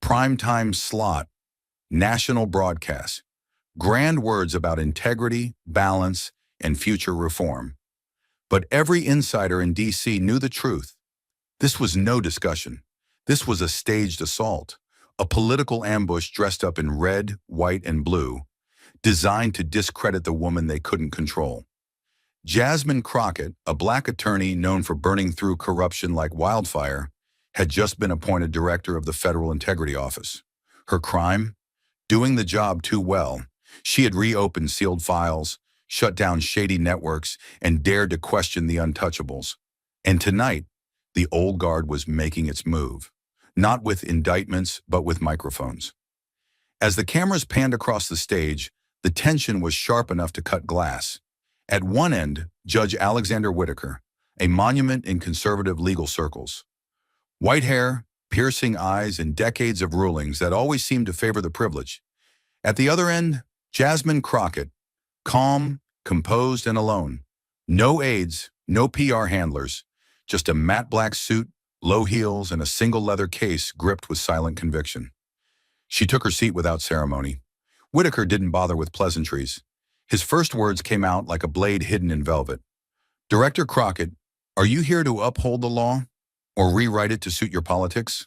primetime slot, national broadcast, grand words about integrity, balance, and future reform. But every insider in D.C. knew the truth. This was no discussion. This was a staged assault, a political ambush dressed up in red, white, and blue, designed to discredit the woman they couldn't control. Jasmine Crockett, a black attorney known for burning through corruption like wildfire, had just been appointed director of the Federal Integrity Office. Her crime? Doing the job too well. She had reopened sealed files, shut down shady networks, and dared to question the Untouchables. And tonight, the old guard was making its move, not with indictments, but with microphones. As the cameras panned across the stage, the tension was sharp enough to cut glass. At one end, Judge Alexander Whitaker, a monument in conservative legal circles. White hair, piercing eyes, and decades of rulings that always seemed to favor the privileged. At the other end, Jasmine Crockett, calm, composed, and alone. No aides, no PR handlers, just a matte black suit, low heels, and a single leather case gripped with silent conviction. She took her seat without ceremony. Whitaker didn't bother with pleasantries. His first words came out like a blade hidden in velvet. Director Crockett, are you here to uphold the law or rewrite it to suit your politics?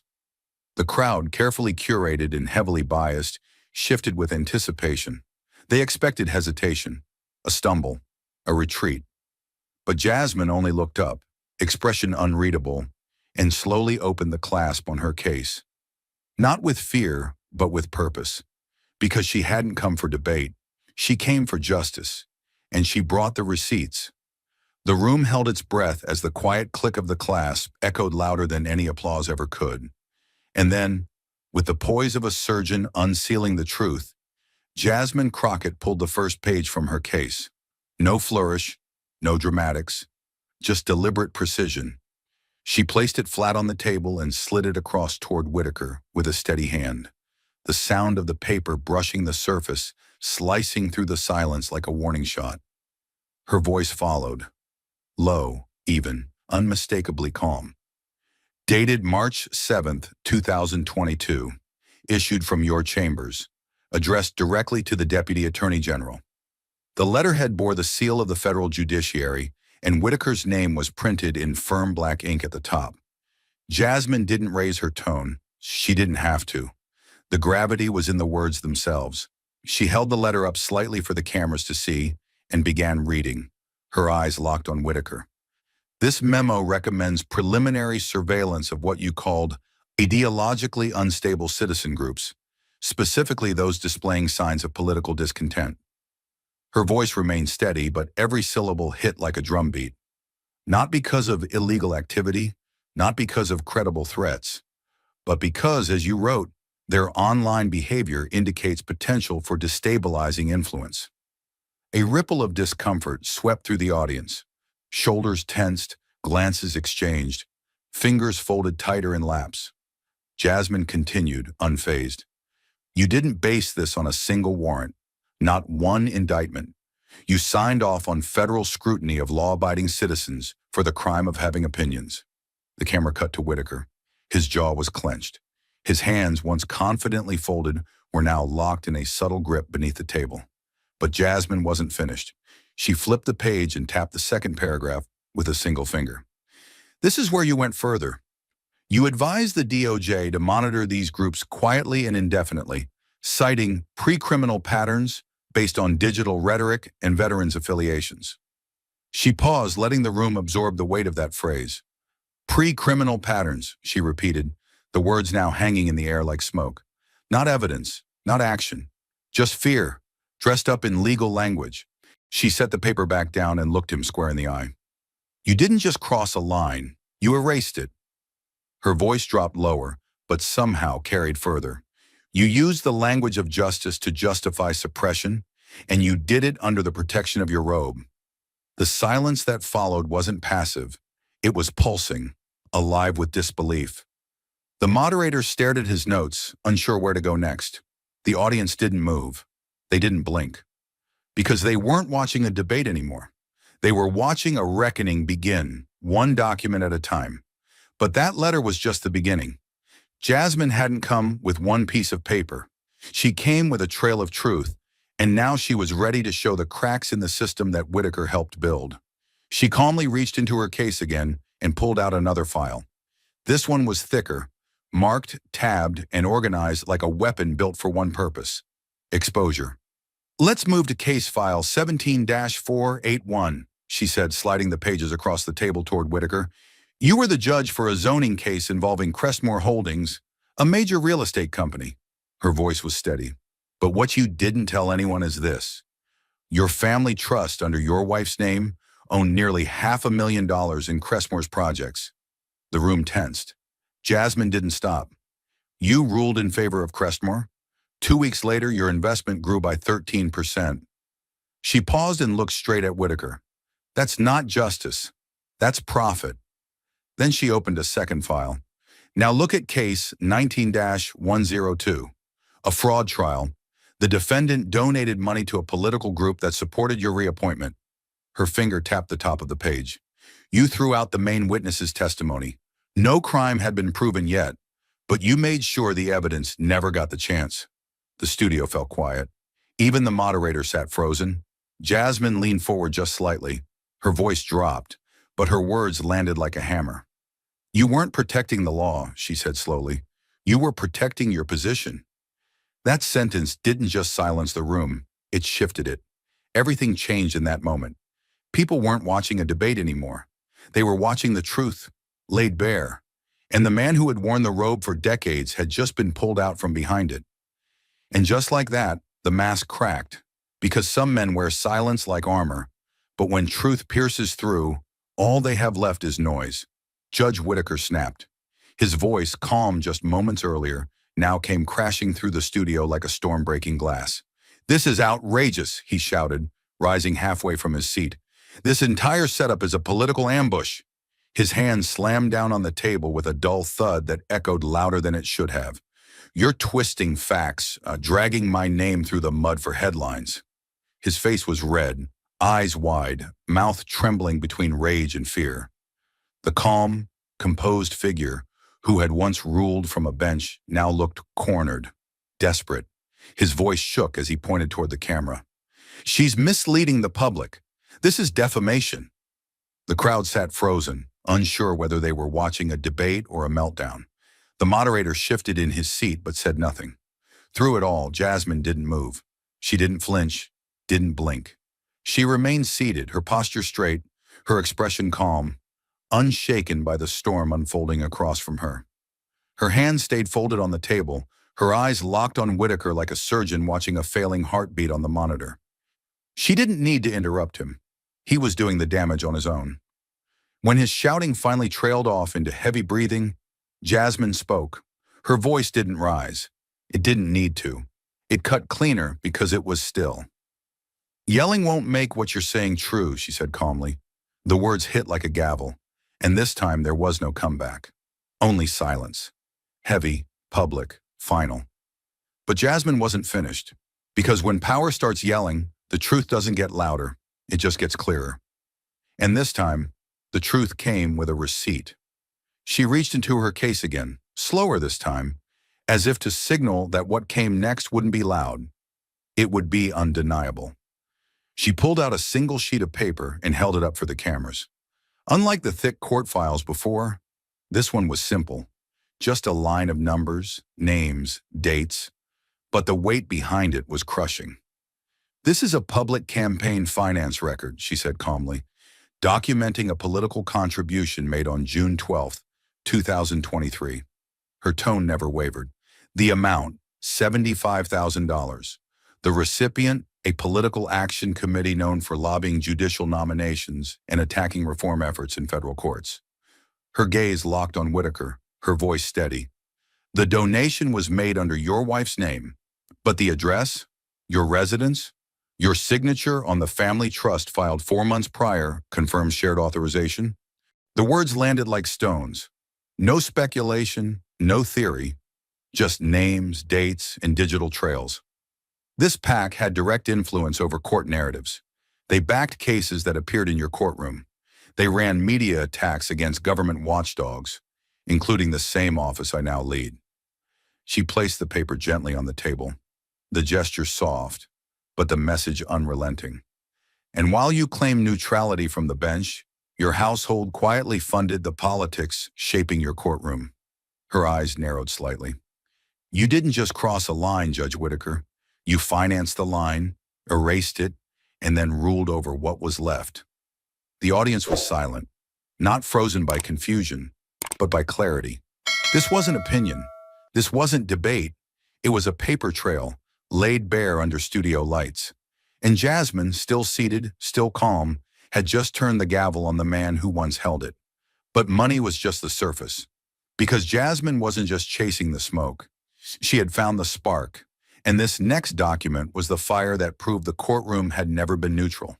The crowd, carefully curated and heavily biased, shifted with anticipation. They expected hesitation, a stumble, a retreat. But Jasmine only looked up, expression unreadable, and slowly opened the clasp on her case. Not with fear, but with purpose. Because she hadn't come for debate. She came for justice, and she brought the receipts. The room held its breath as the quiet click of the clasp echoed louder than any applause ever could. And then, with the poise of a surgeon unsealing the truth, Jasmine Crockett pulled the first page from her case. No flourish, no dramatics, just deliberate precision. She placed it flat on the table and slid it across toward Whitaker with a steady hand. The sound of the paper brushing the surface, slicing through the silence like a warning shot. Her voice followed, low, even, unmistakably calm. Dated March 7th, 2022, issued from your chambers, addressed directly to the Deputy Attorney General. The letterhead bore the seal of the federal judiciary, and Whitaker's name was printed in firm black ink at the top. Jasmine didn't raise her tone. She didn't have to. The gravity was in the words themselves. She held the letter up slightly for the cameras to see and began reading, her eyes locked on Whitaker. This memo recommends preliminary surveillance of what you called ideologically unstable citizen groups, specifically those displaying signs of political discontent. Her voice remained steady, but every syllable hit like a drumbeat. Not because of illegal activity, not because of credible threats, but because, as you wrote, their online behavior indicates potential for destabilizing influence. A ripple of discomfort swept through the audience. Shoulders tensed, glances exchanged, fingers folded tighter in laps. Jasmine continued, unfazed. You didn't base this on a single warrant, not one indictment. You signed off on federal scrutiny of law-abiding citizens for the crime of having opinions. The camera cut to Whitaker. His jaw was clenched. His hands, once confidently folded, were now locked in a subtle grip beneath the table. But Jasmine wasn't finished. She flipped the page and tapped the second paragraph with a single finger. This is where you went further. You advised the DOJ to monitor these groups quietly and indefinitely, citing pre-criminal patterns based on digital rhetoric and veterans' affiliations. She paused, letting the room absorb the weight of that phrase. Pre-criminal patterns, she repeated, the words now hanging in the air like smoke. Not evidence, not action, just fear, dressed up in legal language. She set the paper back down and looked him square in the eye. You didn't just cross a line, you erased it. Her voice dropped lower, but somehow carried further. You used the language of justice to justify suppression, and you did it under the protection of your robe. The silence that followed wasn't passive. It was pulsing, alive with disbelief. The moderator stared at his notes, unsure where to go next. The audience didn't move. They didn't blink. Because they weren't watching a debate anymore. They were watching a reckoning begin, one document at a time. But that letter was just the beginning. Jasmine hadn't come with one piece of paper. She came with a trail of truth, and now she was ready to show the cracks in the system that Whitaker helped build. She calmly reached into her case again and pulled out another file. This one was thicker, marked, tabbed, and organized like a weapon built for one purpose: exposure. "Let's move to case file 17-481, she said, sliding the pages across the table toward Whitaker. "You were the judge for a zoning case involving Crestmore Holdings, a major real estate company." Her voice was steady. "But what you didn't tell anyone is this. Your family trust under your wife's name owned nearly $500,000 in Crestmore's projects." The room tensed. Jasmine didn't stop. "You ruled in favor of Crestmore. 2 weeks later, your investment grew by 13%. She paused and looked straight at Whitaker. "That's not justice. That's profit." Then she opened a second file. "Now look at case 19-102, a fraud trial. The defendant donated money to a political group that supported your reappointment." Her finger tapped the top of the page. "You threw out the main witness's testimony. No crime had been proven yet, but you made sure the evidence never got the chance." The studio fell quiet. Even the moderator sat frozen. Jasmine leaned forward just slightly. Her voice dropped, but her words landed like a hammer. "You weren't protecting the law," she said slowly. "You were protecting your position." That sentence didn't just silence the room, it shifted it. Everything changed in that moment. People weren't watching a debate anymore. They were watching the truth, laid bare. And the man who had worn the robe for decades had just been pulled out from behind it. And just like that, the mask cracked, because some men wear silence like armor, but when truth pierces through, all they have left is noise. Judge Whitaker snapped. His voice, calm just moments earlier, now came crashing through the studio like a storm breaking glass. "This is outrageous," he shouted, rising halfway from his seat. "This entire setup is a political ambush." His hand slammed down on the table with a dull thud that echoed louder than it should have. "You're twisting facts, dragging my name through the mud for headlines." His face was red, eyes wide, mouth trembling between rage and fear. The calm, composed figure, who had once ruled from a bench, now looked cornered, desperate. His voice shook as he pointed toward the camera. "She's misleading the public. This is defamation." The crowd sat frozen, unsure whether they were watching a debate or a meltdown. The moderator shifted in his seat but said nothing. Through it all, Jasmine didn't move. She didn't flinch, didn't blink. She remained seated, her posture straight, her expression calm, unshaken by the storm unfolding across from her. Her hands stayed folded on the table, her eyes locked on Whitaker like a surgeon watching a failing heartbeat on the monitor. She didn't need to interrupt him. He was doing the damage on his own. When his shouting finally trailed off into heavy breathing, Jasmine spoke. Her voice didn't rise. It didn't need to. It cut cleaner because it was still. "Yelling won't make what you're saying true," she said calmly. The words hit like a gavel, and this time there was no comeback. Only silence. Heavy, public, final. But Jasmine wasn't finished, because when power starts yelling, the truth doesn't get louder, it just gets clearer. And this time, the truth came with a receipt. She reached into her case again, slower this time, as if to signal that what came next wouldn't be loud. It would be undeniable. She pulled out a single sheet of paper and held it up for the cameras. Unlike the thick court files before, this one was simple. Just a line of numbers, names, dates, but the weight behind it was crushing. "This is a public campaign finance record," she said calmly, "documenting a political contribution made on June 12th, 2023. Her tone never wavered. "The amount, $75,000. The recipient, a political action committee known for lobbying judicial nominations and attacking reform efforts in federal courts." Her gaze locked on Whitaker, her voice steady. "The donation was made under your wife's name, but the address, your residence, your signature on the family trust filed 4 months prior confirms shared authorization." The words landed like stones. No speculation, no theory, just names, dates, and digital trails. This pack had direct influence over court narratives. They backed cases that appeared in your courtroom. They ran media attacks against government watchdogs, including the same office I now lead. She placed the paper gently on the table, the gesture soft, but the message unrelenting. And while you claim neutrality from the bench, your household quietly funded the politics shaping your courtroom. Her eyes narrowed slightly. You didn't just cross a line, Judge Whitaker. You financed the line, erased it, and then ruled over what was left. The audience was silent, not frozen by confusion, but by clarity. This wasn't opinion. This wasn't debate. It was a paper trail, laid bare under studio lights. And Jasmine, still seated, still calm, had just turned the gavel on the man who once held it. But money was just the surface. Because Jasmine wasn't just chasing the smoke. She had found the spark. And this next document was the fire that proved the courtroom had never been neutral.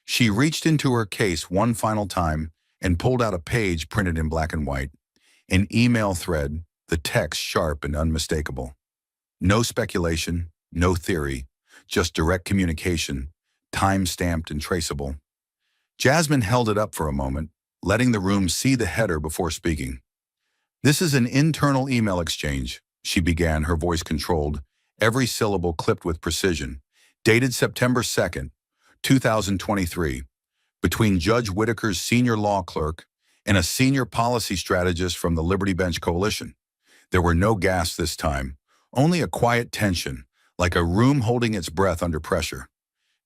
She reached into her case one final time and pulled out a page printed in black and white. An email thread, the text sharp and unmistakable. No speculation, no theory, just direct communication, time-stamped and traceable. Jasmine held it up for a moment, letting the room see the header before speaking. This is an internal email exchange, she began, her voice controlled, every syllable clipped with precision, dated September 2nd, 2023, between Judge Whitaker's senior law clerk and a senior policy strategist from the Liberty Bench Coalition. There were no gasps this time, only a quiet tension, like a room holding its breath under pressure.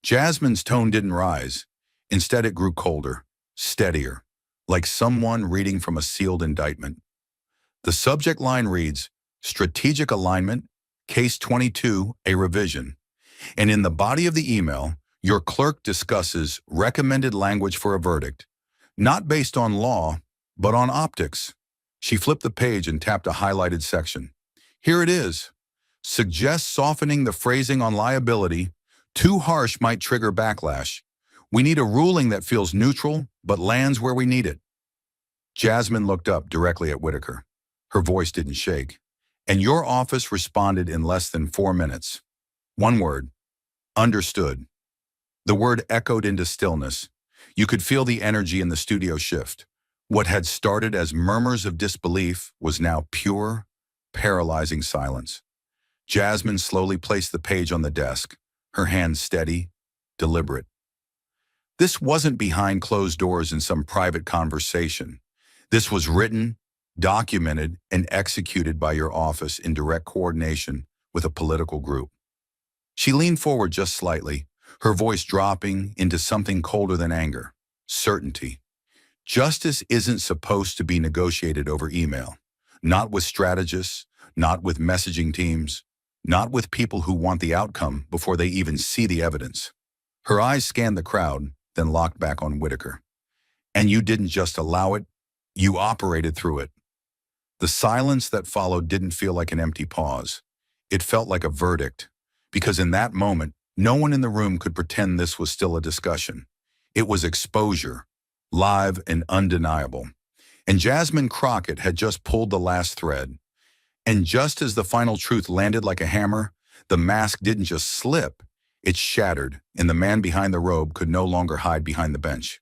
Jasmine's tone didn't rise. Instead, it grew colder, steadier, like someone reading from a sealed indictment. The subject line reads, Strategic Alignment, Case 22, a revision. And in the body of the email, your clerk discusses recommended language for a verdict, not based on law, but on optics. She flipped the page and tapped a highlighted section. Here it is. Suggests softening the phrasing on liability. Too harsh might trigger backlash. We need a ruling that feels neutral, but lands where we need it. Jasmine looked up directly at Whitaker. Her voice didn't shake. And your office responded in less than 4 minutes. One word. Understood. The word echoed into stillness. You could feel the energy in the studio shift. What had started as murmurs of disbelief was now pure, paralyzing silence. Jasmine slowly placed the page on the desk, her hands steady, deliberate. This wasn't behind closed doors in some private conversation. This was written, documented, and executed by your office in direct coordination with a political group. She leaned forward just slightly, her voice dropping into something colder than anger, certainty. Justice isn't supposed to be negotiated over email, not with strategists, not with messaging teams, not with people who want the outcome before they even see the evidence. Her eyes scanned the crowd, then locked back on Whitaker. And you didn't just allow it, you operated through it. The silence that followed didn't feel like an empty pause. It felt like a verdict, because in that moment, no one in the room could pretend this was still a discussion. It was exposure, live and undeniable. And Jasmine Crockett had just pulled the last thread. And just as the final truth landed like a hammer, the mask didn't just slip, it shattered, and the man behind the robe could no longer hide behind the bench.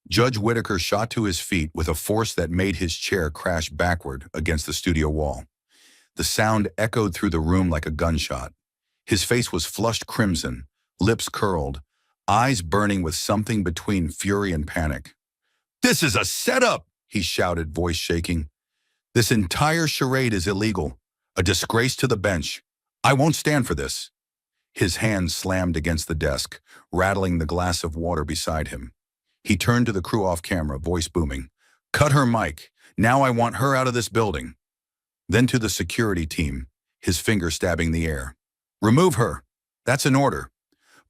Judge Whitaker shot to his feet with a force that made his chair crash backward against the studio wall. The sound echoed through the room like a gunshot. His face was flushed crimson, lips curled, eyes burning with something between fury and panic. "This is a setup!" he shouted, voice shaking. "This entire charade is illegal, a disgrace to the bench. I won't stand for this." His hand slammed against the desk, rattling the glass of water beside him. He turned to the crew off camera, voice booming. "Cut her mic. Now I want her out of this building." Then to the security team, his finger stabbing the air. "Remove her. That's an order."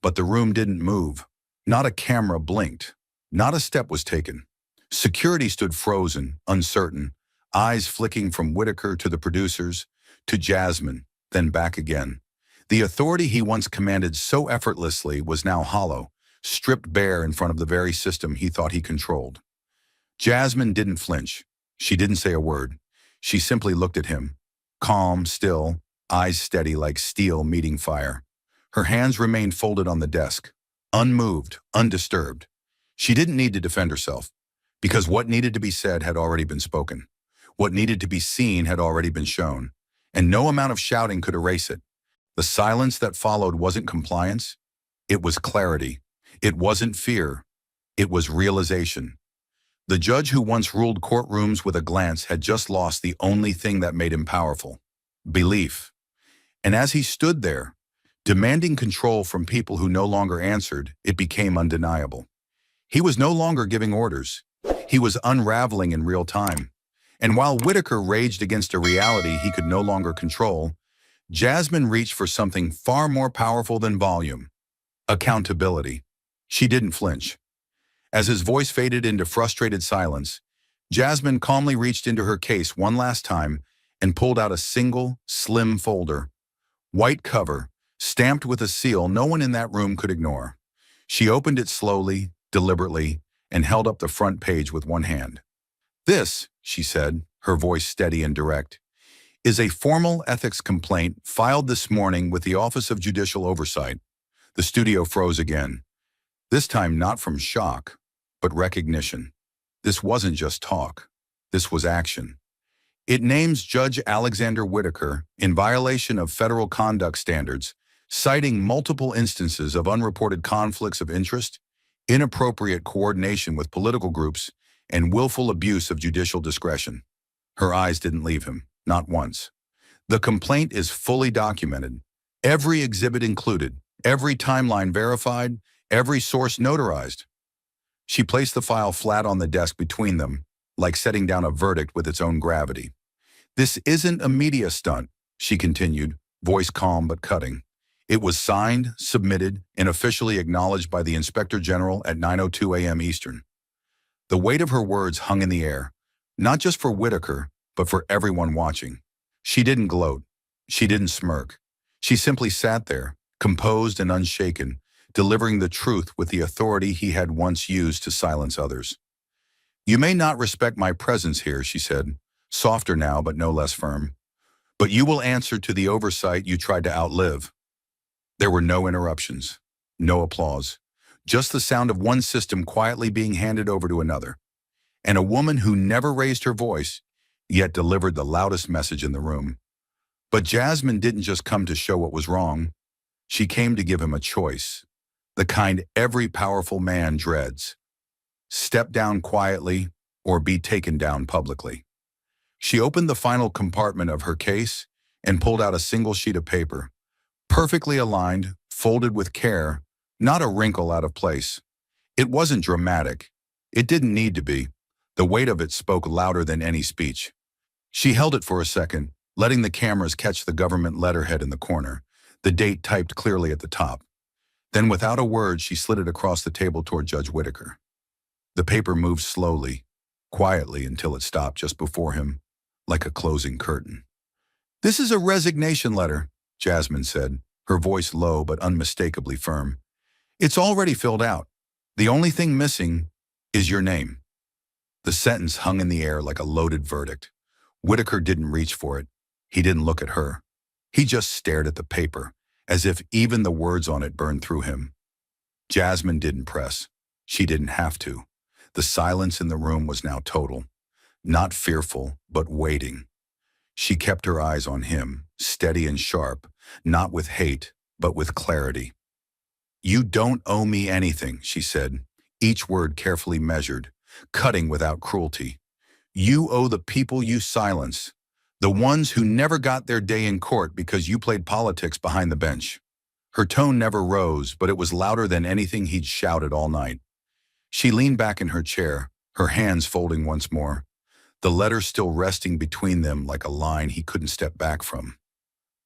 But the room didn't move. Not a camera blinked. Not a step was taken. Security stood frozen, uncertain, eyes flicking from Whitaker to the producers, to Jasmine, then back again. The authority he once commanded so effortlessly was now hollow, stripped bare in front of the very system he thought he controlled. Jasmine didn't flinch. She didn't say a word. She simply looked at him, calm, still, eyes steady like steel meeting fire. Her hands remained folded on the desk, unmoved, undisturbed. She didn't need to defend herself, because what needed to be said had already been spoken. What needed to be seen had already been shown. and no amount of shouting could erase it. The silence that followed wasn't compliance, it was clarity. It wasn't fear, it was realization. The judge who once ruled courtrooms with a glance had just lost the only thing that made him powerful: belief. And as he stood there, demanding control from people who no longer answered, it became undeniable. He was no longer giving orders. He was unraveling in real time. And while Whitaker raged against a reality he could no longer control, Jasmine reached for something far more powerful than volume: accountability. She didn't flinch. As his voice faded into frustrated silence, Jasmine calmly reached into her case one last time and pulled out a single, slim folder. White cover, stamped with a seal no one in that room could ignore. She opened it slowly, deliberately, and held up the front page with one hand. "This," she said, her voice steady and direct, "is a formal ethics complaint filed this morning with the Office of Judicial Oversight." The studio froze again. This time not from shock, but recognition. This wasn't just talk. This was action. It names Judge Alexander Whitaker in violation of federal conduct standards, citing multiple instances of unreported conflicts of interest, inappropriate coordination with political groups, and willful abuse of judicial discretion. Her eyes didn't leave him, not once. The complaint is fully documented, every exhibit included, every timeline verified, every source notarized. She placed the file flat on the desk between them, like setting down a verdict with its own gravity. "This isn't a media stunt," she continued, voice calm but cutting. "It was signed, submitted, and officially acknowledged by the Inspector General at 9:02 a.m. Eastern." The weight of her words hung in the air, not just for Whitaker, but for everyone watching. She didn't gloat. She didn't smirk. She simply sat there, composed and unshaken, delivering the truth with the authority he had once used to silence others. "You may not respect my presence here," she said, softer now but no less firm, "but you will answer to the oversight you tried to outlive." There were no interruptions, no applause, just the sound of one system quietly being handed over to another, and a woman who never raised her voice, yet delivered the loudest message in the room. But Jasmine didn't just come to show what was wrong. She came to give him a choice, the kind every powerful man dreads: step down quietly or be taken down publicly. She opened the final compartment of her case and pulled out a single sheet of paper, perfectly aligned, folded with care, not a wrinkle out of place. It wasn't dramatic. It didn't need to be. The weight of it spoke louder than any speech. She held it for a second, letting the cameras catch the government letterhead in the corner, the date typed clearly at the top. Then without a word, she slid it across the table toward Judge Whitaker. The paper moved slowly, quietly, until it stopped just before him, like a closing curtain. "This is a resignation letter," Jasmine said, her voice low but unmistakably firm. "It's already filled out. The only thing missing is your name." The sentence hung in the air like a loaded verdict. Whitaker didn't reach for it. He didn't look at her. He just stared at the paper, as if even the words on it burned through him. Jasmine didn't press. She didn't have to. The silence in the room was now total. Not fearful, but waiting. She kept her eyes on him, steady and sharp, not with hate, but with clarity. "You don't owe me anything," she said, each word carefully measured, cutting without cruelty. "You owe the people you silence, the ones who never got their day in court because you played politics behind the bench." Her tone never rose, but it was louder than anything he'd shouted all night. She leaned back in her chair, her hands folding once more, the letter still resting between them like a line he couldn't step back from.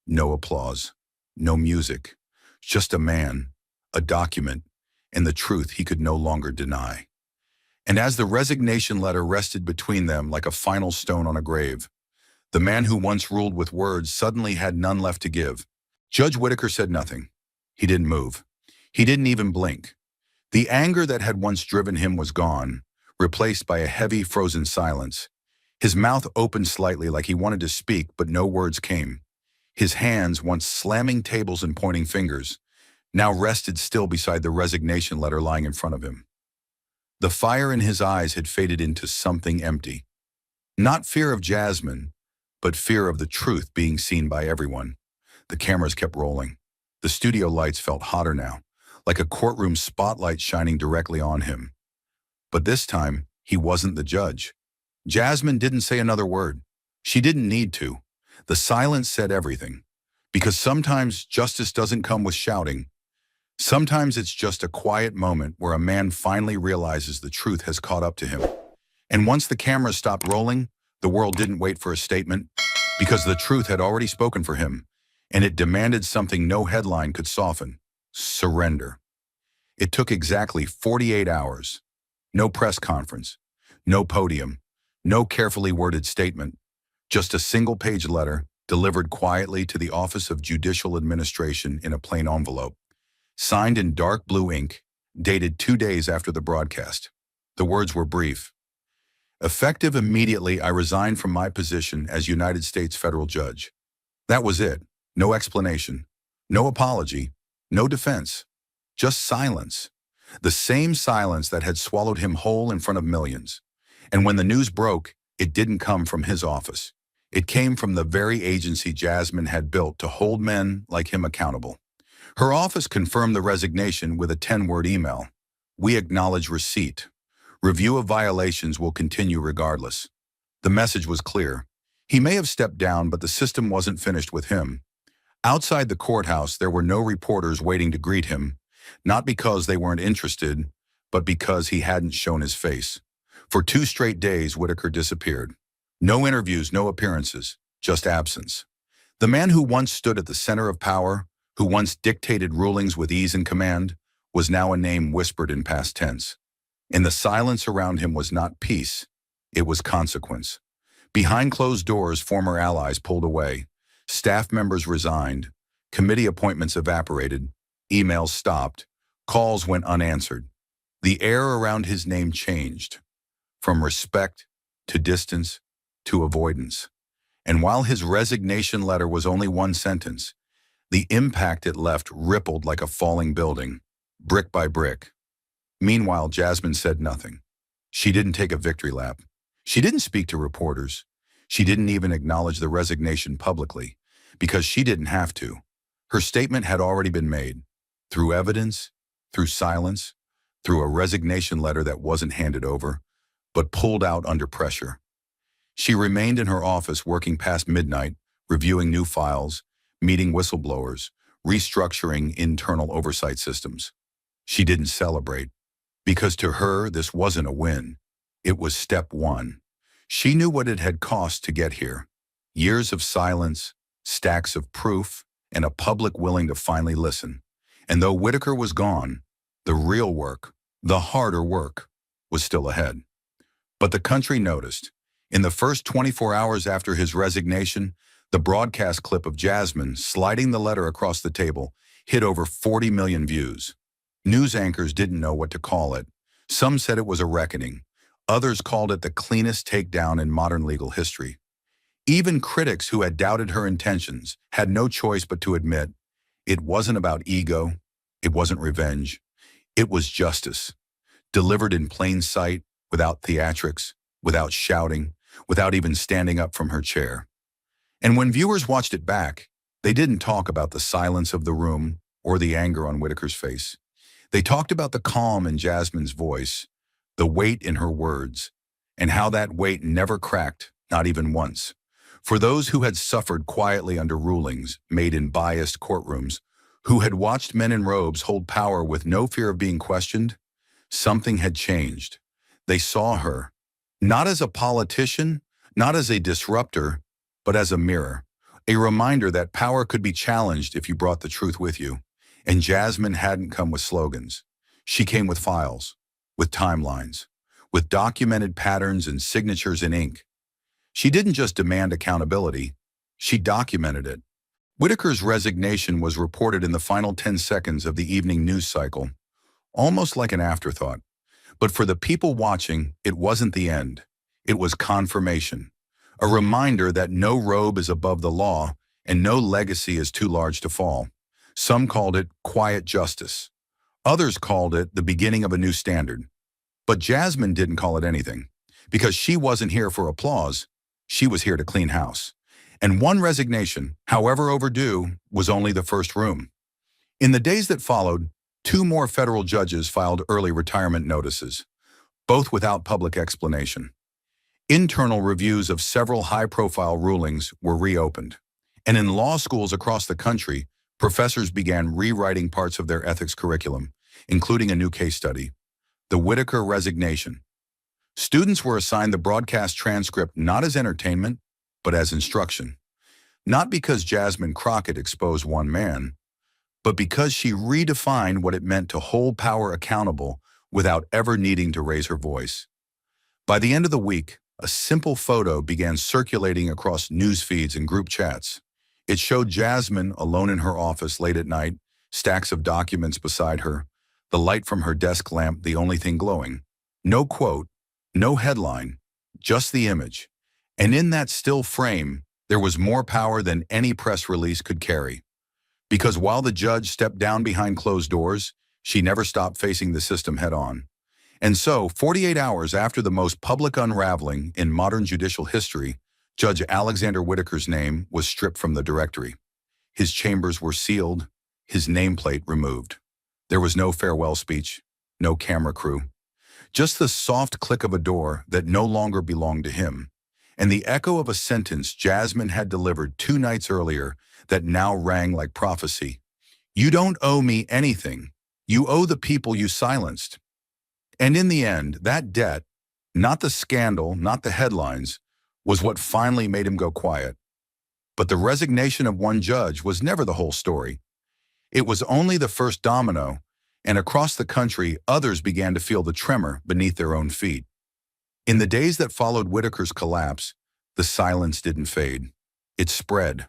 No applause, no music, just a man, a document, and the truth he could no longer deny. And as the resignation letter rested between them like a final stone on a grave, the man who once ruled with words suddenly had none left to give. Judge Whitaker said nothing. He didn't move. He didn't even blink. The anger that had once driven him was gone, replaced by a heavy, frozen silence. His mouth opened slightly like he wanted to speak, but no words came. His hands, once slamming tables and pointing fingers, now rested still beside the resignation letter lying in front of him. The fire in his eyes had faded into something empty. Not fear of Jasmine, but fear of the truth being seen by everyone. The cameras kept rolling. The studio lights felt hotter now, like a courtroom spotlight shining directly on him. But this time, he wasn't the judge. Jasmine didn't say another word. She didn't need to. The silence said everything. Because sometimes justice doesn't come with shouting. Sometimes it's just a quiet moment where a man finally realizes the truth has caught up to him. And once the cameras stopped rolling, the world didn't wait for a statement, because the truth had already spoken for him, and it demanded something no headline could soften: surrender. It took exactly 48 hours. No press conference, no podium, no carefully worded statement, just a single-page letter delivered quietly to the Office of Judicial Administration in a plain envelope, signed in dark blue ink, dated 2 days after the broadcast. The words were brief. Effective immediately, I resigned from my position as United States federal judge. That was it. No explanation, no apology, no defense, just silence. The same silence that had swallowed him whole in front of millions. And when the news broke, it didn't come from his office. It came from the very agency Jasmine had built to hold men like him accountable. Her office confirmed the resignation with a 10-word email. We acknowledge receipt. Review of violations will continue regardless. The message was clear. He may have stepped down, but the system wasn't finished with him. Outside the courthouse, there were no reporters waiting to greet him, not because they weren't interested, but because he hadn't shown his face. For 2 straight days, Whitaker disappeared. No interviews, no appearances, just absence. The man who once stood at the center of power, who once dictated rulings with ease and command, was now a name whispered in past tense. And the silence around him was not peace, it was consequence. Behind closed doors, former allies pulled away. Staff members resigned. Committee appointments evaporated. Emails stopped. Calls went unanswered. The air around his name changed. From respect to distance to avoidance. And while his resignation letter was only 1 sentence, the impact it left rippled like a falling building, brick by brick. Meanwhile, Jasmine said nothing. She didn't take a victory lap. She didn't speak to reporters. She didn't even acknowledge the resignation publicly, because she didn't have to. Her statement had already been made, through evidence, through silence, through a resignation letter that wasn't handed over, but pulled out under pressure. She remained in her office working past midnight, reviewing new files, meeting whistleblowers, restructuring internal oversight systems. She didn't celebrate. Because to her, this wasn't a win. It was step 1. She knew what it had cost to get here. Years of silence, stacks of proof, and a public willing to finally listen. And though Whitaker was gone, the real work, the harder work, was still ahead. But the country noticed. In the first 24 hours after his resignation, the broadcast clip of Jasmine sliding the letter across the table hit over 40 million views. News anchors didn't know what to call it. Some said it was a reckoning. Others called it the cleanest takedown in modern legal history. Even critics who had doubted her intentions had no choice but to admit it wasn't about ego, it wasn't revenge, it was justice, delivered in plain sight, without theatrics, without shouting, without even standing up from her chair. And when viewers watched it back, they didn't talk about the silence of the room or the anger on Whitaker's face. They talked about the calm in Jasmine's voice, the weight in her words, and how that weight never cracked, not even once. For those who had suffered quietly under rulings made in biased courtrooms, who had watched men in robes hold power with no fear of being questioned, something had changed. They saw her, not as a politician, not as a disruptor, but as a mirror, a reminder that power could be challenged if you brought the truth with you. And Jasmine hadn't come with slogans. She came with files, with timelines, with documented patterns and signatures in ink. She didn't just demand accountability, she documented it. Whitaker's resignation was reported in the final 10 seconds of the evening news cycle, almost like an afterthought. But for the people watching, it wasn't the end. It was confirmation. A reminder that no robe is above the law and no legacy is too large to fall. Some called it quiet justice. Others called it the beginning of a new standard. But Jasmine didn't call it anything, because she wasn't here for applause. She was here to clean house. And one resignation, however overdue, was only the first room. In the days that followed, two more federal judges filed early retirement notices, both without public explanation. Internal reviews of several high-profile rulings were reopened. And in law schools across the country, professors began rewriting parts of their ethics curriculum, including a new case study, the Whitaker resignation. Students were assigned the broadcast transcript not as entertainment, but as instruction. Not because Jasmine Crockett exposed one man, but because she redefined what it meant to hold power accountable without ever needing to raise her voice. By the end of the week, a simple photo began circulating across news feeds and group chats. It showed Jasmine alone in her office late at night, stacks of documents beside her, the light from her desk lamp the only thing glowing. No quote, no headline, just the image. And in that still frame, there was more power than any press release could carry. Because while the judge stepped down behind closed doors, she never stopped facing the system head-on. And so, 48 hours after the most public unraveling in modern judicial history, Judge Alexander Whitaker's name was stripped from the directory. His chambers were sealed, his nameplate removed. There was no farewell speech, no camera crew. Just the soft click of a door that no longer belonged to him, and the echo of a sentence Jasmine had delivered 2 nights earlier that now rang like prophecy. "You don't owe me anything. You owe the people you silenced." And in the end, that debt, not the scandal, not the headlines, was what finally made him go quiet. But the resignation of one judge was never the whole story. It was only the first domino, and across the country, others began to feel the tremor beneath their own feet. In the days that followed Whitaker's collapse, the silence didn't fade. It spread.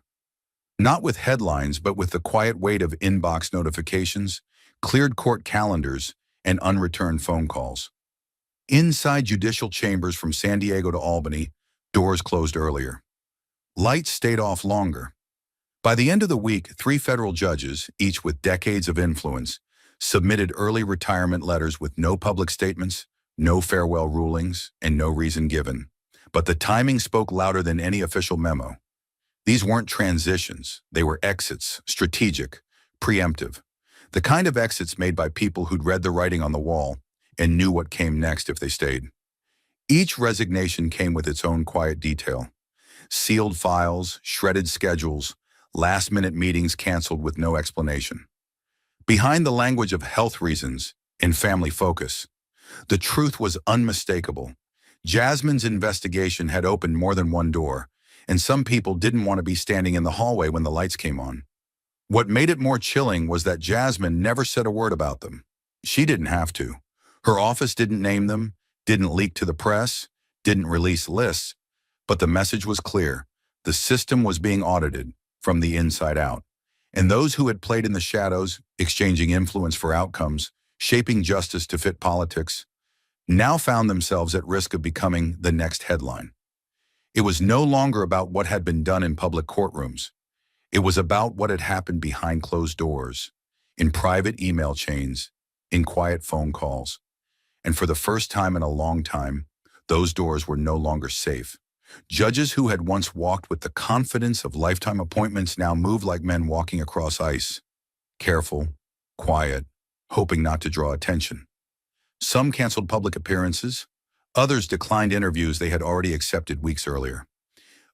Not with headlines, but with the quiet weight of inbox notifications, cleared court calendars, and unreturned phone calls. Inside judicial chambers from San Diego to Albany, doors closed earlier. Lights stayed off longer. By the end of the week, 3 federal judges, each with decades of influence, submitted early retirement letters with no public statements, no farewell rulings, and no reason given. But the timing spoke louder than any official memo. These weren't transitions, they were exits, strategic, preemptive. The kind of exits made by people who'd read the writing on the wall and knew what came next if they stayed. Each resignation came with its own quiet detail. Sealed files, shredded schedules, last-minute meetings canceled with no explanation. Behind the language of health reasons and family focus, the truth was unmistakable. Jasmine's investigation had opened more than one door, and some people didn't want to be standing in the hallway when the lights came on. What made it more chilling was that Jasmine never said a word about them. She didn't have to. Her office didn't name them, didn't leak to the press, didn't release lists, but the message was clear. The system was being audited from the inside out. And those who had played in the shadows, exchanging influence for outcomes, shaping justice to fit politics, now found themselves at risk of becoming the next headline. It was no longer about what had been done in public courtrooms. It was about what had happened behind closed doors, in private email chains, in quiet phone calls. And for the first time in a long time, those doors were no longer safe. Judges who had once walked with the confidence of lifetime appointments now moved like men walking across ice, careful, quiet, hoping not to draw attention. Some canceled public appearances, others declined interviews they had already accepted weeks earlier.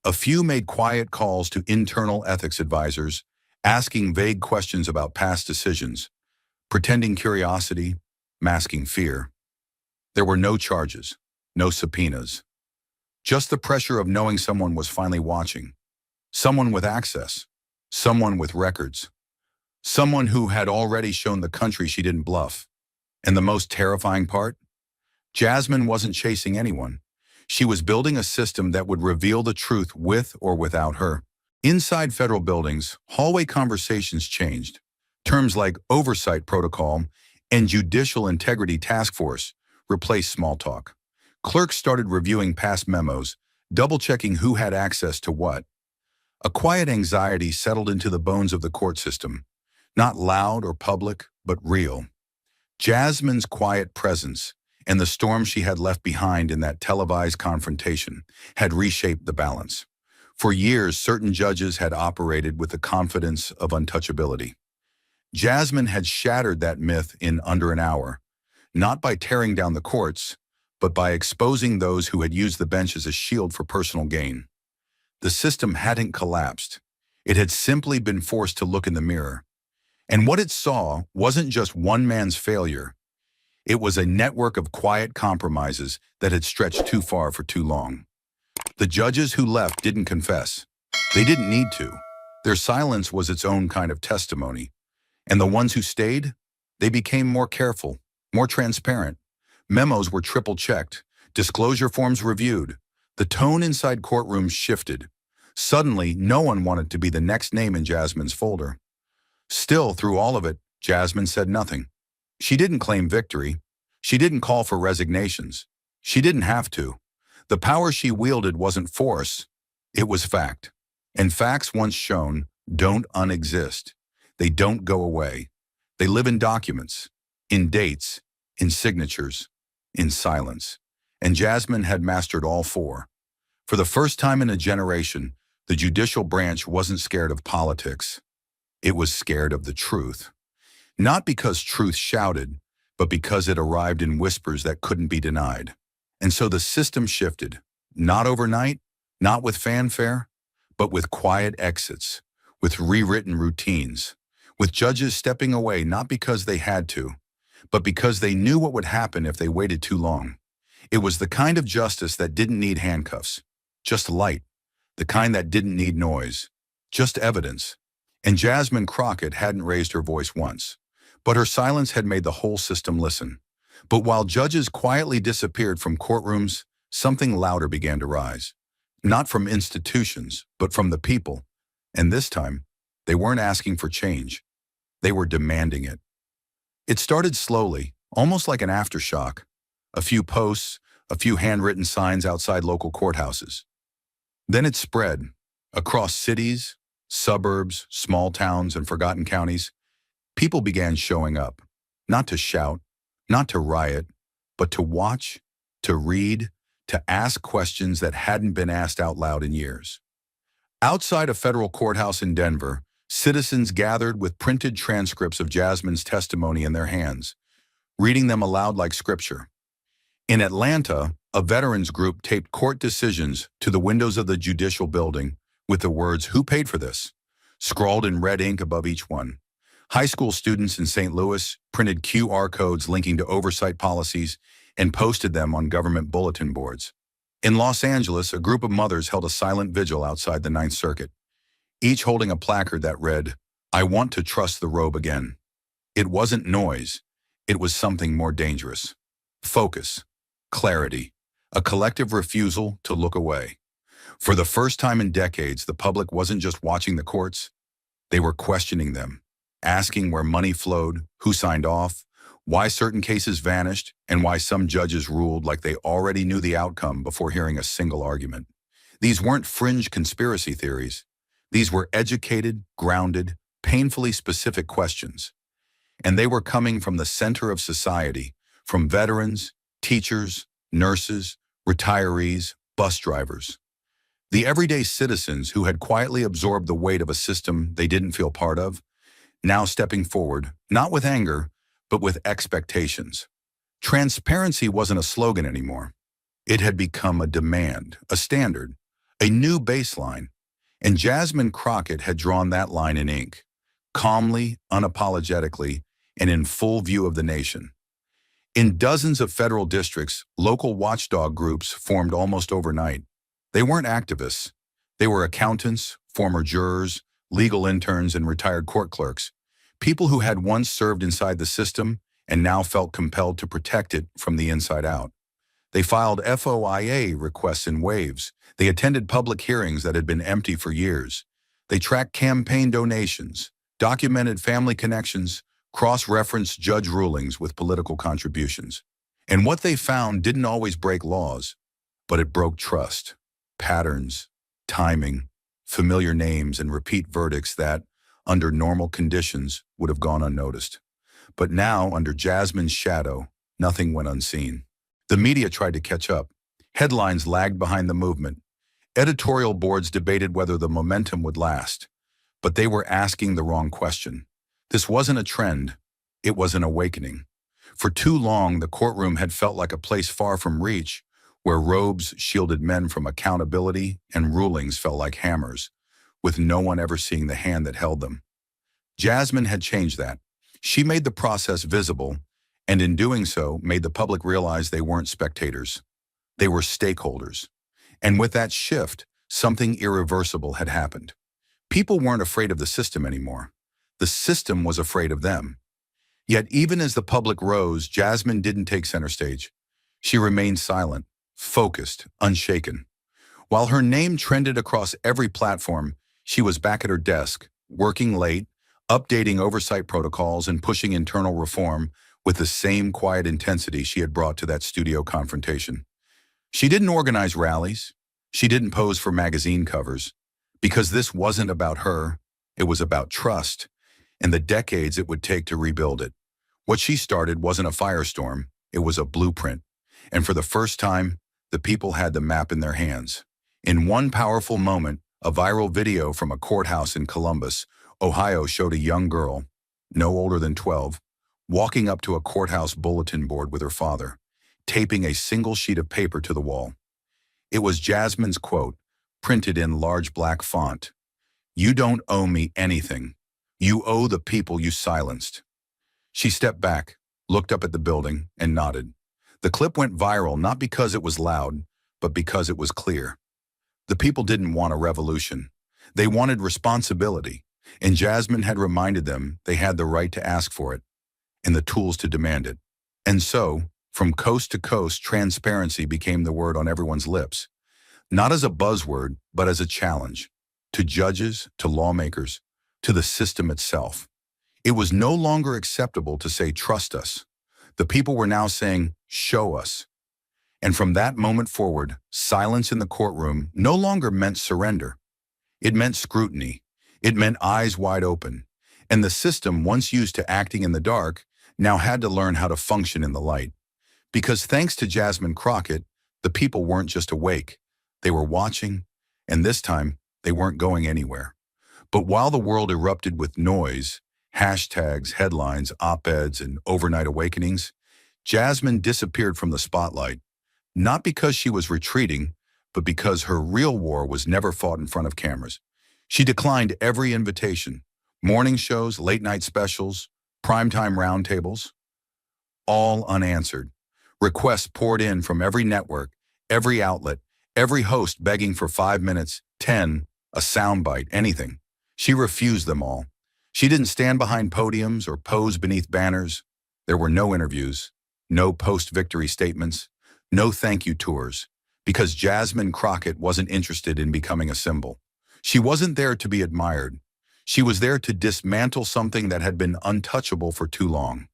A few made quiet calls to internal ethics advisors, asking vague questions about past decisions, pretending curiosity, masking fear. There were no charges, no subpoenas. Just the pressure of knowing someone was finally watching. Someone with access. Someone with records. Someone who had already shown the country she didn't bluff. And the most terrifying part? Jasmine wasn't chasing anyone. She was building a system that would reveal the truth with or without her. Inside federal buildings, hallway conversations changed. Terms like oversight protocol and judicial integrity task force replaced small talk. Clerks started reviewing past memos, double-checking who had access to what. A quiet anxiety settled into the bones of the court system, not loud or public, but real. Jasmine's quiet presence and the storm she had left behind in that televised confrontation had reshaped the balance. For years, certain judges had operated with the confidence of untouchability. Jasmine had shattered that myth in under an hour, not by tearing down the courts, but by exposing those who had used the bench as a shield for personal gain. The system hadn't collapsed. It had simply been forced to look in the mirror. And what it saw wasn't just one man's failure. It was a network of quiet compromises that had stretched too far for too long. The judges who left didn't confess. They didn't need to. Their silence was its own kind of testimony. And the ones who stayed, they became more careful, more transparent. Memos were triple-checked, disclosure forms reviewed. The tone inside courtrooms shifted. Suddenly, no one wanted to be the next name in Jasmine's folder. Still, through all of it, Jasmine said nothing. She didn't claim victory. She didn't call for resignations. She didn't have to. The power she wielded wasn't force. It was fact. And facts, once shown, don't unexist. They don't go away. They live in documents, in dates, in signatures, in silence. And Jasmine had mastered all four. For the first time in a generation, the judicial branch wasn't scared of politics. It was scared of the truth. Not because truth shouted, but because it arrived in whispers that couldn't be denied. And so the system shifted, not overnight, not with fanfare, but with quiet exits, with rewritten routines, with judges stepping away not because they had to, but because they knew what would happen if they waited too long. It was the kind of justice that didn't need handcuffs, just light, the kind that didn't need noise, just evidence. And Jasmine Crockett hadn't raised her voice once, but her silence had made the whole system listen. But while judges quietly disappeared from courtrooms, something louder began to rise. Not from institutions, but from the people. And this time, they weren't asking for change. They were demanding it. It started slowly, almost like an aftershock. A few posts, a few handwritten signs outside local courthouses. Then it spread across cities, suburbs, small towns, and forgotten counties. People began showing up, not to shout, not to riot, but to watch, to read, to ask questions that hadn't been asked out loud in years. Outside a federal courthouse in Denver, citizens gathered with printed transcripts of Jasmine's testimony in their hands, reading them aloud like scripture. In Atlanta, a veterans group taped court decisions to the windows of the judicial building with the words, "Who paid for this?" scrawled in red ink above each one. High school students in St. Louis printed QR codes linking to oversight policies and posted them on government bulletin boards. In Los Angeles, a group of mothers held a silent vigil outside the Ninth Circuit, each holding a placard that read, "I want to trust the Robe again." It wasn't noise. It was something more dangerous. Focus, clarity, a collective refusal to look away. For the first time in decades, the public wasn't just watching the courts. They were questioning them, asking where money flowed, who signed off, why certain cases vanished, and why some judges ruled like they already knew the outcome before hearing a single argument. These weren't fringe conspiracy theories. These were educated, grounded, painfully specific questions. And they were coming from the center of society, from veterans, teachers, nurses, retirees, bus drivers. The everyday citizens who had quietly absorbed the weight of a system they didn't feel part of, now stepping forward, not with anger, but with expectations. Transparency wasn't a slogan anymore. It had become a demand, a standard, a new baseline. And Jasmine Crockett had drawn that line in ink, calmly, unapologetically, and in full view of the nation. In dozens of federal districts, local watchdog groups formed almost overnight. They weren't activists. They were accountants, former jurors, legal interns, and retired court clerks, people who had once served inside the system and now felt compelled to protect it from the inside out. They filed FOIA requests in waves. They attended public hearings that had been empty for years. They tracked campaign donations, documented family connections, cross-referenced judge rulings with political contributions. And what they found didn't always break laws, but it broke trust, patterns, timing, familiar names, and repeat verdicts that, under normal conditions, would have gone unnoticed. But now, under Jasmine's shadow, nothing went unseen. The media tried to catch up. Headlines lagged behind the movement. Editorial boards debated whether the momentum would last, but they were asking the wrong question. This wasn't a trend, it was an awakening. For too long, the courtroom had felt like a place far from reach, where robes shielded men from accountability and rulings felt like hammers, with no one ever seeing the hand that held them. Jasmine had changed that. She made the process visible, and in doing so, made the public realize they weren't spectators. They were stakeholders. And with that shift, something irreversible had happened. People weren't afraid of the system anymore. The system was afraid of them. Yet even as the public rose, Jasmine didn't take center stage. She remained silent, focused, unshaken. While her name trended across every platform, she was back at her desk, working late, updating oversight protocols and pushing internal reform with the same quiet intensity she had brought to that studio confrontation. She didn't organize rallies. She didn't pose for magazine covers. Because this wasn't about her, it was about trust and the decades it would take to rebuild it. What she started wasn't a firestorm, it was a blueprint. And for the first time, the people had the map in their hands. In one powerful moment, a viral video from a courthouse in Columbus, Ohio showed a young girl, no older than 12, walking up to a courthouse bulletin board with her father, taping a single sheet of paper to the wall. It was Jasmine's quote, printed in large black font. "You don't owe me anything. You owe the people you silenced." She stepped back, looked up at the building, and nodded. The clip went viral not because it was loud, but because it was clear. The people didn't want a revolution. They wanted responsibility, and Jasmine had reminded them they had the right to ask for it and the tools to demand it. And so, from coast to coast, transparency became the word on everyone's lips. Not as a buzzword, but as a challenge. To judges, to lawmakers, to the system itself. It was no longer acceptable to say, "Trust us." The people were now saying, "Show us." And from that moment forward, silence in the courtroom no longer meant surrender. It meant scrutiny. It meant eyes wide open. And the system, once used to acting in the dark, now had to learn how to function in the light. Because thanks to Jasmine Crockett, the people weren't just awake. They were watching, and this time, they weren't going anywhere. But while the world erupted with noise, hashtags, headlines, op-eds, and overnight awakenings, Jasmine disappeared from the spotlight, not because she was retreating, but because her real war was never fought in front of cameras. She declined every invitation, morning shows, late-night specials, primetime roundtables, all unanswered. Requests poured in from every network, every outlet, every host begging for 5 minutes, 10, a soundbite, anything. She refused them all. She didn't stand behind podiums or pose beneath banners. There were no interviews, no post-victory statements, no thank you tours, because Jasmine Crockett wasn't interested in becoming a symbol. She wasn't there to be admired. She was there to dismantle something that had been untouchable for too long.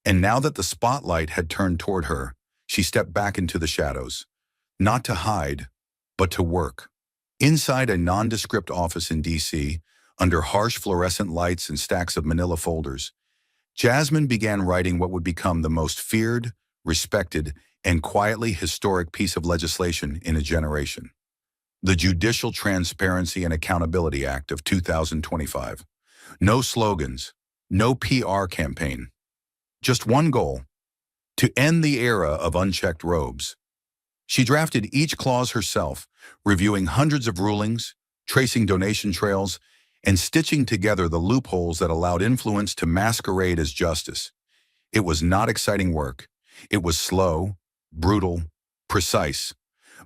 And now that the spotlight had turned toward her, she stepped back into the shadows, not to hide, but to work. Inside a nondescript office in D.C., under harsh fluorescent lights and stacks of manila folders, Jasmine began writing what would become the most feared, respected, and quietly historic piece of legislation in a generation. The Judicial Transparency and Accountability Act of 2025. No slogans, no PR campaign. Just one goal: to end the era of unchecked robes. She drafted each clause herself, reviewing hundreds of rulings, tracing donation trails, and stitching together the loopholes that allowed influence to masquerade as justice. It was not exciting work. It was slow, brutal, precise.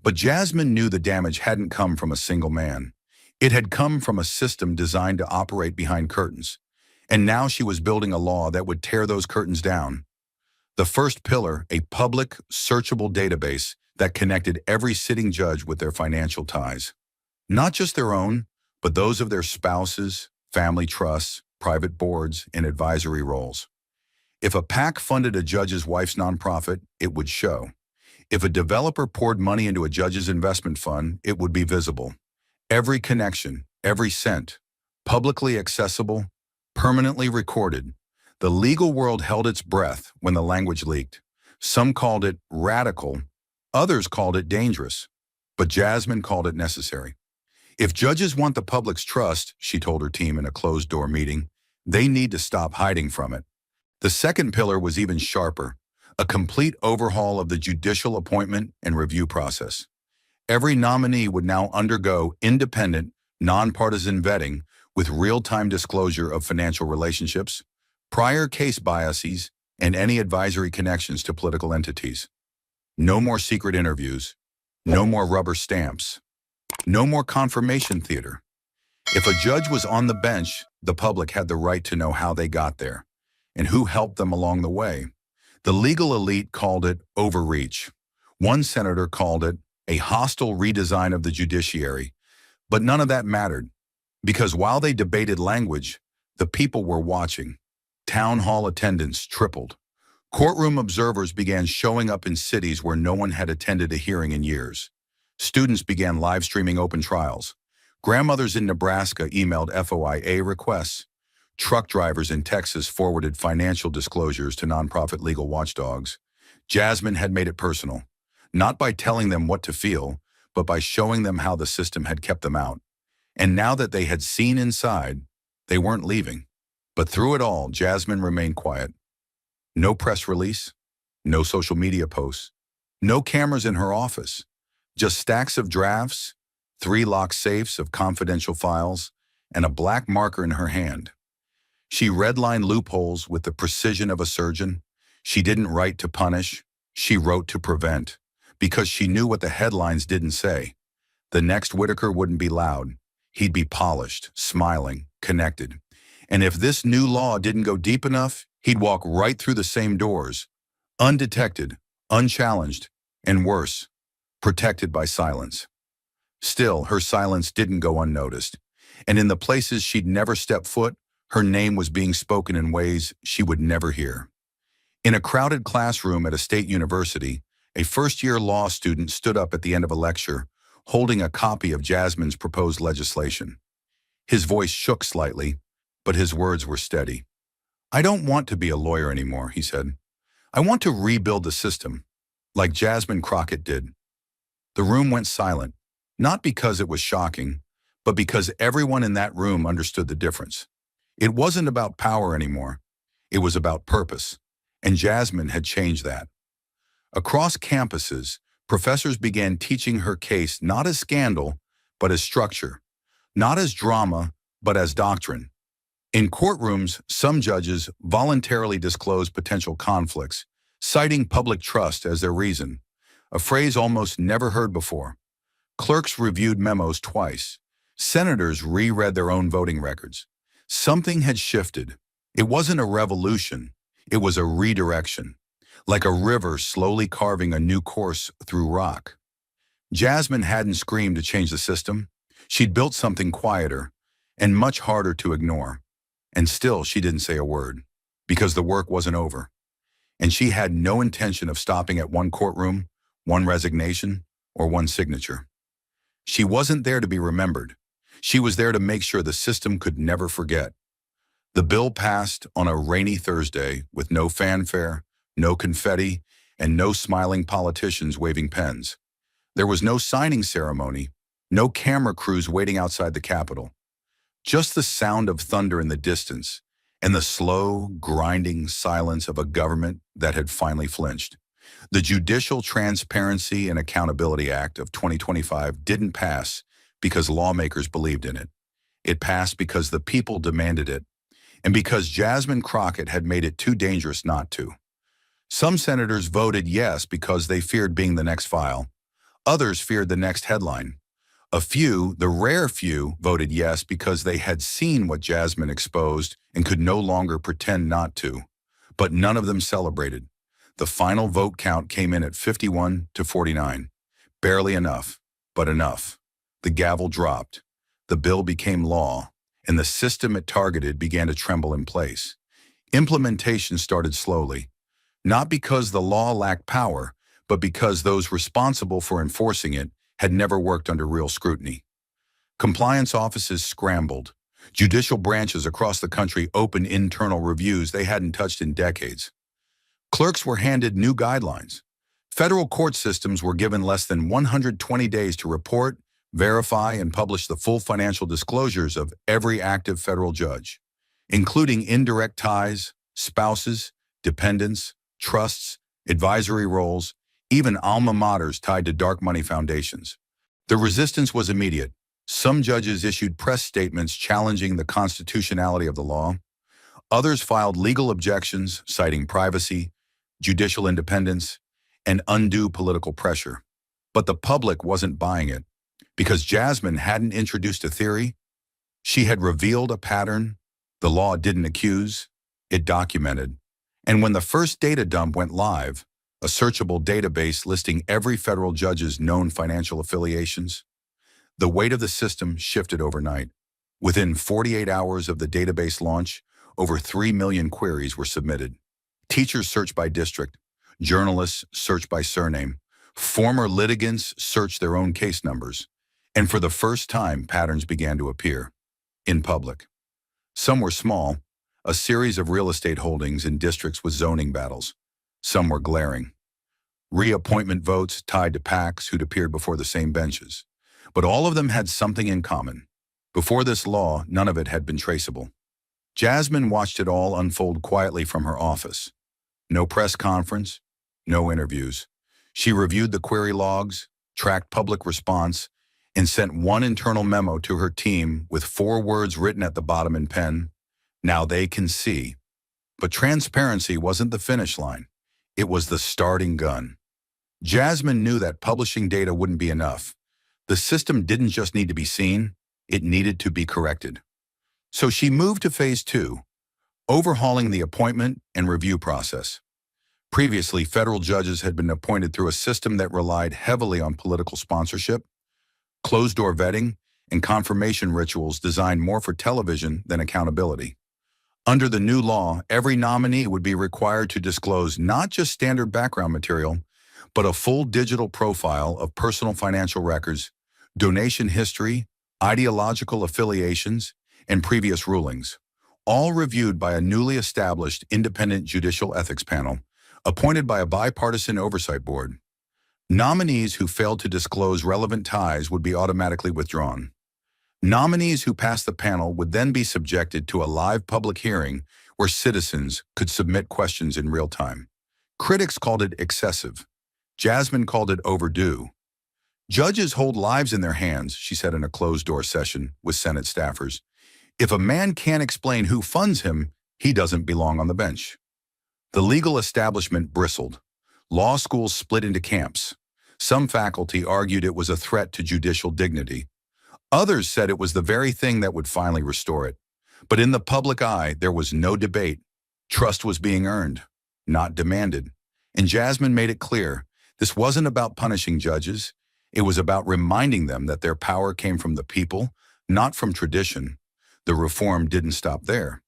But Jasmine knew the damage hadn't come from a single man. It had come from a system designed to operate behind curtains. And now she was building a law that would tear those curtains down. The first pillar, a public, searchable database that connected every sitting judge with their financial ties. Not just their own, but those of their spouses, family trusts, private boards, and advisory roles. If a PAC funded a judge's wife's nonprofit, it would show. If a developer poured money into a judge's investment fund, it would be visible. Every connection, every cent, publicly accessible, permanently recorded. The legal world held its breath when the language leaked. Some called it radical, others called it dangerous. but Jasmine called it necessary. If judges want the public's trust, she told her team in a closed-door meeting, they need to stop hiding from it. The second pillar was even sharper, a complete overhaul of the judicial appointment and review process. Every nominee would now undergo independent, nonpartisan vetting with real-time disclosure of financial relationships, prior case biases, and any advisory connections to political entities. No more secret interviews, no more rubber stamps, no more confirmation theater. If a judge was on the bench, the public had the right to know how they got there and who helped them along the way. The legal elite called it overreach. One senator called it a hostile redesign of the judiciary, but none of that mattered, because while they debated language, the people were watching. Town hall attendance tripled. Courtroom observers began showing up in cities where no one had attended a hearing in years. Students began live streaming open trials. Grandmothers in Nebraska emailed FOIA requests. Truck drivers in Texas forwarded financial disclosures to nonprofit legal watchdogs. Jasmine had made it personal, not by telling them what to feel, but by showing them how the system had kept them out. And now that they had seen inside, they weren't leaving. But through it all, Jasmine remained quiet. No press release, no social media posts, no cameras in her office, just stacks of drafts, 3 locked safes of confidential files, and a black marker in her hand. She redlined loopholes with the precision of a surgeon. She didn't write to punish, she wrote to prevent, because she knew what the headlines didn't say. The next Whitaker wouldn't be loud. He'd be polished, smiling, connected. And if this new law didn't go deep enough, he'd walk right through the same doors, undetected, unchallenged, and worse, protected by silence. Still, her silence didn't go unnoticed, and in the places she'd never stepped foot, her name was being spoken in ways she would never hear. In a crowded classroom at a state university, a first-year law student stood up at the end of a lecture, holding a copy of Jasmine's proposed legislation. His voice shook slightly, but his words were steady. "I don't want to be a lawyer anymore," he said. "I want to rebuild the system, like Jasmine Crockett did." The room went silent, not because it was shocking, but because everyone in that room understood the difference. It wasn't about power anymore. It was about purpose, and Jasmine had changed that. Across campuses, professors began teaching her case not as scandal, but as structure, not as drama, but as doctrine. In courtrooms, some judges voluntarily disclosed potential conflicts, citing public trust as their reason, a phrase almost never heard before. Clerks reviewed memos twice. Senators reread their own voting records. Something had shifted. It wasn't a revolution. It was a redirection, like a river slowly carving a new course through rock. Jasmine hadn't screamed to change the system. She'd built something quieter and much harder to ignore. And still, she didn't say a word, because the work wasn't over. And she had no intention of stopping at one courtroom, one resignation, or one signature. She wasn't there to be remembered. She was there to make sure the system could never forget. The bill passed on a rainy Thursday with no fanfare, no confetti, and no smiling politicians waving pens. There was no signing ceremony, no camera crews waiting outside the Capitol. Just the sound of thunder in the distance and the slow, grinding silence of a government that had finally flinched. The Judicial Transparency and Accountability Act of 2025 didn't pass because lawmakers believed in it. It passed because the people demanded it, and because Jasmine Crockett had made it too dangerous not to. Some senators voted yes because they feared being the next file. Others feared the next headline. A few, the rare few, voted yes because they had seen what Jasmine exposed and could no longer pretend not to. But none of them celebrated. The final vote count came in at 51 to 49. Barely enough, but enough. The gavel dropped. The bill became law, and the system it targeted began to tremble in place. Implementation started slowly, not because the law lacked power, but because those responsible for enforcing it had never worked under real scrutiny. Compliance offices scrambled. Judicial branches across the country opened internal reviews they hadn't touched in decades. Clerks were handed new guidelines. Federal court systems were given less than 120 days to report, verify, and publish the full financial disclosures of every active federal judge, including indirect ties, spouses, dependents, trusts, advisory roles, even alma maters tied to dark money foundations. The resistance was immediate. Some judges issued press statements challenging the constitutionality of the law. Others filed legal objections citing privacy, judicial independence, and undue political pressure. But the public wasn't buying it. Because Jasmine hadn't introduced a theory, she had revealed a pattern. The law didn't accuse, it documented. And when the first data dump went live, a searchable database listing every federal judge's known financial affiliations, the weight of the system shifted overnight. Within 48 hours of the database launch, over 3 million queries were submitted. Teachers searched by district, journalists searched by surname, former litigants searched their own case numbers, and for the first time, patterns began to appear in public. Some were small, a series of real estate holdings in districts with zoning battles. Some were glaring. Reappointment votes tied to PACs who'd appeared before the same benches. But all of them had something in common. Before this law, none of it had been traceable. Jasmine watched it all unfold quietly from her office. No press conference, no interviews. She reviewed the query logs, tracked public response, and sent one internal memo to her team with 4 words written at the bottom in pen. Now they can see. But transparency wasn't the finish line. It was the starting gun. Jasmine knew that publishing data wouldn't be enough. The system didn't just need to be seen, it needed to be corrected. So she moved to phase 2, overhauling the appointment and review process. Previously, federal judges had been appointed through a system that relied heavily on political sponsorship, closed-door vetting, and confirmation rituals designed more for television than accountability. Under the new law, every nominee would be required to disclose not just standard background material, but a full digital profile of personal financial records, donation history, ideological affiliations, and previous rulings, all reviewed by a newly established independent judicial ethics panel, appointed by a bipartisan oversight board. Nominees who failed to disclose relevant ties would be automatically withdrawn. Nominees who passed the panel would then be subjected to a live public hearing where citizens could submit questions in real time. Critics called it excessive. Jasmine called it overdue. Judges hold lives in their hands, she said in a closed-door session with Senate staffers. If a man can't explain who funds him, he doesn't belong on the bench. The legal establishment bristled. Law schools split into camps. Some faculty argued it was a threat to judicial dignity. Others said it was the very thing that would finally restore it. But in the public eye, there was no debate. Trust was being earned, not demanded. And Jasmine made it clear, this wasn't about punishing judges. It was about reminding them that their power came from the people, not from tradition. The reform didn't stop there.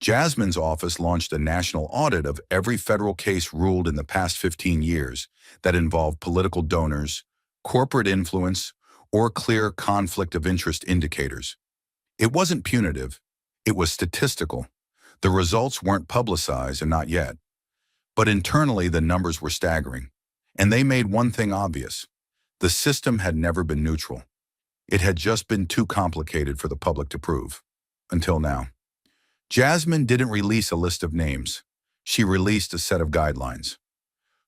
Jasmine's office launched a national audit of every federal case ruled in the past 15 years that involved political donors, corporate influence, or clear conflict of interest indicators. It wasn't punitive. It was statistical. The results weren't publicized, and not yet. But internally, the numbers were staggering. And they made one thing obvious. The system had never been neutral. It had just been too complicated for the public to prove. Until now. Jasmine didn't release a list of names. She released a set of guidelines.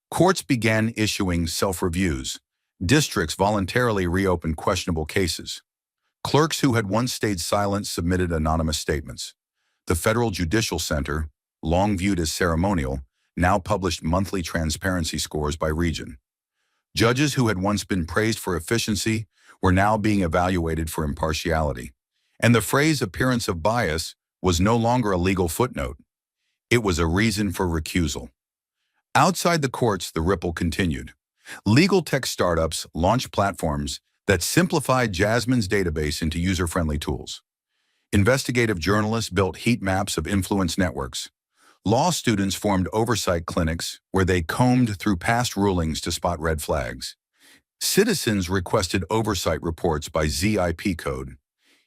Courts began issuing self-reviews. Districts voluntarily reopened questionable cases. Clerks who had once stayed silent submitted anonymous statements. The Federal Judicial Center, long viewed as ceremonial, now published monthly transparency scores by region. Judges who had once been praised for efficiency were now being evaluated for impartiality. And the phrase appearance of bias was no longer a legal footnote. It was a reason for recusal. Outside the courts, the ripple continued. Legal tech startups launched platforms that simplified Jasmine's database into user-friendly tools. Investigative journalists built heat maps of influence networks. Law students formed oversight clinics where they combed through past rulings to spot red flags. Citizens requested oversight reports by ZIP code.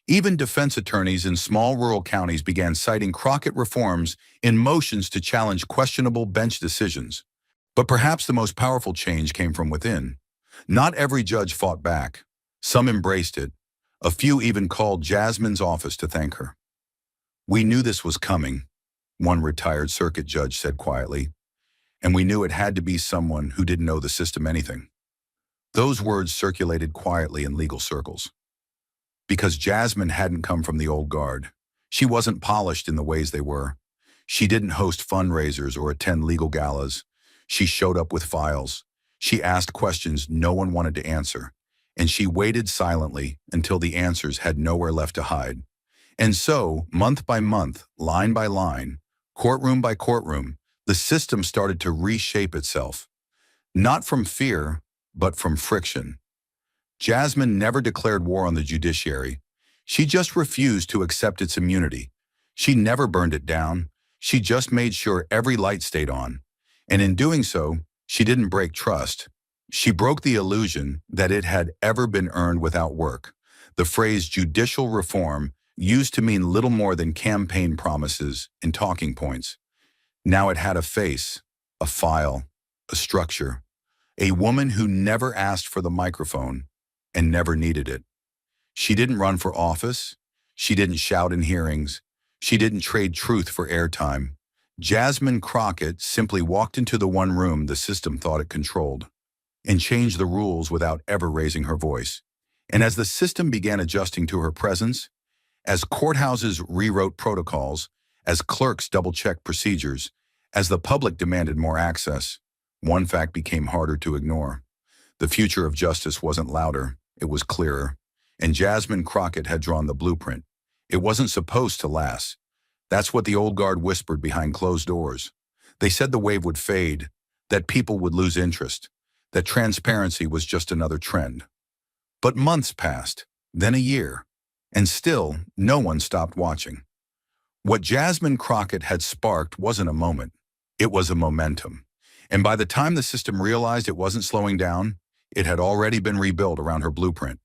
Even defense attorneys in small rural counties began citing Crockett reforms in motions to challenge questionable bench decisions. But perhaps the most powerful change came from within. Not every judge fought back. Some embraced it. A few even called Jasmine's office to thank her. "We knew this was coming," one retired circuit judge said quietly, "and we knew it had to be someone who didn't know the system anything." Those words circulated quietly in legal circles. Because Jasmine hadn't come from the old guard. She wasn't polished in the ways they were. She didn't host fundraisers or attend legal galas. She showed up with files. She asked questions no one wanted to answer, and she waited silently until the answers had nowhere left to hide. And so, month by month, line by line, courtroom by courtroom, the system started to reshape itself. Not from fear, but from friction. Jasmine never declared war on the judiciary. She just refused to accept its immunity. She never burned it down. She just made sure every light stayed on. And in doing so, she didn't break trust. She broke the illusion that it had ever been earned without work. The phrase judicial reform used to mean little more than campaign promises and talking points. Now it had a face, a file, a structure. A woman who never asked for the microphone and never needed it. She didn't run for office. She didn't shout in hearings. She didn't trade truth for airtime. Jasmine Crockett simply walked into the one room the system thought it controlled and changed the rules without ever raising her voice. And as the system began adjusting to her presence, as courthouses rewrote protocols, as clerks double-checked procedures, as the public demanded more access, one fact became harder to ignore. The future of justice wasn't louder, it was clearer. And Jasmine Crockett had drawn the blueprint. It wasn't supposed to last. That's what the old guard whispered behind closed doors. They said the wave would fade, that people would lose interest, that transparency was just another trend. But months passed, then a year, and still no one stopped watching. What Jasmine Crockett had sparked wasn't a moment, it was a momentum. And by the time the system realized it wasn't slowing down, it had already been rebuilt around her blueprint.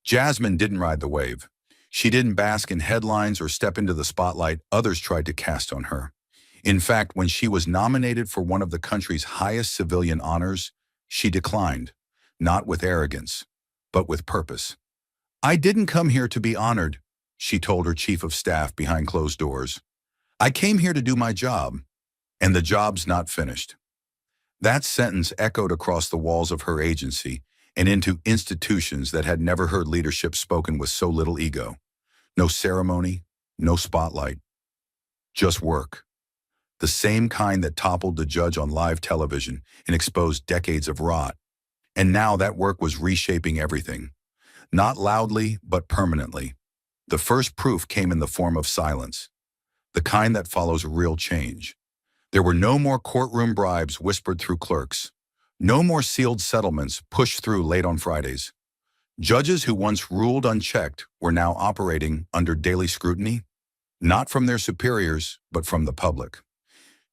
Jasmine didn't ride the wave. She didn't bask in headlines or step into the spotlight others tried to cast on her. In fact, when she was nominated for one of the country's highest civilian honors, she declined, not with arrogance, but with purpose. "I didn't come here to be honored," she told her chief of staff behind closed doors. "I came here to do my job, and the job's not finished." That sentence echoed across the walls of her agency and into institutions that had never heard leadership spoken with so little ego. No ceremony, no spotlight, just work. The same kind that toppled the judge on live television and exposed decades of rot. And now that work was reshaping everything. Not loudly, but permanently. The first proof came in the form of silence, the kind that follows real change. There were no more courtroom bribes whispered through clerks. No more sealed settlements pushed through late on Fridays. Judges who once ruled unchecked were now operating under daily scrutiny, not from their superiors, but from the public.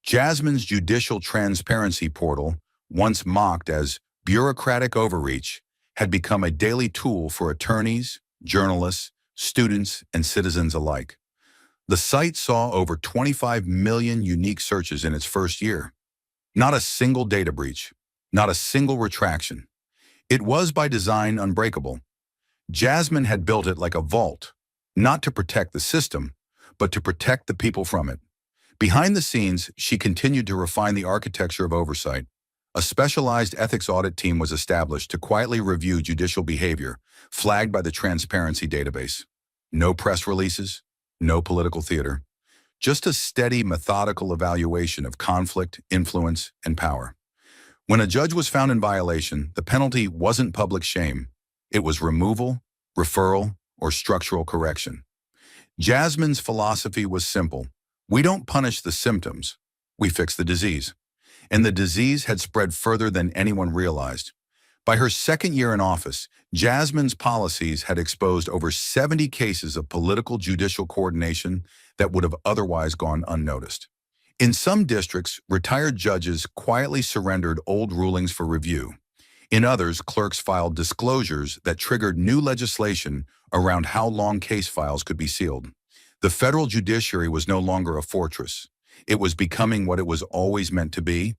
Jasmine's judicial transparency portal, once mocked as bureaucratic overreach, had become a daily tool for attorneys, journalists, students, and citizens alike. The site saw over 25 million unique searches in its first year. Not a single data breach, not a single retraction. It was by design unbreakable. Jasmine had built it like a vault, not to protect the system, but to protect the people from it. Behind the scenes, she continued to refine the architecture of oversight. A specialized ethics audit team was established to quietly review judicial behavior, flagged by the transparency database. No press releases, no political theater, just a steady, methodical evaluation of conflict, influence, and power. When a judge was found in violation, the penalty wasn't public shame. It was removal, referral, or structural correction. Jasmine's philosophy was simple. We don't punish the symptoms, we fix the disease. And the disease had spread further than anyone realized. By her second year in office, Jasmine's policies had exposed over 70 cases of political judicial coordination that would have otherwise gone unnoticed. In some districts, retired judges quietly surrendered old rulings for review. In others, clerks filed disclosures that triggered new legislation around how long case files could be sealed. The federal judiciary was no longer a fortress. It was becoming what it was always meant to be,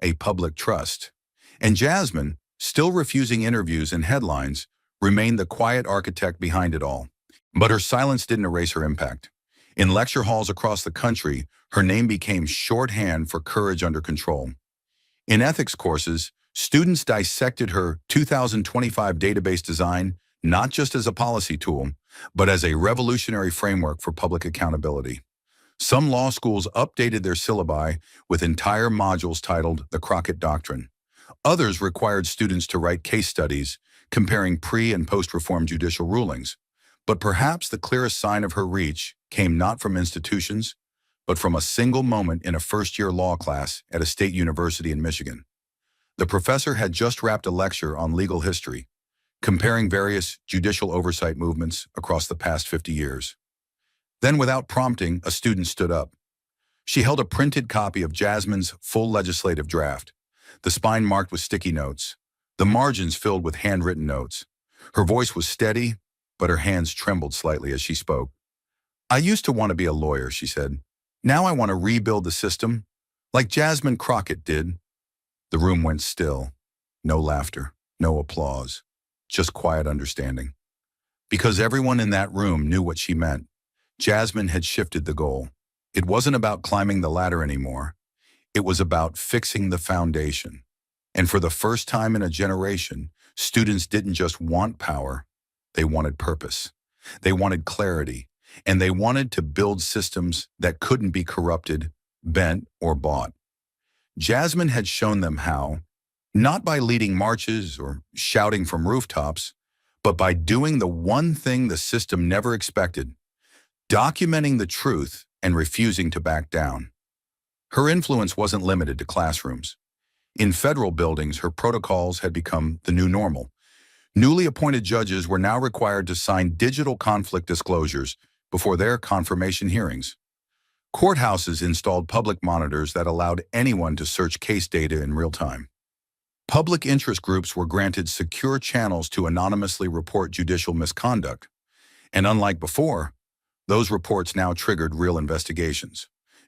a public trust. And Jasmine, still refusing interviews and headlines, remained the quiet architect behind it all. But her silence didn't erase her impact. In lecture halls across the country, her name became shorthand for courage under control. In ethics courses, students dissected her 2025 database design not just as a policy tool, but as a revolutionary framework for public accountability. Some law schools updated their syllabi with entire modules titled The Crockett Doctrine. Others required students to write case studies comparing pre- and post-reform judicial rulings. But perhaps the clearest sign of her reach came not from institutions, but from a single moment in a first-year law class at a state university in Michigan. The professor had just wrapped a lecture on legal history, comparing various judicial oversight movements across the past 50 years. Then, without prompting, a student stood up. She held a printed copy of Jasmine's full legislative draft, the spine marked with sticky notes, the margins filled with handwritten notes. Her voice was steady, but her hands trembled slightly as she spoke. "I used to want to be a lawyer," she said. "Now I want to rebuild the system, like Jasmine Crockett did." The room went still. No laughter, no applause, just quiet understanding. Because everyone in that room knew what she meant. Jasmine had shifted the goal. It wasn't about climbing the ladder anymore. It was about fixing the foundation. And for the first time in a generation, students didn't just want power, they wanted purpose. They wanted clarity, and they wanted to build systems that couldn't be corrupted, bent, or bought. Jasmine had shown them how, not by leading marches or shouting from rooftops, but by doing the one thing the system never expected, documenting the truth and refusing to back down. Her influence wasn't limited to classrooms. In federal buildings, her protocols had become the new normal. Newly appointed judges were now required to sign digital conflict disclosures before their confirmation hearings. Courthouses installed public monitors that allowed anyone to search case data in real time. Public interest groups were granted secure channels to anonymously report judicial misconduct. And unlike before, those reports now triggered real investigations.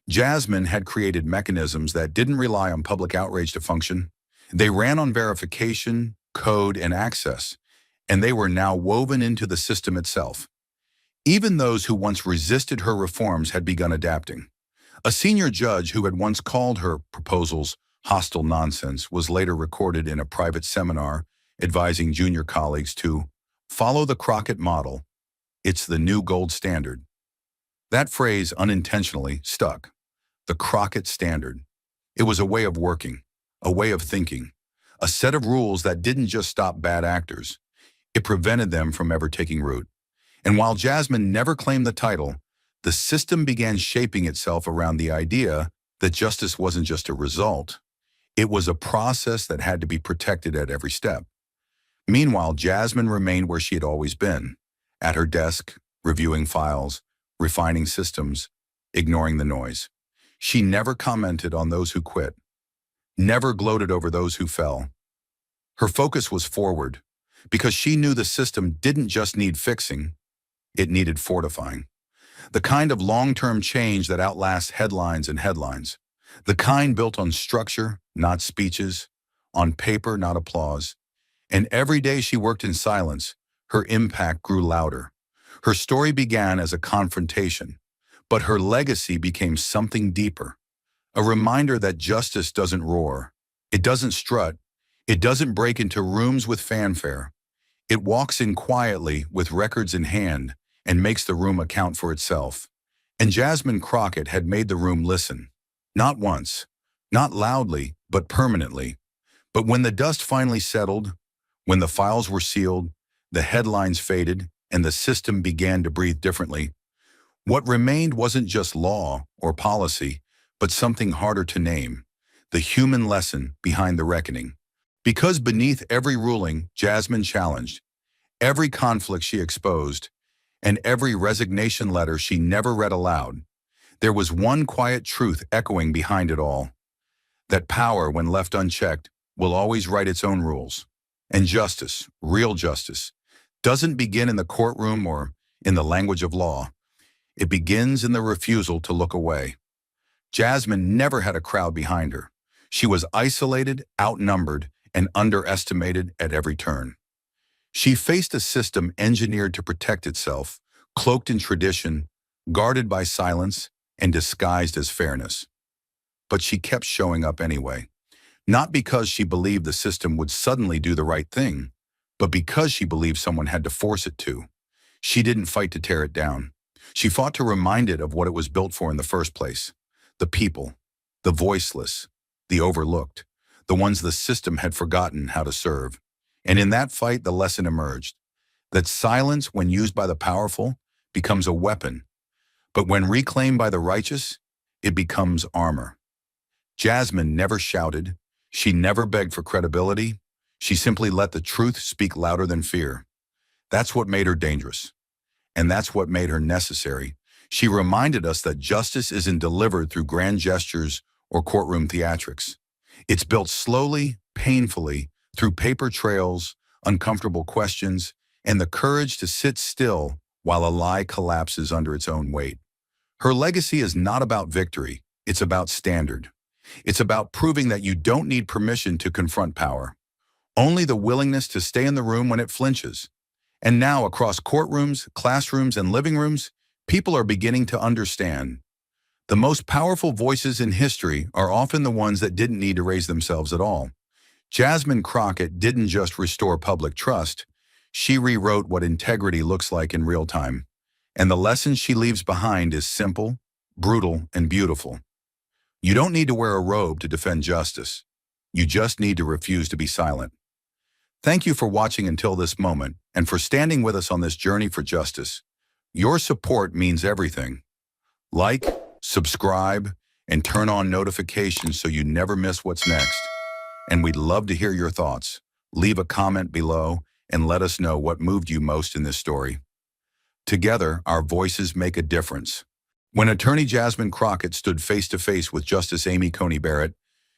Jasmine had created mechanisms that didn't rely on public outrage to function. They ran on verification, code, and access, and they were now woven into the system itself. Even those who once resisted her reforms had begun adapting. A senior judge who had once called her proposals hostile nonsense was later recorded in a private seminar advising junior colleagues to follow the Crockett model. It's the new gold standard. That phrase unintentionally stuck. The Crockett standard. It was a way of working, a way of thinking, a set of rules that didn't just stop bad actors. It prevented them from ever taking root. And while Jasmine never claimed the title, the system began shaping itself around the idea that justice wasn't just a result. It was a process that had to be protected at every step. Meanwhile, Jasmine remained where she had always been, at her desk, reviewing files, refining systems, ignoring the noise. She never commented on those who quit, never gloated over those who fell. Her focus was forward, because she knew the system didn't just need fixing, it needed fortifying. The kind of long-term change that outlasts headlines and headlines. The kind built on structure, not speeches, on paper, not applause. And every day she worked in silence, her impact grew louder. Her story began as a confrontation, but her legacy became something deeper. A reminder that justice doesn't roar, it doesn't strut, it doesn't break into rooms with fanfare. It walks in quietly with records in hand and makes the room account for itself. And Jasmine Crockett had made the room listen. Not once, not loudly, but permanently. But when the dust finally settled, when the files were sealed, the headlines faded, and the system began to breathe differently, what remained wasn't just law or policy, but something harder to name, the human lesson behind the reckoning. Because beneath every ruling Jasmine challenged, every conflict she exposed, and every resignation letter she never read aloud, there was one quiet truth echoing behind it all. That power, when left unchecked, will always write its own rules. And justice, real justice, doesn't begin in the courtroom or in the language of law. It begins in the refusal to look away. Jasmine never had a crowd behind her. She was isolated, outnumbered, and underestimated at every turn. She faced a system engineered to protect itself, cloaked in tradition, guarded by silence, and disguised as fairness. But she kept showing up anyway, not because she believed the system would suddenly do the right thing, but because she believed someone had to force it to. She didn't fight to tear it down. She fought to remind it of what it was built for in the first place: the people, the voiceless, the overlooked, the ones the system had forgotten how to serve. And in that fight, the lesson emerged that silence, when used by the powerful, becomes a weapon, but when reclaimed by the righteous, it becomes armor. Jasmine never shouted. She never begged for credibility. She simply let the truth speak louder than fear. That's what made her dangerous. And that's what made her necessary. She reminded us that justice isn't delivered through grand gestures or courtroom theatrics. It's built slowly, painfully, through paper trails, uncomfortable questions, and the courage to sit still while a lie collapses under its own weight. Her legacy is not about victory. It's about standard. It's about proving that you don't need permission to confront power, only the willingness to stay in the room when it flinches. And now, across courtrooms, classrooms, and living rooms, people are beginning to understand. The most powerful voices in history are often the ones that didn't need to raise themselves at all. Jasmine Crockett didn't just restore public trust, she rewrote what integrity looks like in real time. And the lesson she leaves behind is simple, brutal, and beautiful. You don't need to wear a robe to defend justice. You just need to refuse to be silent. Thank you for watching until this moment and for standing with us on this journey for justice. Your support means everything. Like, subscribe, and turn on notifications so you never miss what's next. And we'd love to hear your thoughts. Leave a comment below and let us know what moved you most in this story. Together, our voices make a difference. When attorney Jasmine Crockett stood face-to-face with Justice Amy Coney Barrett,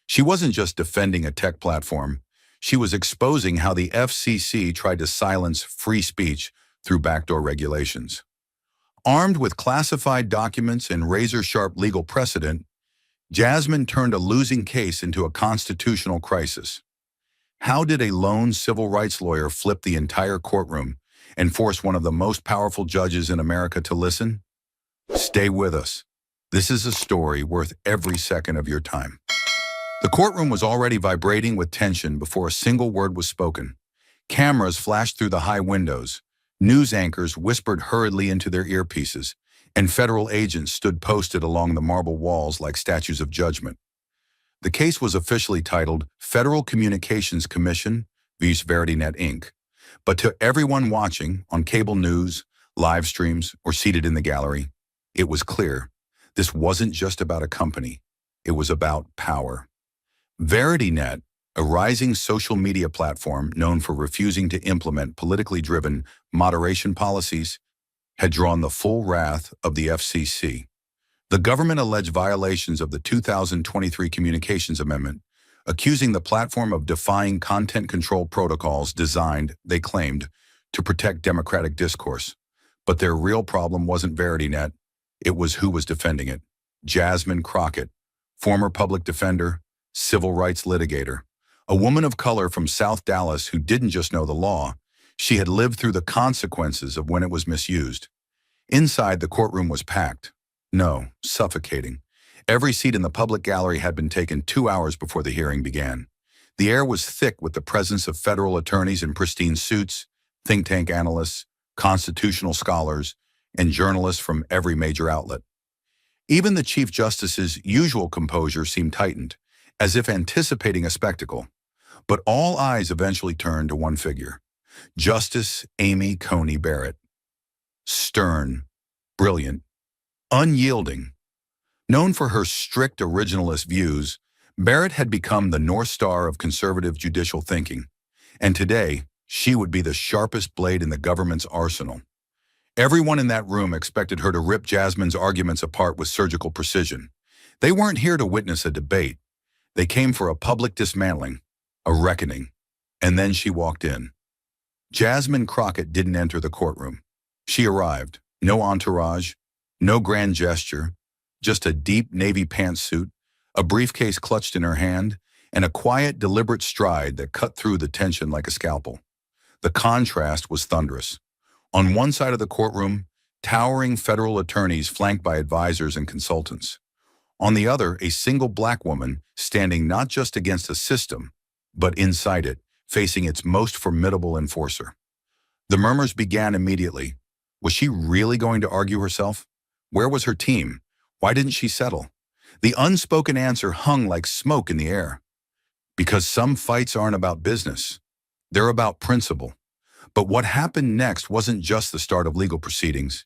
she wasn't just defending a tech platform. She was exposing how the FCC tried to silence free speech through backdoor regulations. Armed with classified documents and razor-sharp legal precedent, Jasmine turned a losing case into a constitutional crisis. How did a lone civil rights lawyer flip the entire courtroom and force one of the most powerful judges in America to listen? Stay with us. This is a story worth every second of your time. The courtroom was already vibrating with tension before a single word was spoken. Cameras flashed through the high windows. News anchors whispered hurriedly into their earpieces, and federal agents stood posted along the marble walls like statues of judgment. The case was officially titled Federal Communications Commission v. VerityNet, Inc. But to everyone watching on cable news, live streams, or seated in the gallery, it was clear this wasn't just about a company. It was about power. VerityNet, a rising social media platform known for refusing to implement politically driven moderation policies, had drawn the full wrath of the FCC. The government alleged violations of the 2023 Communications Amendment, accusing the platform of defying content control protocols designed, they claimed, to protect democratic discourse. But their real problem wasn't VerityNet. It was who was defending it. Jasmine Crockett, former public defender, civil rights litigator, a woman of color from South Dallas who didn't just know the law, she had lived through the consequences of when it was misused. Inside, the courtroom was packed. No, suffocating. Every seat in the public gallery had been taken 2 hours before the hearing began. The air was thick with the presence of federal attorneys in pristine suits, think tank analysts, constitutional scholars, and journalists from every major outlet. Even the Chief Justice's usual composure seemed tightened, as if anticipating a spectacle. But all eyes eventually turned to one figure: Justice Amy Coney Barrett. Stern, brilliant, unyielding. Known for her strict originalist views, Barrett had become the North Star of conservative judicial thinking, and today she would be the sharpest blade in the government's arsenal. Everyone in that room expected her to rip Jasmine's arguments apart with surgical precision. They weren't here to witness a debate. They came for a public dismantling, a reckoning. And then she walked in. Jasmine Crockett didn't enter the courtroom. She arrived. No entourage, no grand gesture, just a deep navy pantsuit, a briefcase clutched in her hand, and a quiet, deliberate stride that cut through the tension like a scalpel. The contrast was thunderous. On one side of the courtroom, towering federal attorneys flanked by advisors and consultants. On the other, a single black woman standing not just against a system, but inside it, facing its most formidable enforcer. The murmurs began immediately. Was she really going to argue herself? Where was her team? Why didn't she settle? The unspoken answer hung like smoke in the air. Because some fights aren't about business. They're about principle. But what happened next wasn't just the start of legal proceedings.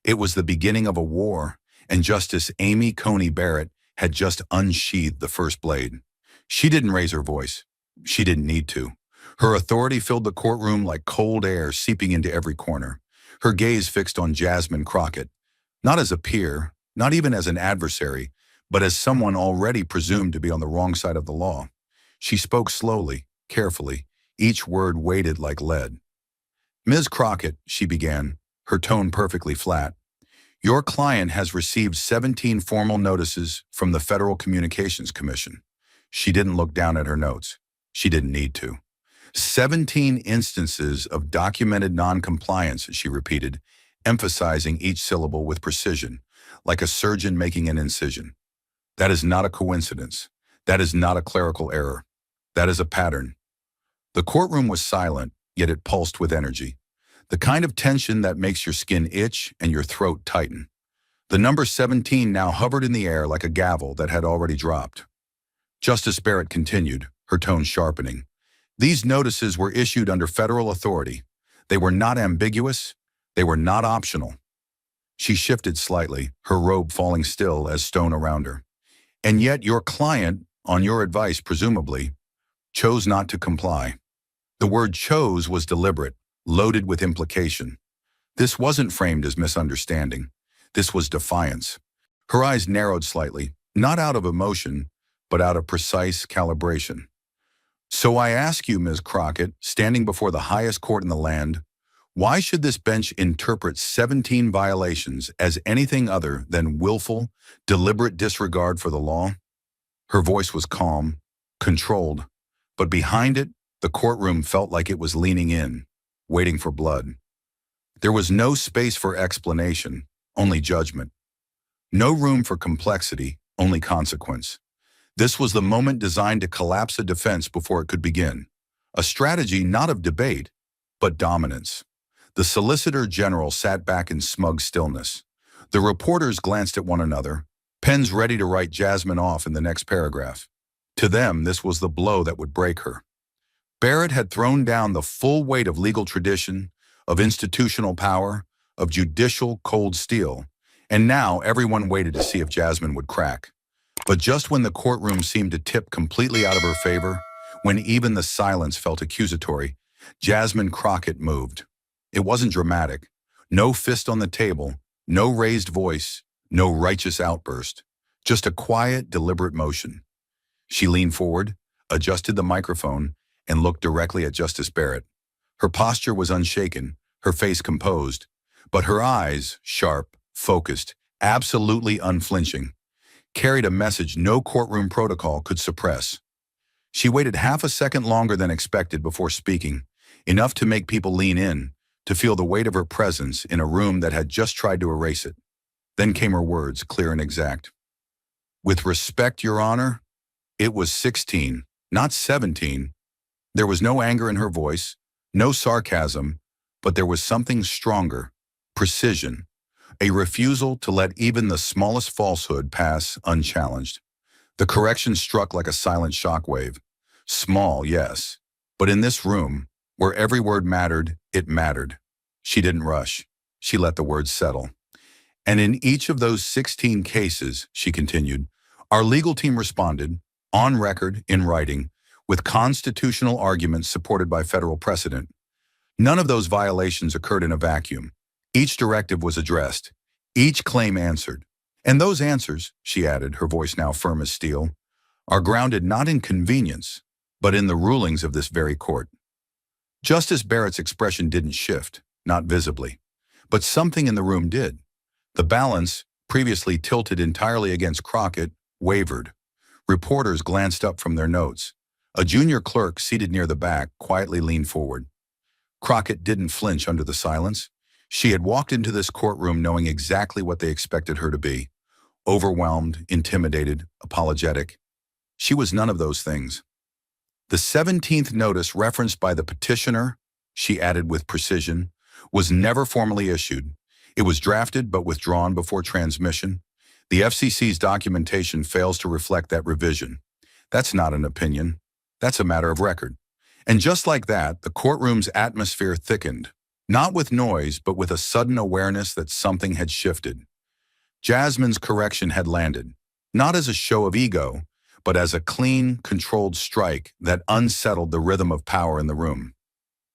It was the beginning of a war, and Justice Amy Coney Barrett had just unsheathed the first blade. She didn't raise her voice. She didn't need to. Her authority filled the courtroom like cold air seeping into every corner. Her gaze fixed on Jasmine Crockett, not as a peer, not even as an adversary, but as someone already presumed to be on the wrong side of the law. She spoke slowly, carefully, each word weighted like lead. "Ms. Crockett," she began, her tone perfectly flat, "your client has received 17 formal notices from the Federal Communications Commission." She didn't look down at her notes. She didn't need to. 17 instances of documented noncompliance, she repeated, emphasizing each syllable with precision, like a surgeon making an incision. That is not a coincidence. That is not a clerical error. That is a pattern. The courtroom was silent, yet it pulsed with energy. The kind of tension that makes your skin itch and your throat tighten. The number 17 now hovered in the air like a gavel that had already dropped. Justice Barrett continued, her tone sharpening. These notices were issued under federal authority. They were not ambiguous. They were not optional. She shifted slightly, her robe falling still as stone around her. And yet your client, on your advice presumably, chose not to comply. The word chose was deliberate, loaded with implication. This wasn't framed as misunderstanding. This was defiance. Her eyes narrowed slightly, not out of emotion, but out of precise calibration. "So I ask you, Ms. Crockett, standing before the highest court in the land, why should this bench interpret 17 violations as anything other than willful, deliberate disregard for the law?" Her voice was calm, controlled, but behind it, the courtroom felt like it was leaning in, waiting for blood. There was no space for explanation, only judgment. No room for complexity, only consequence. This was the moment designed to collapse a defense before it could begin. A strategy not of debate, but dominance. The Solicitor General sat back in smug stillness. The reporters glanced at one another, pens ready to write Jasmine off in the next paragraph. To them, this was the blow that would break her. Barrett had thrown down the full weight of legal tradition, of institutional power, of judicial cold steel, and now everyone waited to see if Jasmine would crack. But just when the courtroom seemed to tip completely out of her favor, when even the silence felt accusatory, Jasmine Crockett moved. It wasn't dramatic. No fist on the table, no raised voice, no righteous outburst. Just a quiet, deliberate motion. She leaned forward, adjusted the microphone, and looked directly at Justice Barrett. Her posture was unshaken, her face composed, but her eyes, sharp, focused, absolutely unflinching, carried a message no courtroom protocol could suppress. She waited half a second longer than expected before speaking, enough to make people lean in, to feel the weight of her presence in a room that had just tried to erase it. Then came her words, clear and exact. "With respect, Your Honor, it was 16, not 17. There was no anger in her voice, no sarcasm, but there was something stronger, precision, a refusal to let even the smallest falsehood pass unchallenged. The correction struck like a silent shockwave. Small, yes, but in this room, where every word mattered, it mattered. She didn't rush. She let the words settle. And in each of those 16 cases, she continued, our legal team responded, on record, in writing, with constitutional arguments supported by federal precedent. None of those violations occurred in a vacuum. Each directive was addressed. Each claim answered. And those answers, she added, her voice now firm as steel, are grounded not in convenience, but in the rulings of this very court. Justice Barrett's expression didn't shift, not visibly, but something in the room did. The balance, previously tilted entirely against Crockett, wavered. Reporters glanced up from their notes. A junior clerk seated near the back quietly leaned forward. Crockett didn't flinch under the silence. She had walked into this courtroom knowing exactly what they expected her to be: overwhelmed, intimidated, apologetic. She was none of those things. The 17th notice referenced by the petitioner, she added with precision, was never formally issued. It was drafted but withdrawn before transmission. The FCC's documentation fails to reflect that revision. That's not an opinion. That's a matter of record. And just like that, the courtroom's atmosphere thickened, not with noise, but with a sudden awareness that something had shifted. Jasmine's correction had landed, not as a show of ego, but as a clean, controlled strike that unsettled the rhythm of power in the room.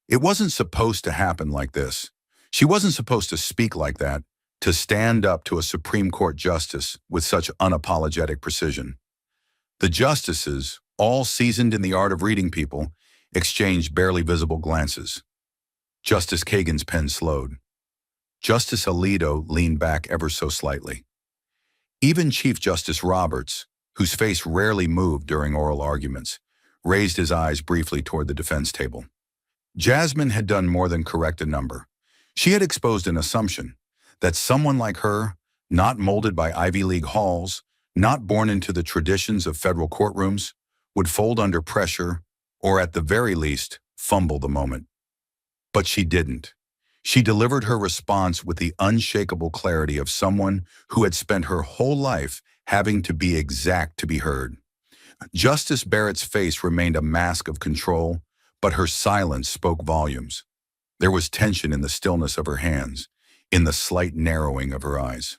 It wasn't supposed to happen like this. She wasn't supposed to speak like that, to stand up to a Supreme Court justice with such unapologetic precision. The justices, all seasoned in the art of reading people, exchanged barely visible glances. Justice Kagan's pen slowed. Justice Alito leaned back ever so slightly. Even Chief Justice Roberts, whose face rarely moved during oral arguments, raised his eyes briefly toward the defense table. Jasmine had done more than correct a number. She had exposed an assumption that someone like her, not molded by Ivy League halls, not born into the traditions of federal courtrooms, would fold under pressure, or at the very least, fumble the moment. But she didn't. She delivered her response with the unshakable clarity of someone who had spent her whole life having to be exact to be heard. Justice Barrett's face remained a mask of control, but her silence spoke volumes. There was tension in the stillness of her hands, in the slight narrowing of her eyes.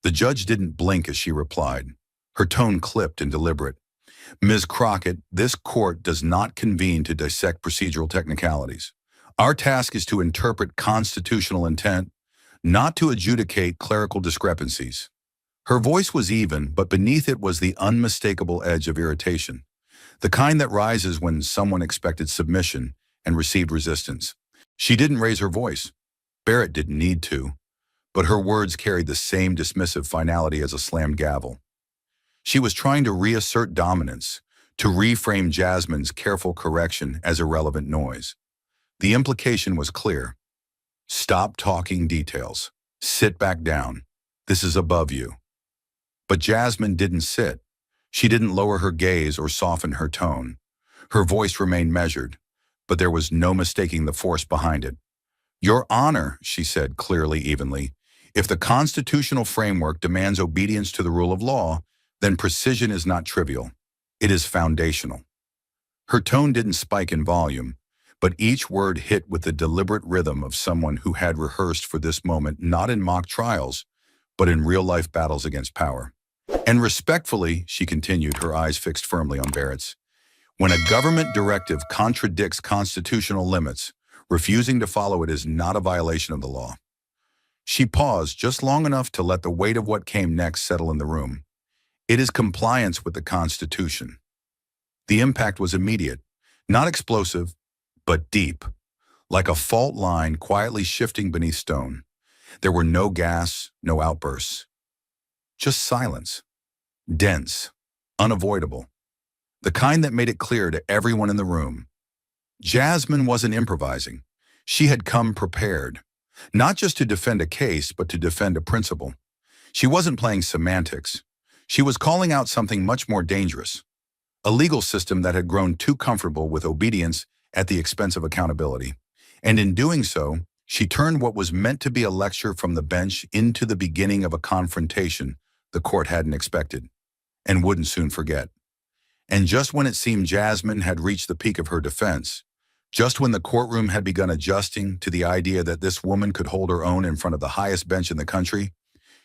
The judge didn't blink as she replied. Her tone clipped and deliberate. Ms. Crockett, this court does not convene to dissect procedural technicalities. Our task is to interpret constitutional intent, not to adjudicate clerical discrepancies. Her voice was even, but beneath it was the unmistakable edge of irritation, the kind that rises when someone expected submission and received resistance. She didn't raise her voice. Barrett didn't need to, but her words carried the same dismissive finality as a slammed gavel. She was trying to reassert dominance, to reframe Jasmine's careful correction as irrelevant noise. The implication was clear. Stop talking details. Sit back down. This is above you. But Jasmine didn't sit. She didn't lower her gaze or soften her tone. Her voice remained measured, but there was no mistaking the force behind it. Your Honor, she said clearly, evenly, if the constitutional framework demands obedience to the rule of law, then precision is not trivial. It is foundational. Her tone didn't spike in volume, but each word hit with the deliberate rhythm of someone who had rehearsed for this moment not in mock trials, but in real-life battles against power. And respectfully, she continued, her eyes fixed firmly on Barrett's, when a government directive contradicts constitutional limits, refusing to follow it is not a violation of the law. She paused just long enough to let the weight of what came next settle in the room. It is compliance with the Constitution. The impact was immediate, not explosive, but deep, like a fault line quietly shifting beneath stone. There were no gasps, no outbursts. Just silence. Dense, unavoidable. The kind that made it clear to everyone in the room. Jasmine wasn't improvising. She had come prepared, not just to defend a case, but to defend a principle. She wasn't playing semantics. She was calling out something much more dangerous, a legal system that had grown too comfortable with obedience at the expense of accountability. And in doing so, she turned what was meant to be a lecture from the bench into the beginning of a confrontation the court hadn't expected and wouldn't soon forget. And just when it seemed Jasmine had reached the peak of her defense, just when the courtroom had begun adjusting to the idea that this woman could hold her own in front of the highest bench in the country,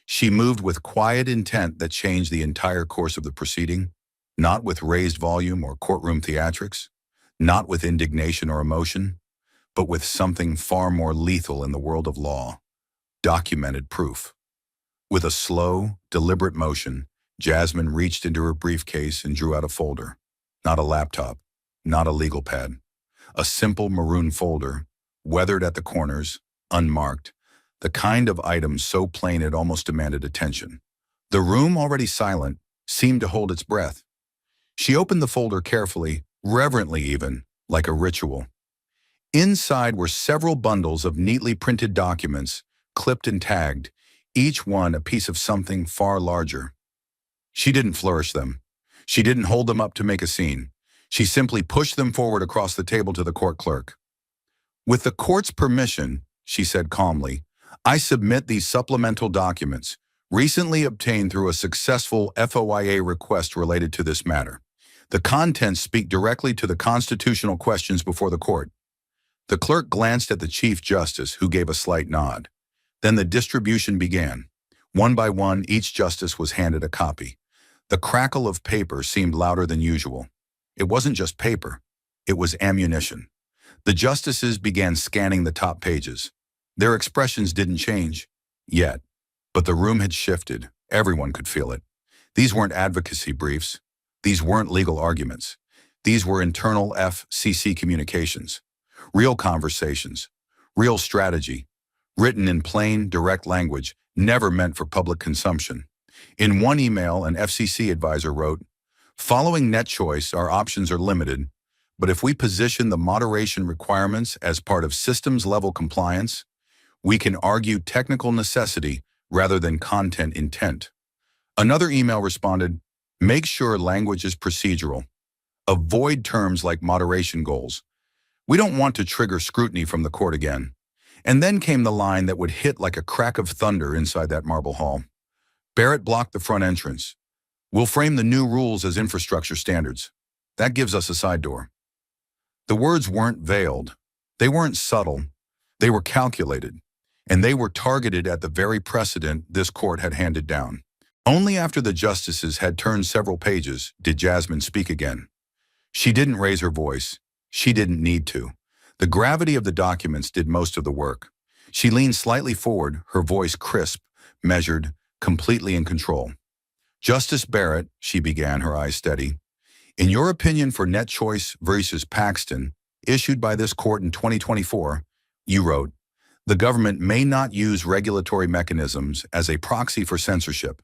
she moved with quiet intent that changed the entire course of the proceeding, not with raised volume or courtroom theatrics, not with indignation or emotion, but with something far more lethal in the world of law: documented proof. With a slow, deliberate motion, Jasmine reached into her briefcase and drew out a folder. Not a laptop, not a legal pad. A simple maroon folder, weathered at the corners, unmarked, the kind of item so plain it almost demanded attention. The room, already silent, seemed to hold its breath. She opened the folder carefully, reverently even, like a ritual. Inside were several bundles of neatly printed documents, clipped and tagged, each one a piece of something far larger. She didn't flourish them. She didn't hold them up to make a scene. She simply pushed them forward across the table to the court clerk. "With the court's permission," she said calmly, "I submit these supplemental documents, recently obtained through a successful FOIA request related to this matter. The contents speak directly to the constitutional questions before the court." The clerk glanced at the Chief Justice, who gave a slight nod. Then the distribution began. One by one, each justice was handed a copy. The crackle of paper seemed louder than usual. It wasn't just paper. It was ammunition. The justices began scanning the top pages. Their expressions didn't change yet, but the room had shifted. Everyone could feel it. These weren't advocacy briefs. These weren't legal arguments. These were internal FCC communications. Real conversations. Real strategy. Written in plain, direct language, never meant for public consumption. In one email, an FCC advisor wrote, "Following net choice, our options are limited, but if we position the moderation requirements as part of systems-level compliance, we can argue technical necessity rather than content intent." Another email responded, "Make sure language is procedural. Avoid terms like moderation goals. We don't want to trigger scrutiny from the court again." And then came the line that would hit like a crack of thunder inside that marble hall. "Barrett blocked the front entrance. We'll frame the new rules as infrastructure standards. That gives us a side door." The words weren't veiled. They weren't subtle. They were calculated. And they were targeted at the very precedent this court had handed down. Only after the justices had turned several pages did Jasmine speak again. She didn't raise her voice. She didn't need to. The gravity of the documents did most of the work. She leaned slightly forward, her voice crisp, measured, completely in control. "Justice Barrett," she began, her eyes steady, "in your opinion for Net Choice versus Paxton, issued by this court in 2024, you wrote, 'The government may not use regulatory mechanisms as a proxy for censorship.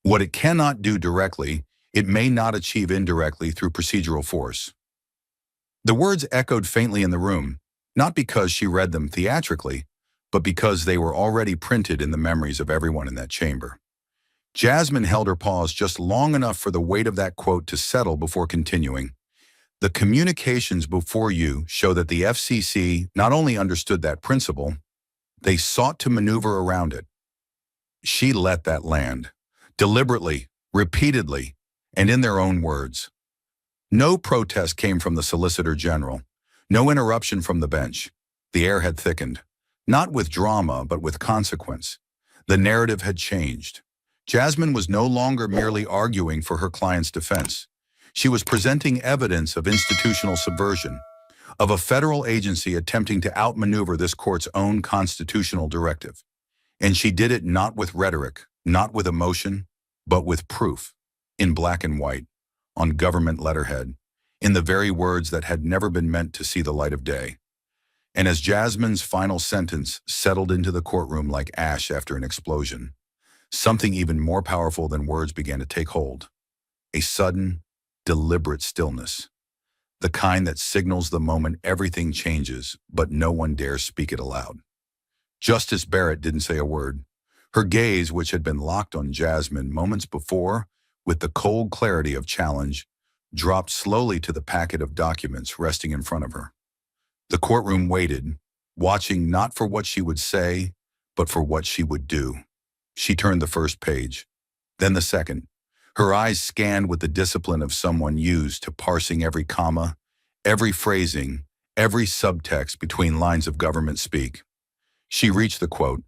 What it cannot do directly, it may not achieve indirectly through procedural force.'" The words echoed faintly in the room, not because she read them theatrically, but because they were already printed in the memories of everyone in that chamber. Jasmine held her pause just long enough for the weight of that quote to settle before continuing. "The communications before you show that the FCC not only understood that principle, they sought to maneuver around it." She let that land, deliberately, repeatedly, and in their own words. No protest came from the Solicitor General. No interruption from the bench. The air had thickened. Not with drama, but with consequence. The narrative had changed. Jasmine was no longer merely arguing for her client's defense. She was presenting evidence of institutional subversion, of a federal agency attempting to outmaneuver this court's own constitutional directive. And she did it not with rhetoric, not with emotion, but with proof, in black and white, on government letterhead, in the very words that had never been meant to see the light of day. And as Jasmine's final sentence settled into the courtroom like ash after an explosion, something even more powerful than words began to take hold. A sudden, deliberate stillness. The kind that signals the moment everything changes, but no one dares speak it aloud. Justice Barrett didn't say a word. Her gaze, which had been locked on Jasmine moments before, with the cold clarity of challenge, dropped slowly to the packet of documents resting in front of her. The courtroom waited, watching not for what she would say, but for what she would do. She turned the first page, then the second. Her eyes scanned with the discipline of someone used to parsing every comma, every phrasing, every subtext between lines of government speak. She reached the quote,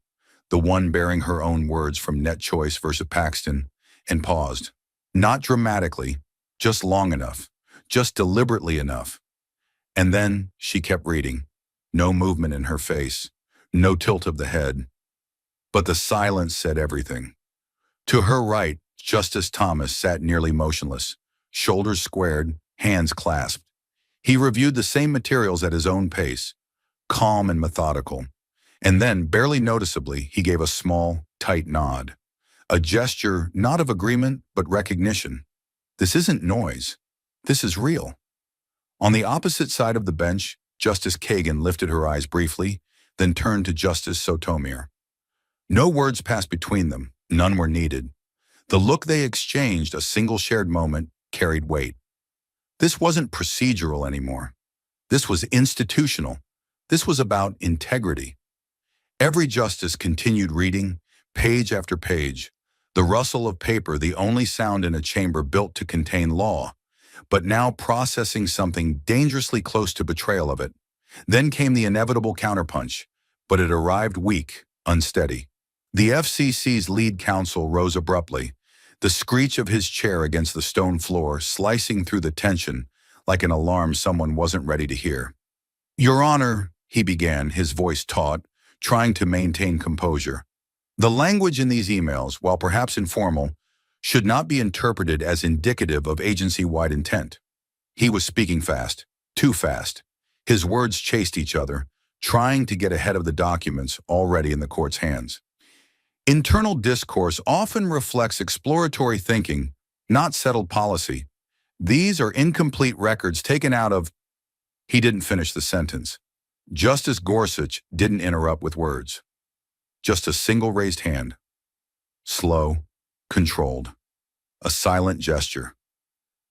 the one bearing her own words from Net Choice versus Paxton, and paused. Not dramatically, just long enough, just deliberately enough. And then she kept reading. No movement in her face, no tilt of the head. But the silence said everything. To her right, Justice Thomas sat nearly motionless, shoulders squared, hands clasped. He reviewed the same materials at his own pace, calm and methodical. And then, barely noticeably, he gave a small, tight nod. A gesture not of agreement, but recognition. This isn't noise. This is real. On the opposite side of the bench, Justice Kagan lifted her eyes briefly, then turned to Justice Sotomayor. No words passed between them, none were needed. The look they exchanged, a single shared moment, carried weight. This wasn't procedural anymore. This was institutional. This was about integrity. Every justice continued reading, page after page, the rustle of paper the only sound in a chamber built to contain law, but now processing something dangerously close to betrayal of it. Then came the inevitable counterpunch, but it arrived weak, unsteady. The FCC's lead counsel rose abruptly, the screech of his chair against the stone floor slicing through the tension like an alarm someone wasn't ready to hear. "Your Honor," he began, his voice taut, trying to maintain composure. "The language in these emails, while perhaps informal, should not be interpreted as indicative of agency-wide intent." He was speaking fast, too fast. His words chased each other, trying to get ahead of the documents already in the court's hands. Internal discourse often reflects exploratory thinking, not settled policy. These are incomplete records taken out of... He didn't finish the sentence. Justice Gorsuch didn't interrupt with words. Just a single raised hand. Slow, controlled. A silent gesture.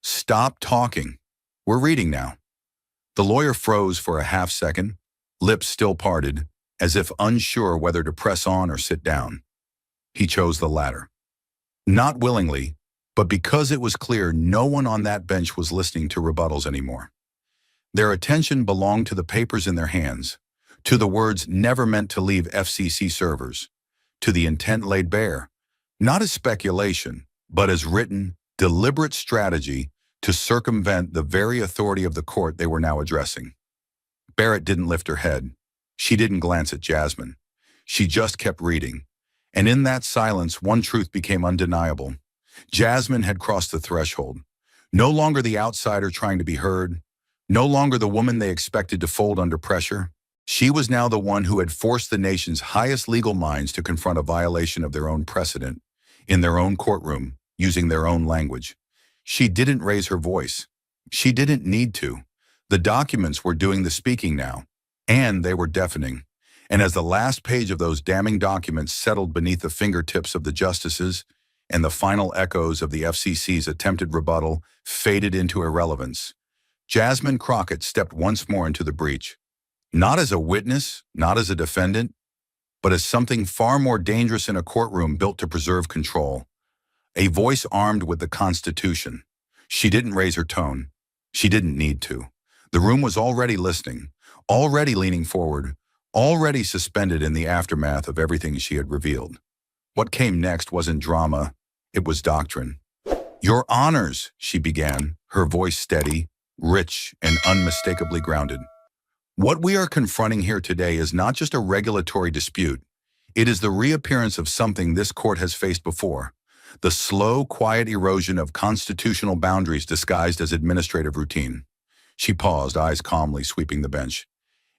"Stop talking. We're reading now." The lawyer froze for a half second, lips still parted, as if unsure whether to press on or sit down. He chose the latter. Not willingly, but because it was clear no one on that bench was listening to rebuttals anymore. Their attention belonged to the papers in their hands, to the words never meant to leave FCC servers, to the intent laid bare, not as speculation, but as written, deliberate strategy to circumvent the very authority of the court they were now addressing. Barrett didn't lift her head. She didn't glance at Jasmine. She just kept reading. And in that silence, one truth became undeniable. Jasmine had crossed the threshold. No longer the outsider trying to be heard. No longer the woman they expected to fold under pressure. She was now the one who had forced the nation's highest legal minds to confront a violation of their own precedent, in their own courtroom, using their own language. She didn't raise her voice. She didn't need to. The documents were doing the speaking now, and they were deafening. And as the last page of those damning documents settled beneath the fingertips of the justices, and the final echoes of the FCC's attempted rebuttal faded into irrelevance, Jasmine Crockett stepped once more into the breach. Not as a witness, not as a defendant, but as something far more dangerous in a courtroom built to preserve control. A voice armed with the Constitution. She didn't raise her tone. She didn't need to. The room was already listening, already leaning forward, already suspended in the aftermath of everything she had revealed. What came next wasn't drama, it was doctrine. "Your Honors," she began, her voice steady, rich, and unmistakably grounded. "What we are confronting here today is not just a regulatory dispute. It is the reappearance of something this court has faced before. The slow, quiet erosion of constitutional boundaries disguised as administrative routine." She paused, eyes calmly sweeping the bench.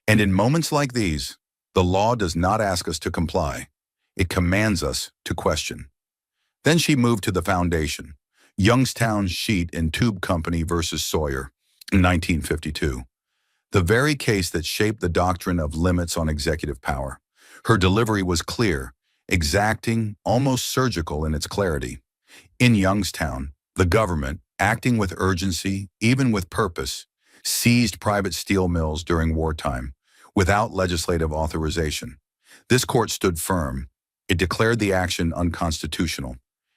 "And in moments like these, the law does not ask us to comply. It commands us to question." Then she moved to the foundation. Youngstown Sheet and Tube Company versus Sawyer, 1952. The very case that shaped the doctrine of limits on executive power. Her delivery was clear, exacting, almost surgical in its clarity. In Youngstown, the government, acting with urgency, even with purpose, seized private steel mills during wartime, without legislative authorization. This court stood firm. It declared the action unconstitutional.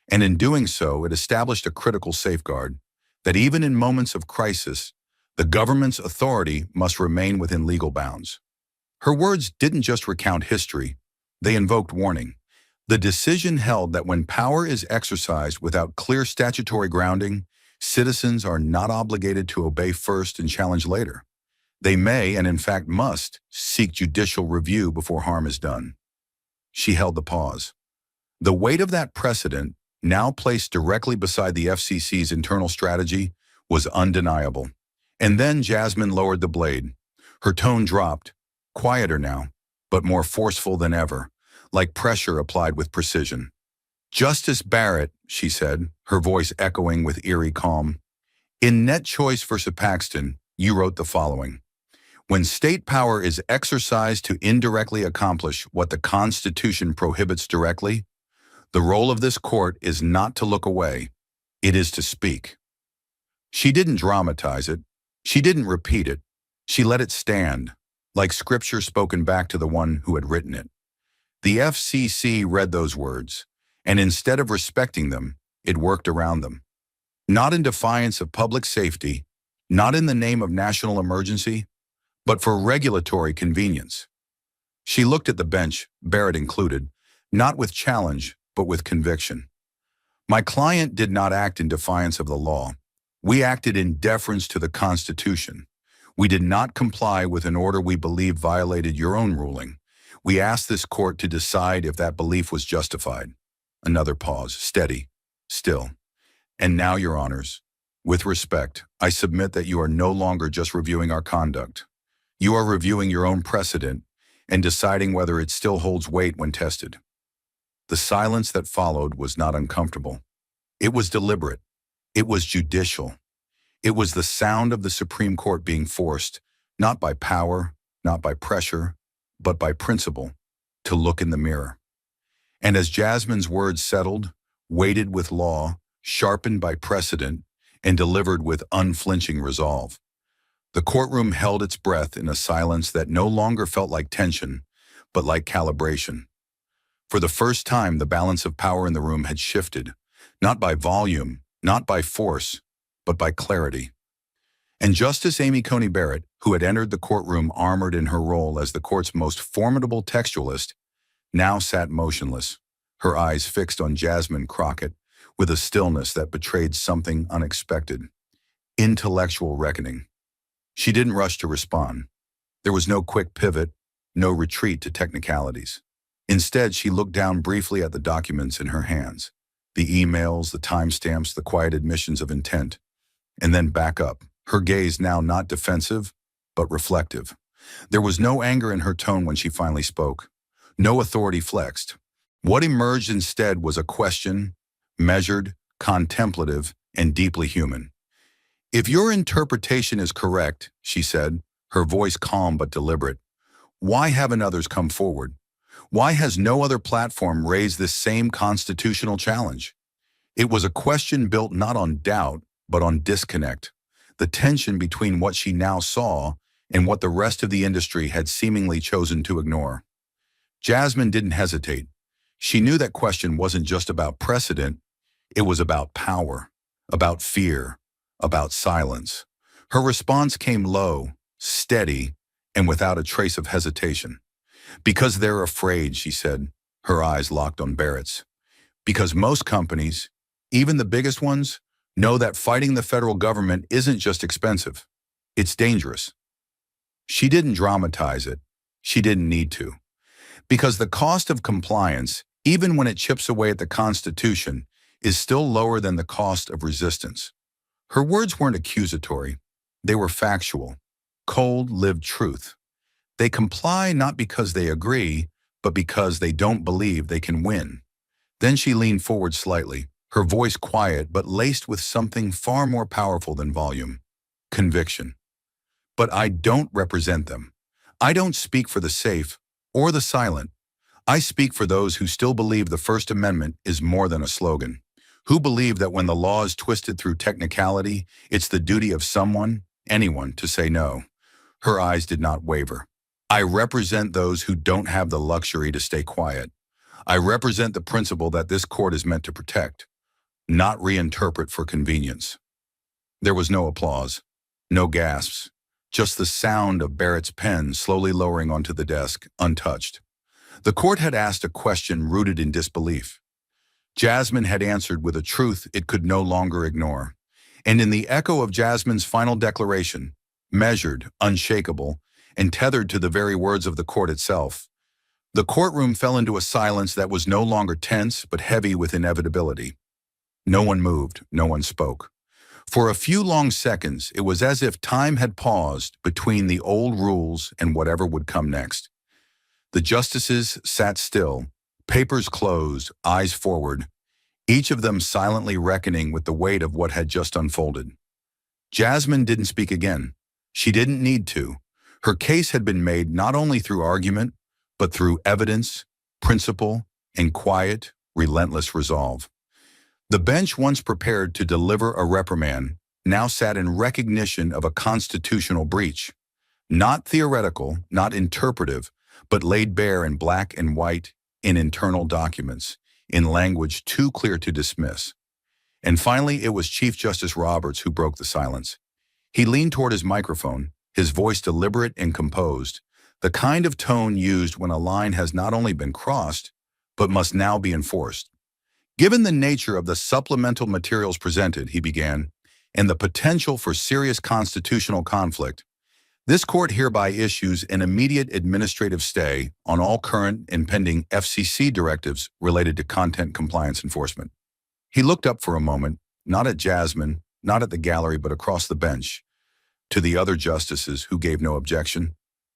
And in doing so, it established a critical safeguard, that even in moments of crisis, the government's authority must remain within legal bounds. Her words didn't just recount history, they invoked warning. The decision held that when power is exercised without clear statutory grounding, citizens are not obligated to obey first and challenge later. They may, and in fact must, seek judicial review before harm is done. She held the pause. The weight of that precedent, now placed directly beside the FCC's internal strategy, was undeniable. And then Jasmine lowered the blade. Her tone dropped, quieter now, but more forceful than ever, like pressure applied with precision. "Justice Barrett," she said, her voice echoing with eerie calm, In Net Choice versus Paxton, you wrote the following: when state power is exercised to indirectly accomplish what the Constitution prohibits directly, the role of this court is not to look away, it is to speak. She didn't dramatize it. She didn't repeat it. She let it stand, like scripture spoken back to the one who had written it. The FCC read those words, and instead of respecting them, it worked around them. Not in defiance of public safety, not in the name of national emergency, but for regulatory convenience. She looked at the bench, Barrett included, not with challenge, but with conviction. My client did not act in defiance of the law. We acted in deference to the Constitution. We did not comply with an order we believe violated your own ruling. We asked this court to decide if that belief was justified. Another pause, steady, still. And now, Your Honors, with respect, I submit that you are no longer just reviewing our conduct. You are reviewing your own precedent and deciding whether it still holds weight when tested. The silence that followed was not uncomfortable. It was deliberate. It was judicial. It was the sound of the Supreme Court being forced, not by power, not by pressure, but by principle, to look in the mirror. And as Jasmine's words settled, weighted with law, sharpened by precedent, and delivered with unflinching resolve, the courtroom held its breath in a silence that no longer felt like tension, but like calibration. For the first time, the balance of power in the room had shifted, not by volume, not by force, but by clarity. And Justice Amy Coney Barrett, who had entered the courtroom armored in her role as the court's most formidable textualist, now sat motionless, her eyes fixed on Jasmine Crockett with a stillness that betrayed something unexpected: intellectual reckoning. She didn't rush to respond. There was no quick pivot, no retreat to technicalities. Instead, she looked down briefly at the documents in her hands, the emails, the timestamps, the quiet admissions of intent, and then back up, her gaze now not defensive, but reflective. There was no anger in her tone when she finally spoke. No authority flexed. What emerged instead was a question, measured, contemplative, and deeply human. If your interpretation is correct, she said, her voice calm but deliberate, why haven't others come forward? Why has no other platform raised this same constitutional challenge? It was a question built not on doubt, but on disconnect, the tension between what she now saw and what the rest of the industry had seemingly chosen to ignore. Jasmine didn't hesitate. She knew that question wasn't just about precedent, it was about power, about fear, about silence. Her response came low, steady, and without a trace of hesitation. Because they're afraid, she said, her eyes locked on Barrett's. Because most companies, even the biggest ones, know that fighting the federal government isn't just expensive, it's dangerous. She didn't dramatize it. She didn't need to. Because the cost of compliance, even when it chips away at the Constitution, is still lower than the cost of resistance. Her words weren't accusatory. They were factual, cold, lived truth. They comply not because they agree, but because they don't believe they can win. Then she leaned forward slightly, her voice quiet but laced with something far more powerful than volume: conviction. But I don't represent them. I don't speak for the safe or the silent. I speak for those who still believe the First Amendment is more than a slogan, who believe that when the law is twisted through technicality, it's the duty of someone, anyone, to say no. Her eyes did not waver. I represent those who don't have the luxury to stay quiet. I represent the principle that this court is meant to protect, not reinterpret for convenience. There was no applause, no gasps, just the sound of Barrett's pen slowly lowering onto the desk, untouched. The court had asked a question rooted in disbelief. Jasmine had answered with a truth it could no longer ignore. And in the echo of Jasmine's final declaration, measured, unshakable, and tethered to the very words of the court itself, the courtroom fell into a silence that was no longer tense but heavy with inevitability. No one moved, no one spoke. For a few long seconds, it was as if time had paused between the old rules and whatever would come next. The justices sat still, papers closed, eyes forward, each of them silently reckoning with the weight of what had just unfolded. Jasmine didn't speak again. She didn't need to. Her case had been made not only through argument, but through evidence, principle, and quiet, relentless resolve. The bench, once prepared to deliver a reprimand, now sat in recognition of a constitutional breach. Not theoretical, not interpretive, but laid bare in black and white, in internal documents, in language too clear to dismiss. And finally, it was Chief Justice Roberts who broke the silence. He leaned toward his microphone, his voice deliberate and composed, the kind of tone used when a line has not only been crossed, but must now be enforced. Given the nature of the supplemental materials presented, he began, and the potential for serious constitutional conflict, this court hereby issues an immediate administrative stay on all current and pending FCC directives related to content compliance enforcement. He looked up for a moment, not at Jasmine, not at the gallery, but across the bench, to the other justices who gave no objection.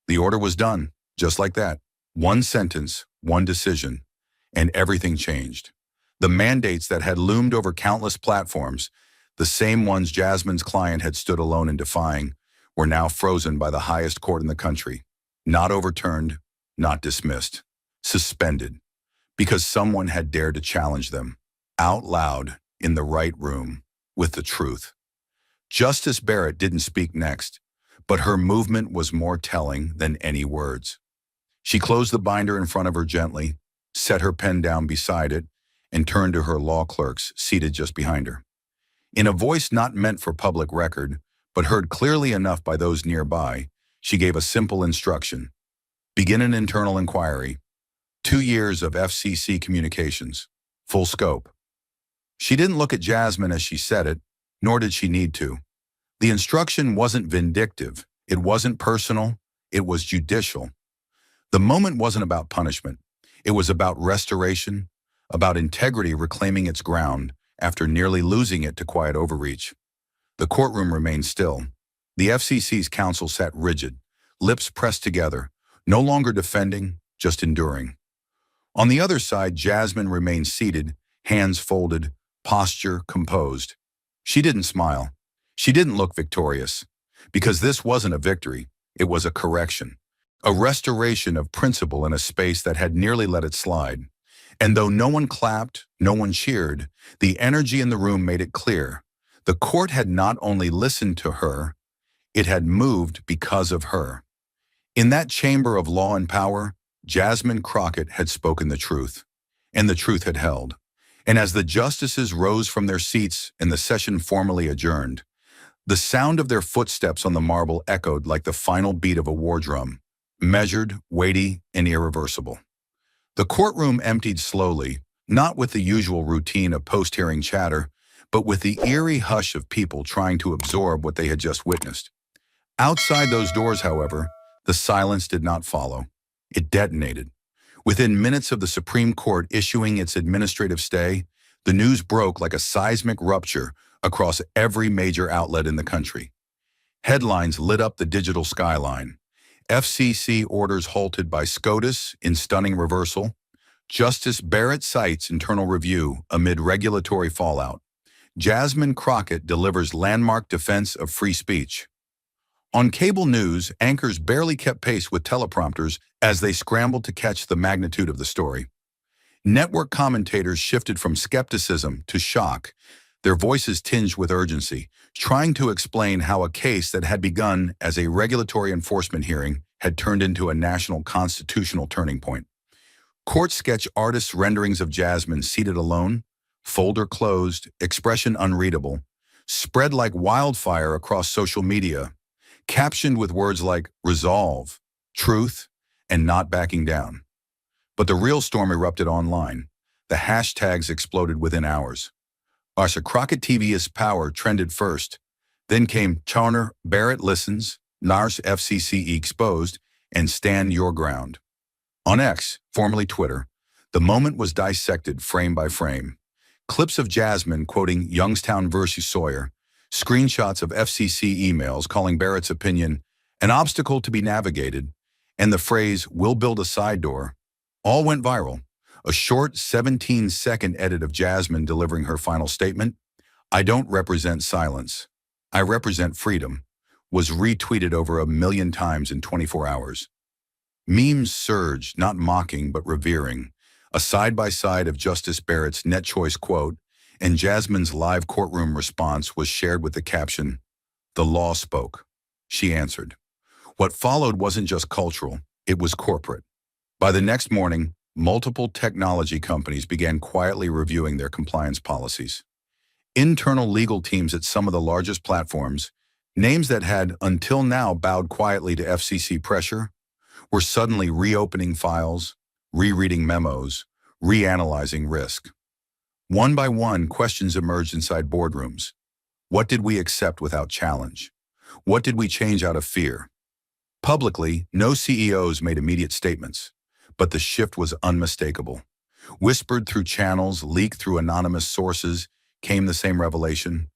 The order was done, just like that. One sentence, one decision, and everything changed. The mandates that had loomed over countless platforms, the same ones Jasmine's client had stood alone in defying, were now frozen by the highest court in the country. Not overturned, not dismissed. Suspended. Because someone had dared to challenge them. Out loud, in the right room, with the truth. Justice Barrett didn't speak next, but her movement was more telling than any words. She closed the binder in front of her gently, set her pen down beside it, and turned to her law clerks seated just behind her. In a voice not meant for public record, but heard clearly enough by those nearby, she gave a simple instruction. Begin an internal inquiry. 2 years of FCC communications. Full scope. She didn't look at Jasmine as she said it, nor did she need to. The instruction wasn't vindictive. It wasn't personal. It was judicial. The moment wasn't about punishment. It was about restoration, about integrity reclaiming its ground after nearly losing it to quiet overreach. The courtroom remained still. The FCC's counsel sat rigid, lips pressed together, no longer defending, just enduring. On the other side, Jasmine remained seated, hands folded, posture composed. She didn't smile. She didn't look victorious. Because this wasn't a victory, it was a correction. A restoration of principle in a space that had nearly let it slide. And though no one clapped, no one cheered, the energy in the room made it clear. The court had not only listened to her, it had moved because of her. In that chamber of law and power, Jasmine Crockett had spoken the truth, and the truth had held. And as the justices rose from their seats and the session formally adjourned, the sound of their footsteps on the marble echoed like the final beat of a war drum, measured, weighty, and irreversible. The courtroom emptied slowly, not with the usual routine of post-hearing chatter, but with the eerie hush of people trying to absorb what they had just witnessed. Outside those doors, however, the silence did not follow. It detonated. Within minutes of the Supreme Court issuing its administrative stay, the news broke like a seismic rupture across every major outlet in the country. Headlines lit up the digital skyline. FCC orders halted by SCOTUS in stunning reversal. Justice Barrett cites internal review amid regulatory fallout. Jasmine Crockett delivers landmark defense of free speech. On cable news, anchors barely kept pace with teleprompters as they scrambled to catch the magnitude of the story. Network commentators shifted from skepticism to shock, their voices tinged with urgency, trying to explain how a case that had begun as a regulatory enforcement hearing had turned into a national constitutional turning point. Court sketch artists' renderings of Jasmine seated alone, folder closed, expression unreadable, spread like wildfire across social media, captioned with words like resolve, truth, and not backing down. But the real storm erupted online. The hashtags exploded within hours. Asha Crockett TV's power trended first. Then came Charner Barrett listens, Nars FCC exposed, and Stand Your Ground. On X, formerly Twitter, the moment was dissected frame by frame. Clips of Jasmine quoting Youngstown versus Sawyer, screenshots of FCC emails calling Barrett's opinion an obstacle to be navigated, and the phrase, "We'll build a side door," all went viral. A short 17-second edit of Jasmine delivering her final statement, "I don't represent silence. I represent freedom, was retweeted over 1 million times in 24 hours. Memes surged, not mocking but revering. A side-by-side of Justice Barrett's net choice quote and Jasmine's live courtroom response was shared with the caption, "The law spoke." She answered. What followed wasn't just cultural, it was corporate. By the next morning, multiple technology companies began quietly reviewing their compliance policies. Internal legal teams at some of the largest platforms, names that had until now bowed quietly to FCC pressure, were suddenly reopening files, rereading memos, reanalyzing risk. One by one, questions emerged inside boardrooms. What did we accept without challenge? What did we change out of fear? Publicly, no CEOs made immediate statements, but the shift was unmistakable. Whispered through channels, leaked through anonymous sources, came the same revelation.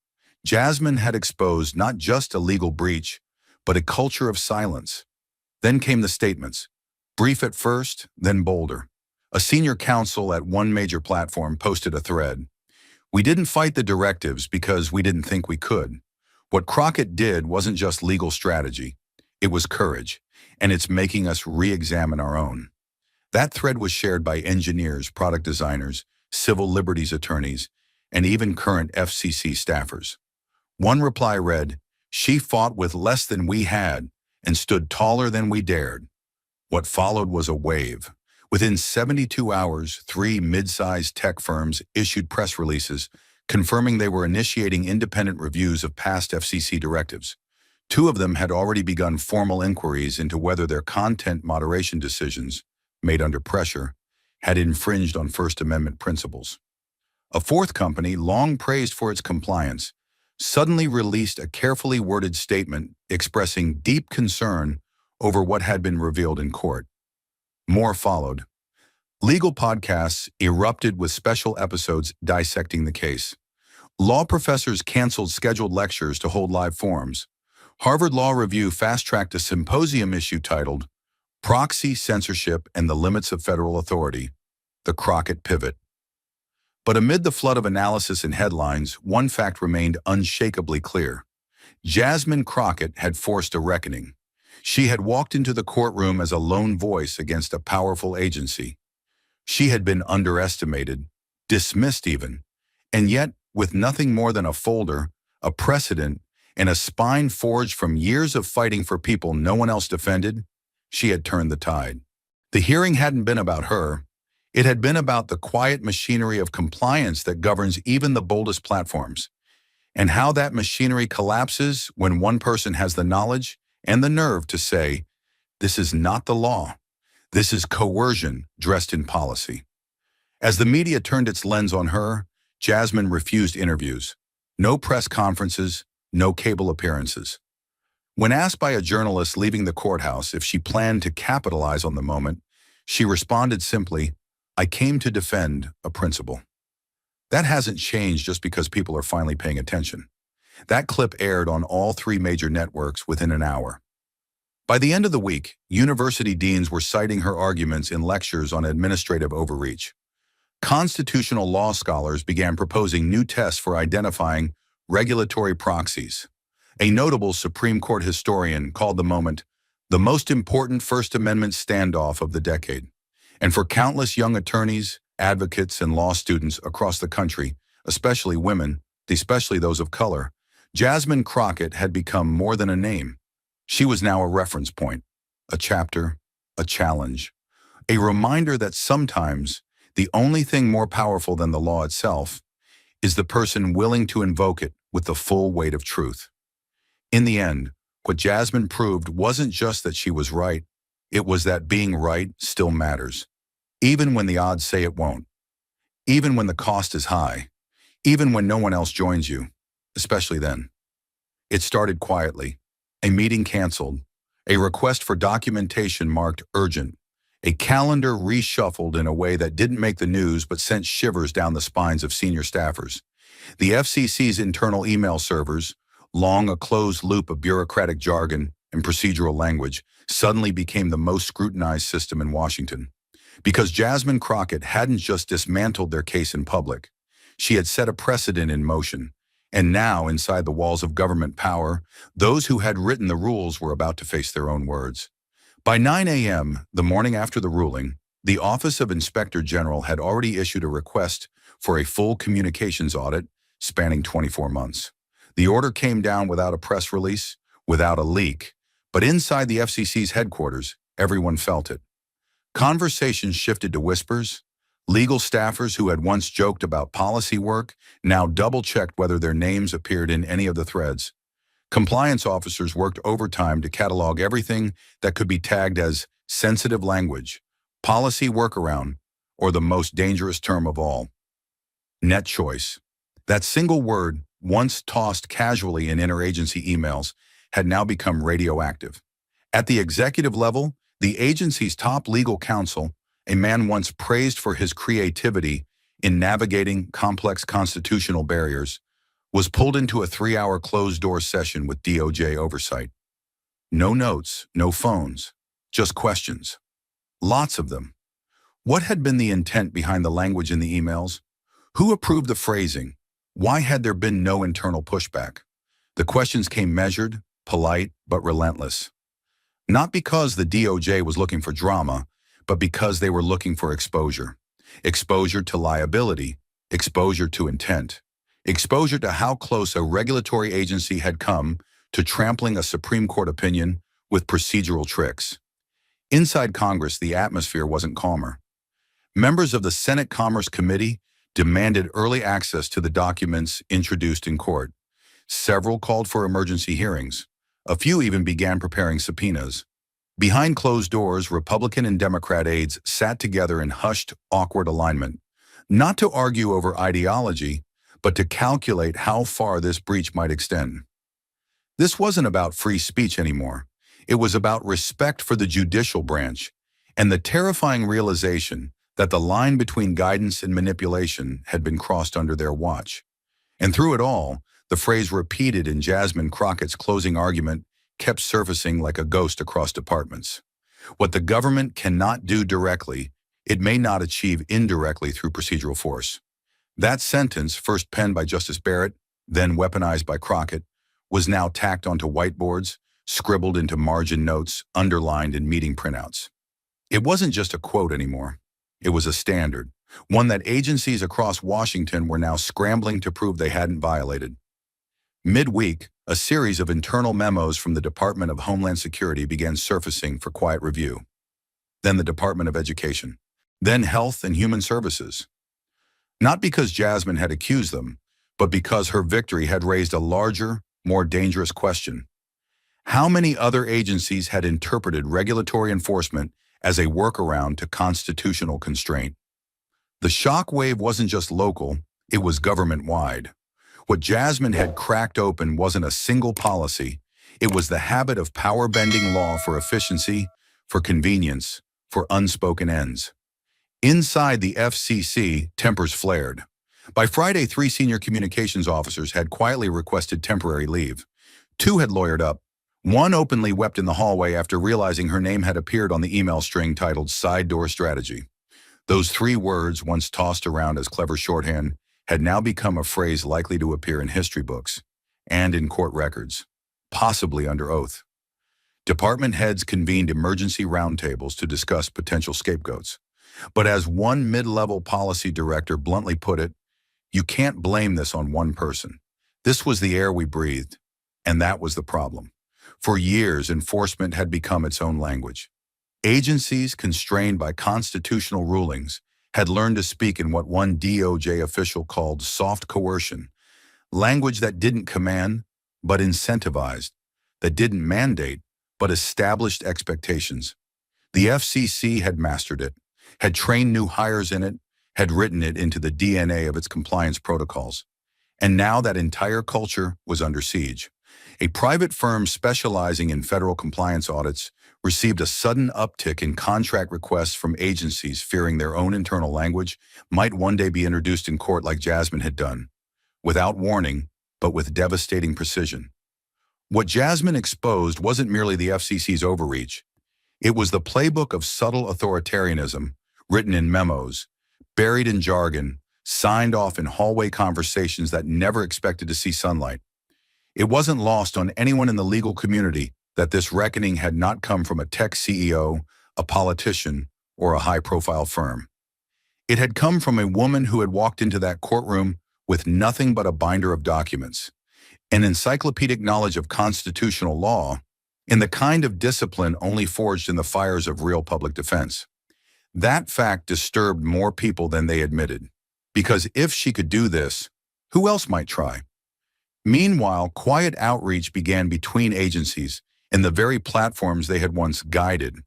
Jasmine had exposed not just a legal breach, but a culture of silence. Then came the statements, brief at first, then bolder. A senior counsel at one major platform posted a thread. We didn't fight the directives because we didn't think we could. What Crockett did wasn't just legal strategy, it was courage, and it's making us re-examine our own. That thread was shared by engineers, product designers, civil liberties attorneys, and even current FCC staffers. One reply read, "She fought with less than we had and stood taller than we dared." What followed was a wave. Within 72 hours, 3 mid-sized tech firms issued press releases confirming they were initiating independent reviews of past FCC directives. 2 of them had already begun formal inquiries into whether their content moderation decisions, made under pressure, had infringed on First Amendment principles. A 4th company, long praised for its compliance, suddenly released a carefully worded statement expressing deep concern over what had been revealed in court. More followed. Legal podcasts erupted with special episodes dissecting the case. Law professors canceled scheduled lectures to hold live forums. Harvard Law Review fast-tracked a symposium issue titled Proxy Censorship and the Limits of Federal Authority, the Crockett Pivot. But amid the flood of analysis and headlines, one fact remained unshakably clear. Jasmine Crockett had forced a reckoning. She had walked into the courtroom as a lone voice against a powerful agency. She had been underestimated, dismissed even, and yet, with nothing more than a folder, a precedent, and a spine forged from years of fighting for people no one else defended, she had turned the tide. The hearing hadn't been about her. It had been about the quiet machinery of compliance that governs even the boldest platforms, and how that machinery collapses when one person has the knowledge and the nerve to say, "This is not the law. This is coercion dressed in policy." As the media turned its lens on her, Jasmine refused interviews. No press conferences, no cable appearances. When asked by a journalist leaving the courthouse if she planned to capitalize on the moment, she responded simply, "I came to defend a principle." That hasn't changed just because people are finally paying attention. That clip aired on all 3 major networks within an hour. By the end of the week, university deans were citing her arguments in lectures on administrative overreach. Constitutional law scholars began proposing new tests for identifying regulatory proxies. A notable Supreme Court historian called the moment the most important First Amendment standoff of the decade. And for countless young attorneys, advocates, and law students across the country, especially women, especially those of color, Jasmine Crockett had become more than a name. She was now a reference point, a chapter, a challenge, a reminder that sometimes the only thing more powerful than the law itself is the person willing to invoke it with the full weight of truth. In the end, what Jasmine proved wasn't just that she was right, it was that being right still matters, even when the odds say it won't, even when the cost is high, even when no one else joins you, especially then. It started quietly, a meeting canceled, a request for documentation marked urgent, a calendar reshuffled in a way that didn't make the news but sent shivers down the spines of senior staffers. The FCC's internal email servers, long a closed loop of bureaucratic jargon and procedural language, suddenly became the most scrutinized system in Washington. Because Jasmine Crockett hadn't just dismantled their case in public, she had set a precedent in motion, And now, inside the walls of government power, those who had written the rules were about to face their own words. By 9 a.m., the morning after the ruling, the Office of Inspector General had already issued a request for a full communications audit spanning 24 months. The order came down without a press release, without a leak, but inside the FCC's headquarters, everyone felt it. Conversations shifted to whispers. Legal staffers who had once joked about policy work now double-checked whether their names appeared in any of the threads. Compliance officers worked overtime to catalog everything that could be tagged as sensitive language, policy workaround, or the most dangerous term of all, net choice. That single word, once tossed casually in interagency emails, had now become radioactive. At the executive level, the agency's top legal counsel, a man once praised for his creativity in navigating complex constitutional barriers, was pulled into a 3-hour closed-door session with DOJ oversight. No notes, no phones, just questions. Lots of them. What had been the intent behind the language in the emails? Who approved the phrasing? Why had there been no internal pushback? The questions came measured, polite, but relentless. Not because the DOJ was looking for drama, but because they were looking for exposure. Exposure to liability, exposure to intent, exposure to how close a regulatory agency had come to trampling a Supreme Court opinion with procedural tricks. Inside Congress, the atmosphere wasn't calmer. Members of the Senate Commerce Committee demanded early access to the documents introduced in court. Several called for emergency hearings. A few even began preparing subpoenas. Behind closed doors, Republican and Democrat aides sat together in hushed, awkward alignment, not to argue over ideology, but to calculate how far this breach might extend. This wasn't about free speech anymore. It was about respect for the judicial branch and the terrifying realization that the line between guidance and manipulation had been crossed under their watch. And through it all, the phrase repeated in Jasmine Crockett's closing argument kept surfacing like a ghost across departments. What the government cannot do directly, it may not achieve indirectly through procedural force. That sentence, first penned by Justice Barrett, then weaponized by Crockett, was now tacked onto whiteboards, scribbled into margin notes, underlined in meeting printouts. It wasn't just a quote anymore. It was a standard, one that agencies across Washington were now scrambling to prove they hadn't violated. Midweek, a series of internal memos from the Department of Homeland Security began surfacing for quiet review. Then the Department of Education. Then Health and Human Services. Not because Jasmine had accused them, but because her victory had raised a larger, more dangerous question. How many other agencies had interpreted regulatory enforcement as a workaround to constitutional constraint? The shock wave wasn't just local, it was government-wide. What Jasmine had cracked open wasn't a single policy, it was the habit of power-bending law for efficiency, for convenience, for unspoken ends. Inside the FCC, tempers flared. By Friday, 3 senior communications officers had quietly requested temporary leave. 2 had lawyered up. 1 openly wept in the hallway after realizing her name had appeared on the email string titled Side Door Strategy. Those 3 words, once tossed around as clever shorthand, had now become a phrase likely to appear in history books and in court records, possibly under oath. Department heads convened emergency roundtables to discuss potential scapegoats. But as one mid-level policy director bluntly put it, you can't blame this on one person. This was the air we breathed, and that was the problem. For years, enforcement had become its own language. Agencies, constrained by constitutional rulings, had learned to speak in what one DOJ official called soft coercion, language that didn't command, but incentivized, that didn't mandate, but established expectations. The FCC had mastered it, had trained new hires in it, had written it into the DNA of its compliance protocols. And now that entire culture was under siege. A private firm specializing in federal compliance audits received a sudden uptick in contract requests from agencies fearing their own internal language might one day be introduced in court like Jasmine had done, without warning, but with devastating precision. What Jasmine exposed wasn't merely the FCC's overreach. It was the playbook of subtle authoritarianism, written in memos, buried in jargon, signed off in hallway conversations that never expected to see sunlight. It wasn't lost on anyone in the legal community that this reckoning had not come from a tech CEO, a politician, or a high-profile firm. It had come from a woman who had walked into that courtroom with nothing but a binder of documents, an encyclopedic knowledge of constitutional law, and the kind of discipline only forged in the fires of real public defense. That fact disturbed more people than they admitted, because if she could do this, who else might try? Meanwhile, quiet outreach began between agencies and the very platforms they had once guided.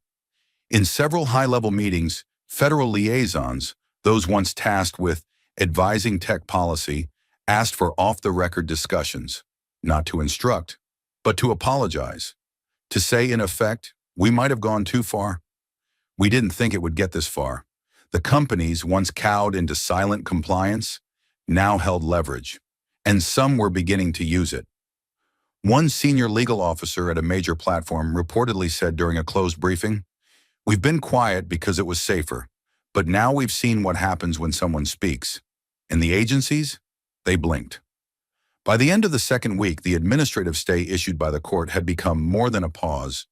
In several high-level meetings, federal liaisons, those once tasked with advising tech policy, asked for off-the-record discussions, not to instruct, but to apologize, to say, in effect, we might have gone too far. We didn't think it would get this far. The companies, once cowed into silent compliance, now held leverage, and some were beginning to use it. One senior legal officer at a major platform reportedly said during a closed briefing, "We've been quiet because it was safer, but now we've seen what happens when someone speaks." And the agencies, they blinked. By the end of the second week, the administrative stay issued by the court had become more than a pause.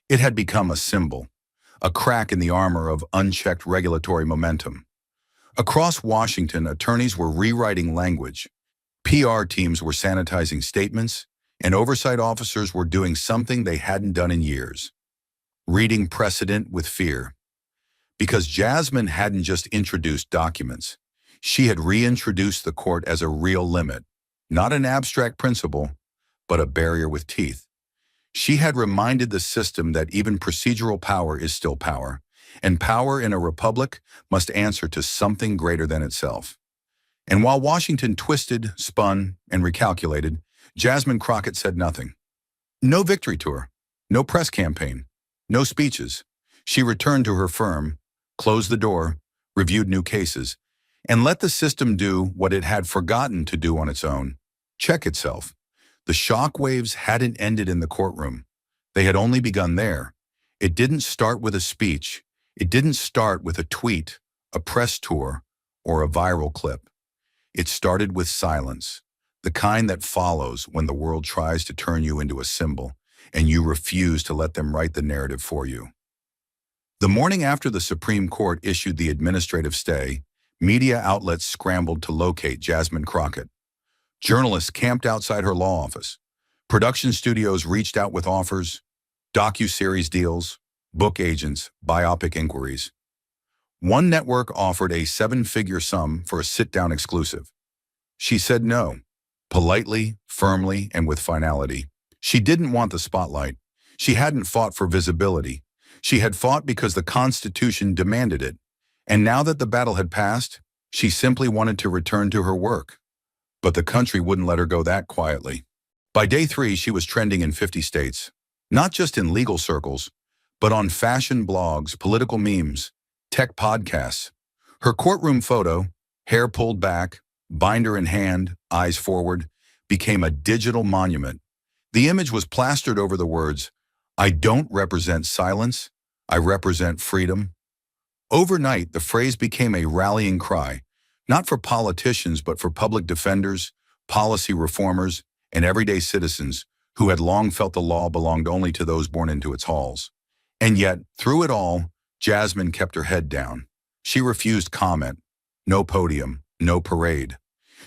It had become a symbol, a crack in the armor of unchecked regulatory momentum. Across Washington, attorneys were rewriting language. PR teams were sanitizing statements, and oversight officers were doing something they hadn't done in years: reading precedent with fear. Because Jasmine hadn't just introduced documents, she had reintroduced the court as a real limit, not an abstract principle, but a barrier with teeth. She had reminded the system that even procedural power is still power, and power in a republic must answer to something greater than itself. And while Washington twisted, spun, and recalculated, Jasmine Crockett said nothing. No victory tour, no press campaign, no speeches. She returned to her firm, closed the door, reviewed new cases, and let the system do what it had forgotten to do on its own: check itself. The shock waves hadn't ended in the courtroom. They had only begun there. It didn't start with a speech. It didn't start with a tweet, a press tour, or a viral clip. It started with silence, the kind that follows when the world tries to turn you into a symbol, and you refuse to let them write the narrative for you. The morning after the Supreme Court issued the administrative stay, media outlets scrambled to locate Jasmine Crockett. Journalists camped outside her law office. Production studios reached out with offers, docu-series deals, book agents, biopic inquiries. One network offered a seven-figure sum for a sit-down exclusive. She said no, politely, firmly, and with finality. She didn't want the spotlight. She hadn't fought for visibility. She had fought because the Constitution demanded it. And now that the battle had passed, she simply wanted to return to her work. But the country wouldn't let her go that quietly. By day 3, she was trending in 50 states, not just in legal circles, but on fashion blogs, political memes, tech podcasts. Her courtroom photo, hair pulled back, binder in hand, eyes forward, became a digital monument. The image was plastered over the words, "I don't represent silence, I represent freedom." Overnight, the phrase became a rallying cry, not for politicians, but for public defenders, policy reformers, and everyday citizens who had long felt the law belonged only to those born into its halls. And yet, through it all, Jasmine kept her head down. She refused comment. No podium, no parade.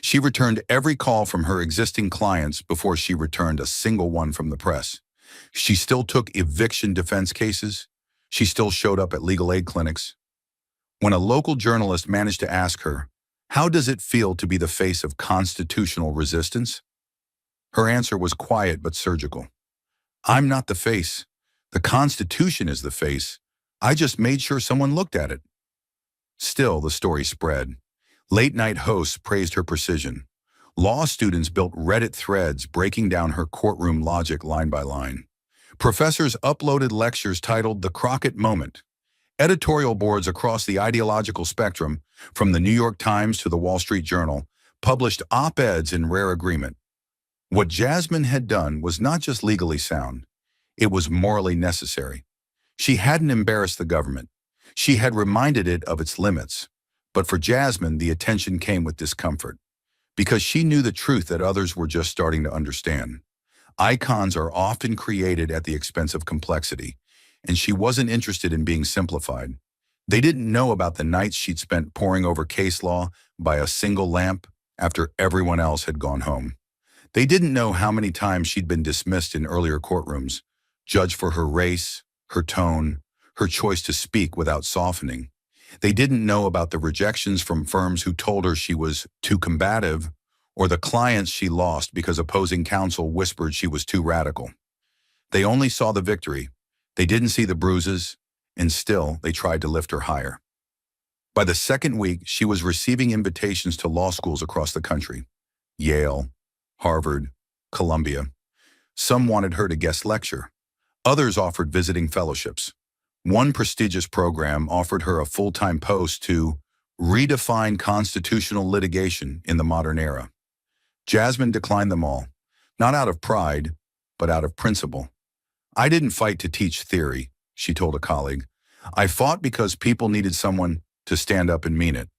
She returned every call from her existing clients before she returned a single one from the press. She still took eviction defense cases. She still showed up at legal aid clinics. When a local journalist managed to ask her, "How does it feel to be the face of constitutional resistance?" her answer was quiet but surgical. "I'm not the face. The Constitution is the face. I just made sure someone looked at it." Still, the story spread. Late-night hosts praised her precision. Law students built Reddit threads breaking down her courtroom logic line by line. Professors uploaded lectures titled "The Crockett Moment." Editorial boards across the ideological spectrum, from the New York Times to the Wall Street Journal, published op-eds in rare agreement. What Jasmine had done was not just legally sound, it was morally necessary. She hadn't embarrassed the government. She had reminded it of its limits. But for Jasmine, the attention came with discomfort, because she knew the truth that others were just starting to understand. Icons are often created at the expense of complexity, and she wasn't interested in being simplified. They didn't know about the nights she'd spent poring over case law by a single lamp after everyone else had gone home. They didn't know how many times she'd been dismissed in earlier courtrooms, judged for her race, her tone, her choice to speak without softening. They didn't know about the rejections from firms who told her she was too combative, or the clients she lost because opposing counsel whispered she was too radical. They only saw the victory. They didn't see the bruises, and still they tried to lift her higher. By the second week, she was receiving invitations to law schools across the country: Yale, Harvard, Columbia. Some wanted her to guest lecture. Others offered visiting fellowships. One prestigious program offered her a full-time post to redefine constitutional litigation in the modern era. Jasmine declined them all, not out of pride, but out of principle. "I didn't fight to teach theory," she told a colleague. "I fought because people needed someone to stand up and mean it."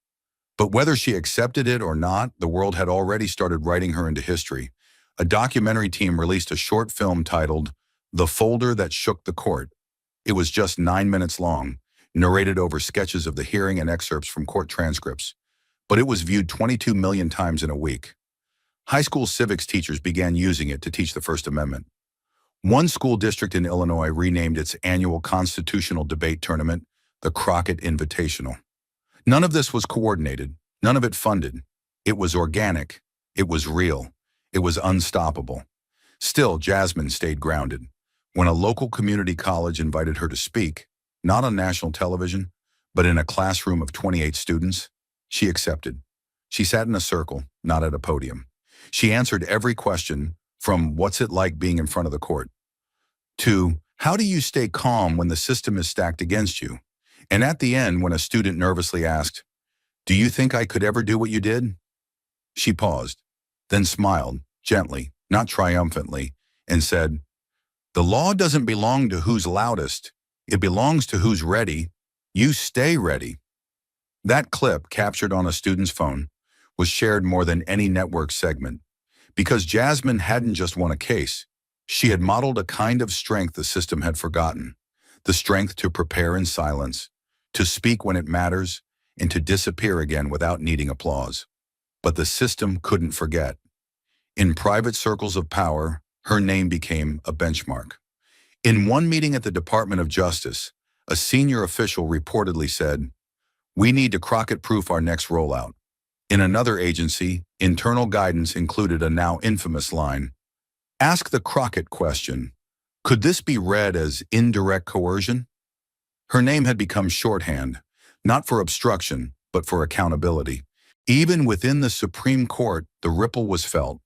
But whether she accepted it or not, the world had already started writing her into history. A documentary team released a short film titled "The Folder That Shook the Court." It was just 9 minutes long, narrated over sketches of the hearing and excerpts from court transcripts. But it was viewed 22 million times in a week. High school civics teachers began using it to teach the First Amendment. One school district in Illinois renamed its annual constitutional debate tournament the Crockett Invitational. None of this was coordinated, none of it funded. It was organic, it was real, it was unstoppable. Still, Jasmine stayed grounded. When a local community college invited her to speak, not on national television, but in a classroom of 28 students, she accepted. She sat in a circle, not at a podium. She answered every question, from "what's it like being in front of the court?" to "how do you stay calm when the system is stacked against you?" And at the end, when a student nervously asked, "Do you think I could ever do what you did?" she paused, then smiled, gently, not triumphantly, and said, "The law doesn't belong to who's loudest. It belongs to who's ready. You stay ready." That clip, captured on a student's phone, was shared more than any network segment. Because Jasmine hadn't just won a case, she had modeled a kind of strength the system had forgotten. The strength to prepare in silence, to speak when it matters, and to disappear again without needing applause. But the system couldn't forget. In private circles of power, her name became a benchmark. In one meeting at the Department of Justice, a senior official reportedly said, "We need to Crockett-proof our next rollout." In another agency, internal guidance included a now infamous line: "Ask the Crockett question. Could this be read as indirect coercion?" Her name had become shorthand, not for obstruction, but for accountability. Even within the Supreme Court, the ripple was felt.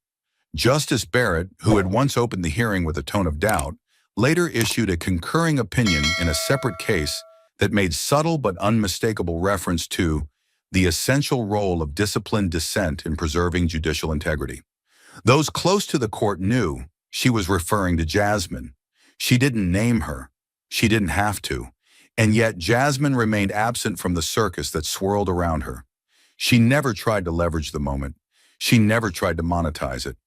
Justice Barrett, who had once opened the hearing with a tone of doubt, later issued a concurring opinion in a separate case that made subtle but unmistakable reference to the essential role of disciplined dissent in preserving judicial integrity. Those close to the court knew she was referring to Jasmine. She didn't name her. She didn't have to. And yet Jasmine remained absent from the circus that swirled around her. She never tried to leverage the moment. She never tried to monetize it.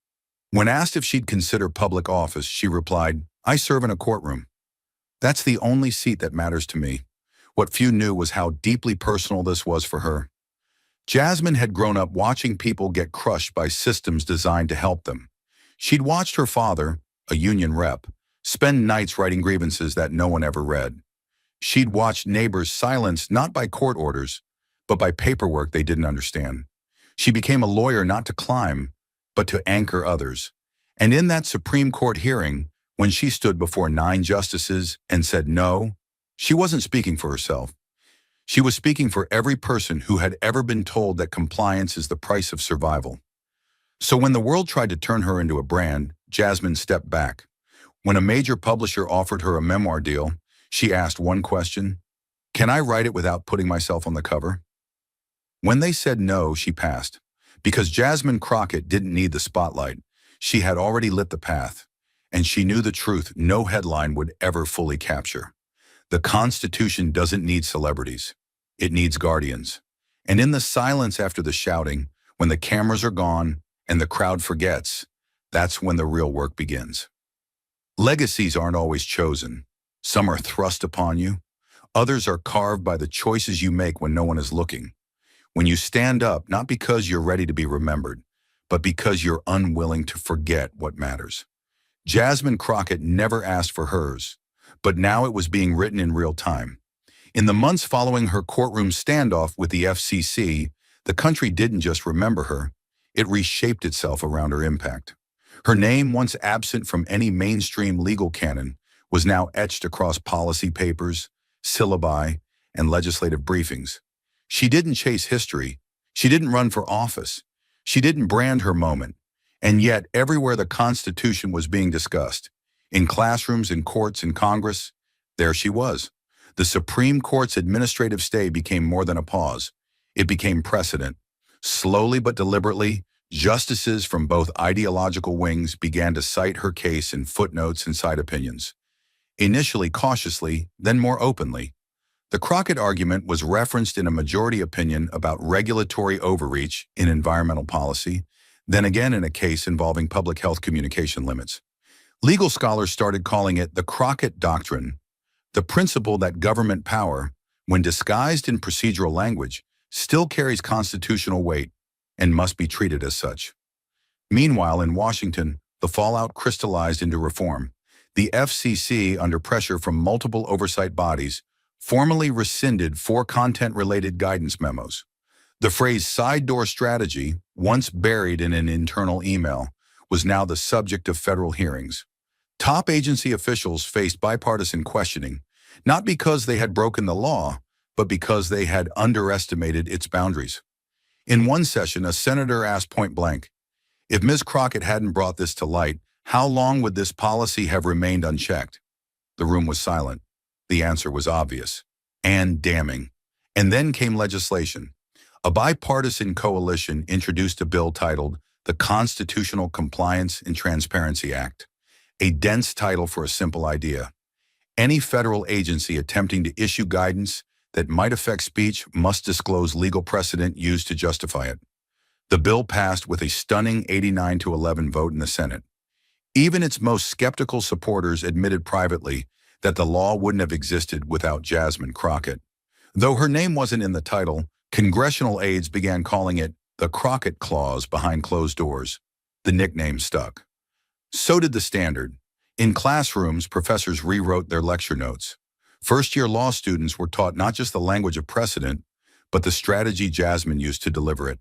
When asked if she'd consider public office, she replied, "I serve in a courtroom. That's the only seat that matters to me." What few knew was how deeply personal this was for her. Jasmine had grown up watching people get crushed by systems designed to help them. She'd watched her father, a union rep, spend nights writing grievances that no one ever read. She'd watched neighbors silenced not by court orders, but by paperwork they didn't understand. She became a lawyer not to climb, but to anchor others. And in that Supreme Court hearing, when she stood before 9 justices and said no, she wasn't speaking for herself. She was speaking for every person who had ever been told that compliance is the price of survival. So when the world tried to turn her into a brand, Jasmine stepped back. When a major publisher offered her a memoir deal, she asked one question: "Can I write it without putting myself on the cover?" When they said no, she passed. Because Jasmine Crockett didn't need the spotlight. She had already lit the path. And she knew the truth no headline would ever fully capture. The Constitution doesn't need celebrities. It needs guardians. And in the silence after the shouting, when the cameras are gone and the crowd forgets, that's when the real work begins. Legacies aren't always chosen. Some are thrust upon you. Others are carved by the choices you make when no one is looking. When you stand up, not because you're ready to be remembered, but because you're unwilling to forget what matters. Jasmine Crockett never asked for hers, but now it was being written in real time. In the months following her courtroom standoff with the FCC, the country didn't just remember her, it reshaped itself around her impact. Her name, once absent from any mainstream legal canon, was now etched across policy papers, syllabi, and legislative briefings. She didn't chase history. She didn't run for office. She didn't brand her moment. And yet, everywhere the Constitution was being discussed, in classrooms, in courts, in Congress, there she was. The Supreme Court's administrative stay became more than a pause. It became precedent. Slowly but deliberately, justices from both ideological wings began to cite her case in footnotes and side opinions. Initially cautiously, then more openly. The Crockett argument was referenced in a majority opinion about regulatory overreach in environmental policy, then again in a case involving public health communication limits. Legal scholars started calling it the Crockett Doctrine, the principle that government power, when disguised in procedural language, still carries constitutional weight and must be treated as such. Meanwhile, in Washington, the fallout crystallized into reform. The FCC, under pressure from multiple oversight bodies, formally rescinded 4 content-related guidance memos. The phrase side door strategy, once buried in an internal email, was now the subject of federal hearings. Top agency officials faced bipartisan questioning, not because they had broken the law, but because they had underestimated its boundaries. In one session, a senator asked point blank, if Ms. Crockett hadn't brought this to light, how long would this policy have remained unchecked? The room was silent. The answer was obvious and damning. And then came legislation. A bipartisan coalition introduced a bill titled the Constitutional Compliance and Transparency Act, a dense title for a simple idea. Any federal agency attempting to issue guidance that might affect speech must disclose legal precedent used to justify it. The bill passed with a stunning 89-11 vote in the Senate. Even its most skeptical supporters admitted privately that the law wouldn't have existed without Jasmine Crockett. Though her name wasn't in the title, congressional aides began calling it the Crockett Clause behind closed doors. The nickname stuck. So did the standard. In classrooms, professors rewrote their lecture notes. First-year law students were taught not just the language of precedent, but the strategy Jasmine used to deliver it.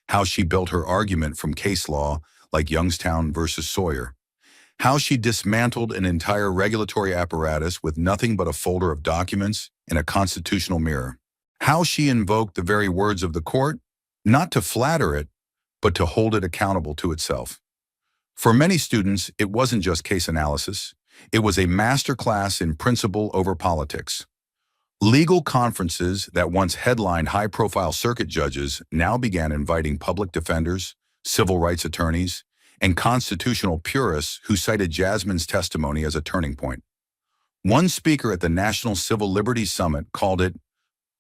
How she built her argument from case law, like Youngstown versus Sawyer. How she dismantled an entire regulatory apparatus with nothing but a folder of documents and a constitutional mirror. How she invoked the very words of the court, not to flatter it, but to hold it accountable to itself. For many students, it wasn't just case analysis. It was a masterclass in principle over politics. Legal conferences that once headlined high-profile circuit judges now began inviting public defenders, civil rights attorneys, and constitutional purists who cited Jasmine's testimony as a turning point. One speaker at the National Civil Liberties Summit called it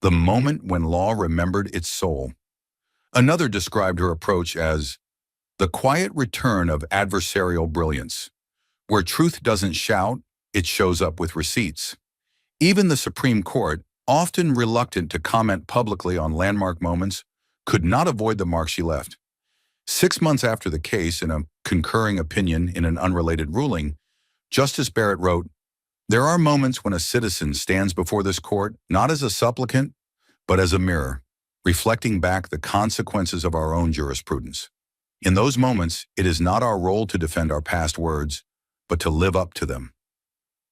the moment when law remembered its soul. Another described her approach as the quiet return of adversarial brilliance. Where truth doesn't shout, it shows up with receipts. Even the Supreme Court, often reluctant to comment publicly on landmark moments, could not avoid the mark she left. 6 months after the case, in a concurring opinion in an unrelated ruling, Justice Barrett wrote, "There are moments when a citizen stands before this court not as a supplicant, but as a mirror, reflecting back the consequences of our own jurisprudence. In those moments, it is not our role to defend our past words, but to live up to them."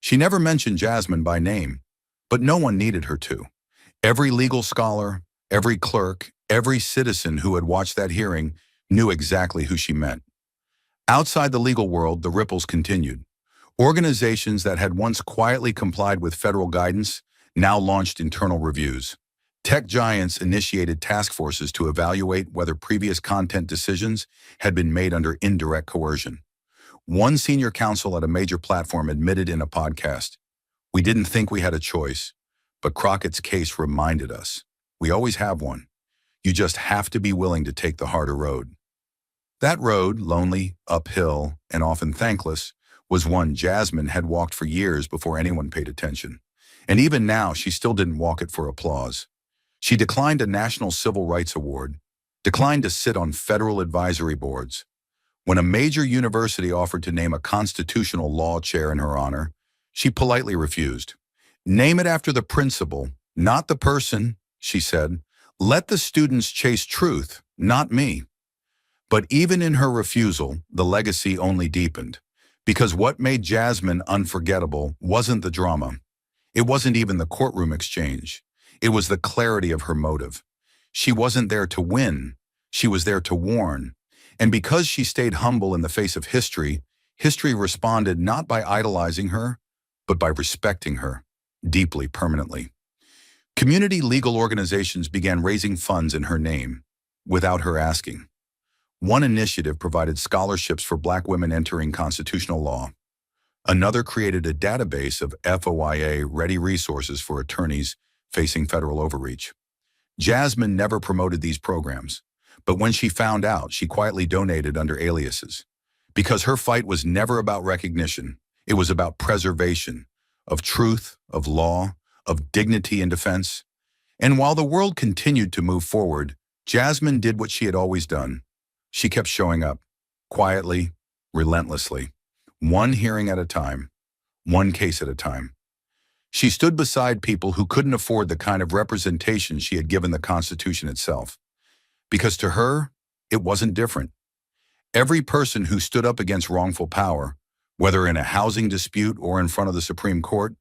She never mentioned Jasmine by name, but no one needed her to. Every legal scholar, every clerk, every citizen who had watched that hearing knew exactly who she meant. Outside the legal world, the ripples continued. Organizations that had once quietly complied with federal guidance now launched internal reviews. Tech giants initiated task forces to evaluate whether previous content decisions had been made under indirect coercion. One senior counsel at a major platform admitted in a podcast, "We didn't think we had a choice, but Crockett's case reminded us. We always have one. You just have to be willing to take the harder road. That road, lonely, uphill, and often thankless, was one Jasmine had walked for years before anyone paid attention. And even now, she still didn't walk it for applause. She declined a National Civil Rights Award, declined to sit on federal advisory boards. When a major university offered to name a constitutional law chair in her honor, she politely refused. "Name it after the principal, not the person," she said. "Let the students chase truth, not me." But even in her refusal, the legacy only deepened. Because what made Jasmine unforgettable wasn't the drama. It wasn't even the courtroom exchange. It was the clarity of her motive. She wasn't there to win. She was there to warn. And because she stayed humble in the face of history, history responded not by idolizing her, but by respecting her, deeply, permanently. Community legal organizations began raising funds in her name, without her asking. One initiative provided scholarships for Black women entering constitutional law. Another created a database of FOIA-ready resources for attorneys facing federal overreach. Jasmine never promoted these programs, but when she found out, she quietly donated under aliases. Because her fight was never about recognition, it was about preservation, of truth, of law, of dignity and defense. And while the world continued to move forward, Jasmine did what she had always done. She kept showing up, quietly, relentlessly, one hearing at a time, one case at a time. She stood beside people who couldn't afford the kind of representation she had given the Constitution itself. Because to her, it wasn't different. Every person who stood up against wrongful power, whether in a housing dispute or in front of the Supreme Court,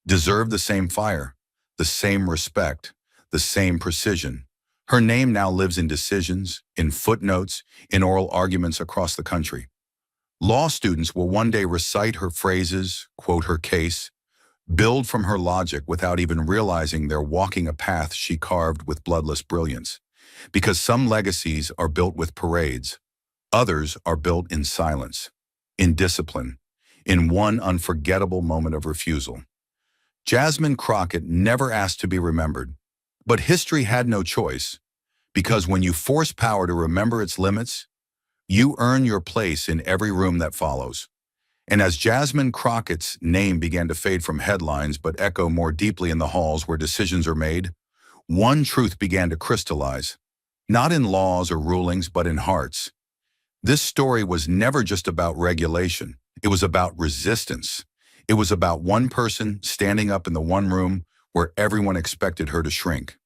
deserved the same fire, the same respect, the same precision. Her name now lives in decisions, in footnotes, in oral arguments across the country. Law students will one day recite her phrases, quote her case, build from her logic without even realizing they're walking a path she carved with bloodless brilliance. Because some legacies are built with parades, others are built in silence, in discipline, in one unforgettable moment of refusal. Jasmine Crockett never asked to be remembered, but history had no choice, because when you force power to remember its limits, you earn your place in every room that follows. And as Jasmine Crockett's name began to fade from headlines but echo more deeply in the halls where decisions are made, one truth began to crystallize, not in laws or rulings but in hearts. This story was never just about regulation. It was about resistance. It was about one person standing up in the one room where everyone expected her to shrink.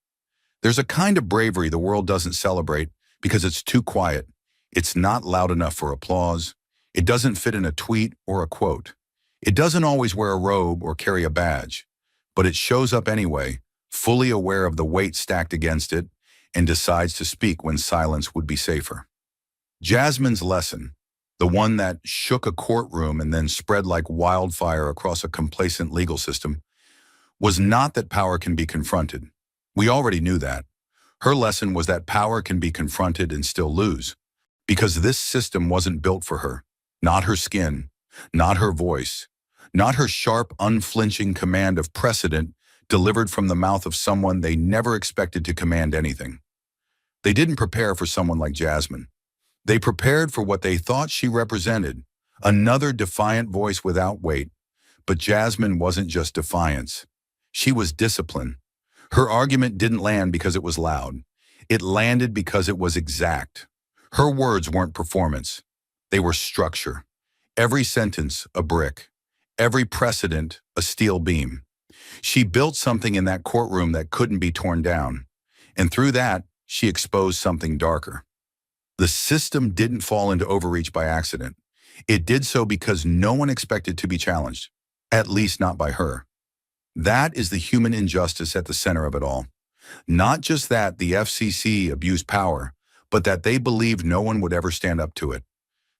There's a kind of bravery the world doesn't celebrate because it's too quiet. It's not loud enough for applause. It doesn't fit in a tweet or a quote. It doesn't always wear a robe or carry a badge, but it shows up anyway, fully aware of the weight stacked against it, and decides to speak when silence would be safer. Jasmine's lesson, the one that shook a courtroom and then spread like wildfire across a complacent legal system, was not that power can be confronted. We already knew that. Her lesson was that power can be confronted and still lose, because this system wasn't built for her. Not her skin, not her voice, not her sharp, unflinching command of precedent delivered from the mouth of someone they never expected to command anything. They didn't prepare for someone like Jasmine. They prepared for what they thought she represented, another defiant voice without weight. But Jasmine wasn't just defiance. She was discipline. Her argument didn't land because it was loud. It landed because it was exact. Her words weren't performance. They were structure. Every sentence, a brick. Every precedent, a steel beam. She built something in that courtroom that couldn't be torn down. And through that, she exposed something darker. The system didn't fall into overreach by accident. It did so because no one expected to be challenged, at least not by her. That is the human injustice at the center of it all. Not just that the FCC abused power, but that they believed no one would ever stand up to it.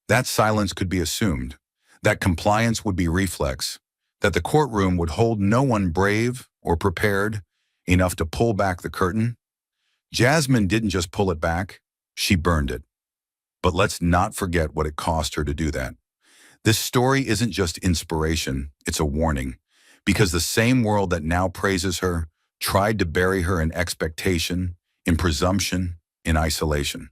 That silence could be assumed, that compliance would be reflex, that the courtroom would hold no one brave or prepared enough to pull back the curtain. Jasmine didn't just pull it back, she burned it. But let's not forget what it cost her to do that. This story isn't just inspiration, it's a warning. Because the same world that now praises her tried to bury her in expectation, in presumption, in isolation.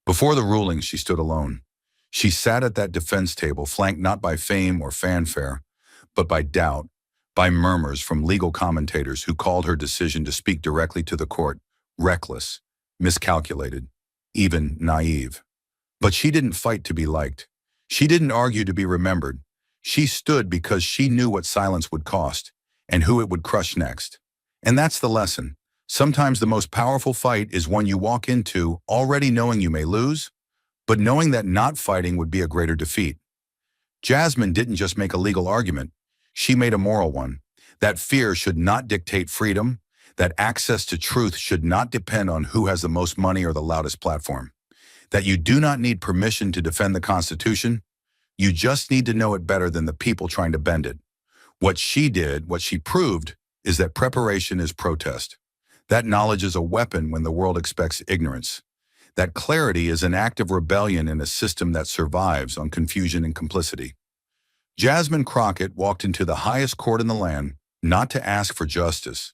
Before the ruling, she stood alone. She sat at that defense table, flanked not by fame or fanfare, but by doubt, by murmurs from legal commentators who called her decision to speak directly to the court reckless, miscalculated, even naive. But she didn't fight to be liked. She didn't argue to be remembered. She stood because she knew what silence would cost and who it would crush next. And that's the lesson. Sometimes the most powerful fight is one you walk into already knowing you may lose, but knowing that not fighting would be a greater defeat. Jasmine didn't just make a legal argument. She made a moral one. That fear should not dictate freedom, that access to truth should not depend on who has the most money or the loudest platform, that you do not need permission to defend the Constitution. You just need to know it better than the people trying to bend it. What she did, what she proved, is that preparation is protest. That knowledge is a weapon when the world expects ignorance. That clarity is an act of rebellion in a system that survives on confusion and complicity. Jasmine Crockett walked into the highest court in the land, not to ask for justice,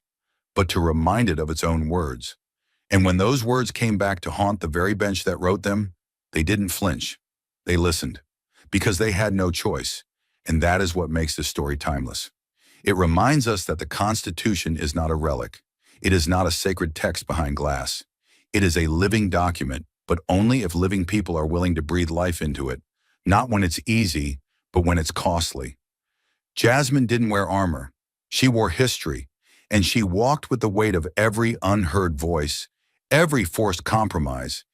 but to remind it of its own words. And when those words came back to haunt the very bench that wrote them, they didn't flinch. They listened, because they had no choice. And that is what makes this story timeless. It reminds us that the Constitution is not a relic. It is not a sacred text behind glass. It is a living document, but only if living people are willing to breathe life into it, not when it's easy, but when it's costly. Jasmine didn't wear armor. She wore history, and she walked with the weight of every unheard voice, every forced compromise,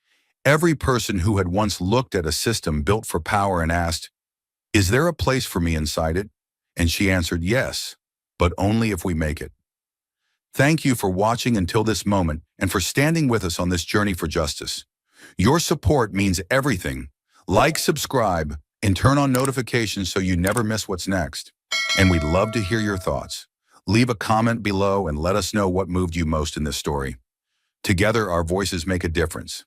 every person who had once looked at a system built for power and asked, "Is there a place for me inside it?" And she answered, "Yes, but only if we make it." Thank you for watching until this moment and for standing with us on this journey for justice. Your support means everything. Like, subscribe, and turn on notifications so you never miss what's next. And we'd love to hear your thoughts. Leave a comment below and let us know what moved you most in this story. Together, our voices make a difference.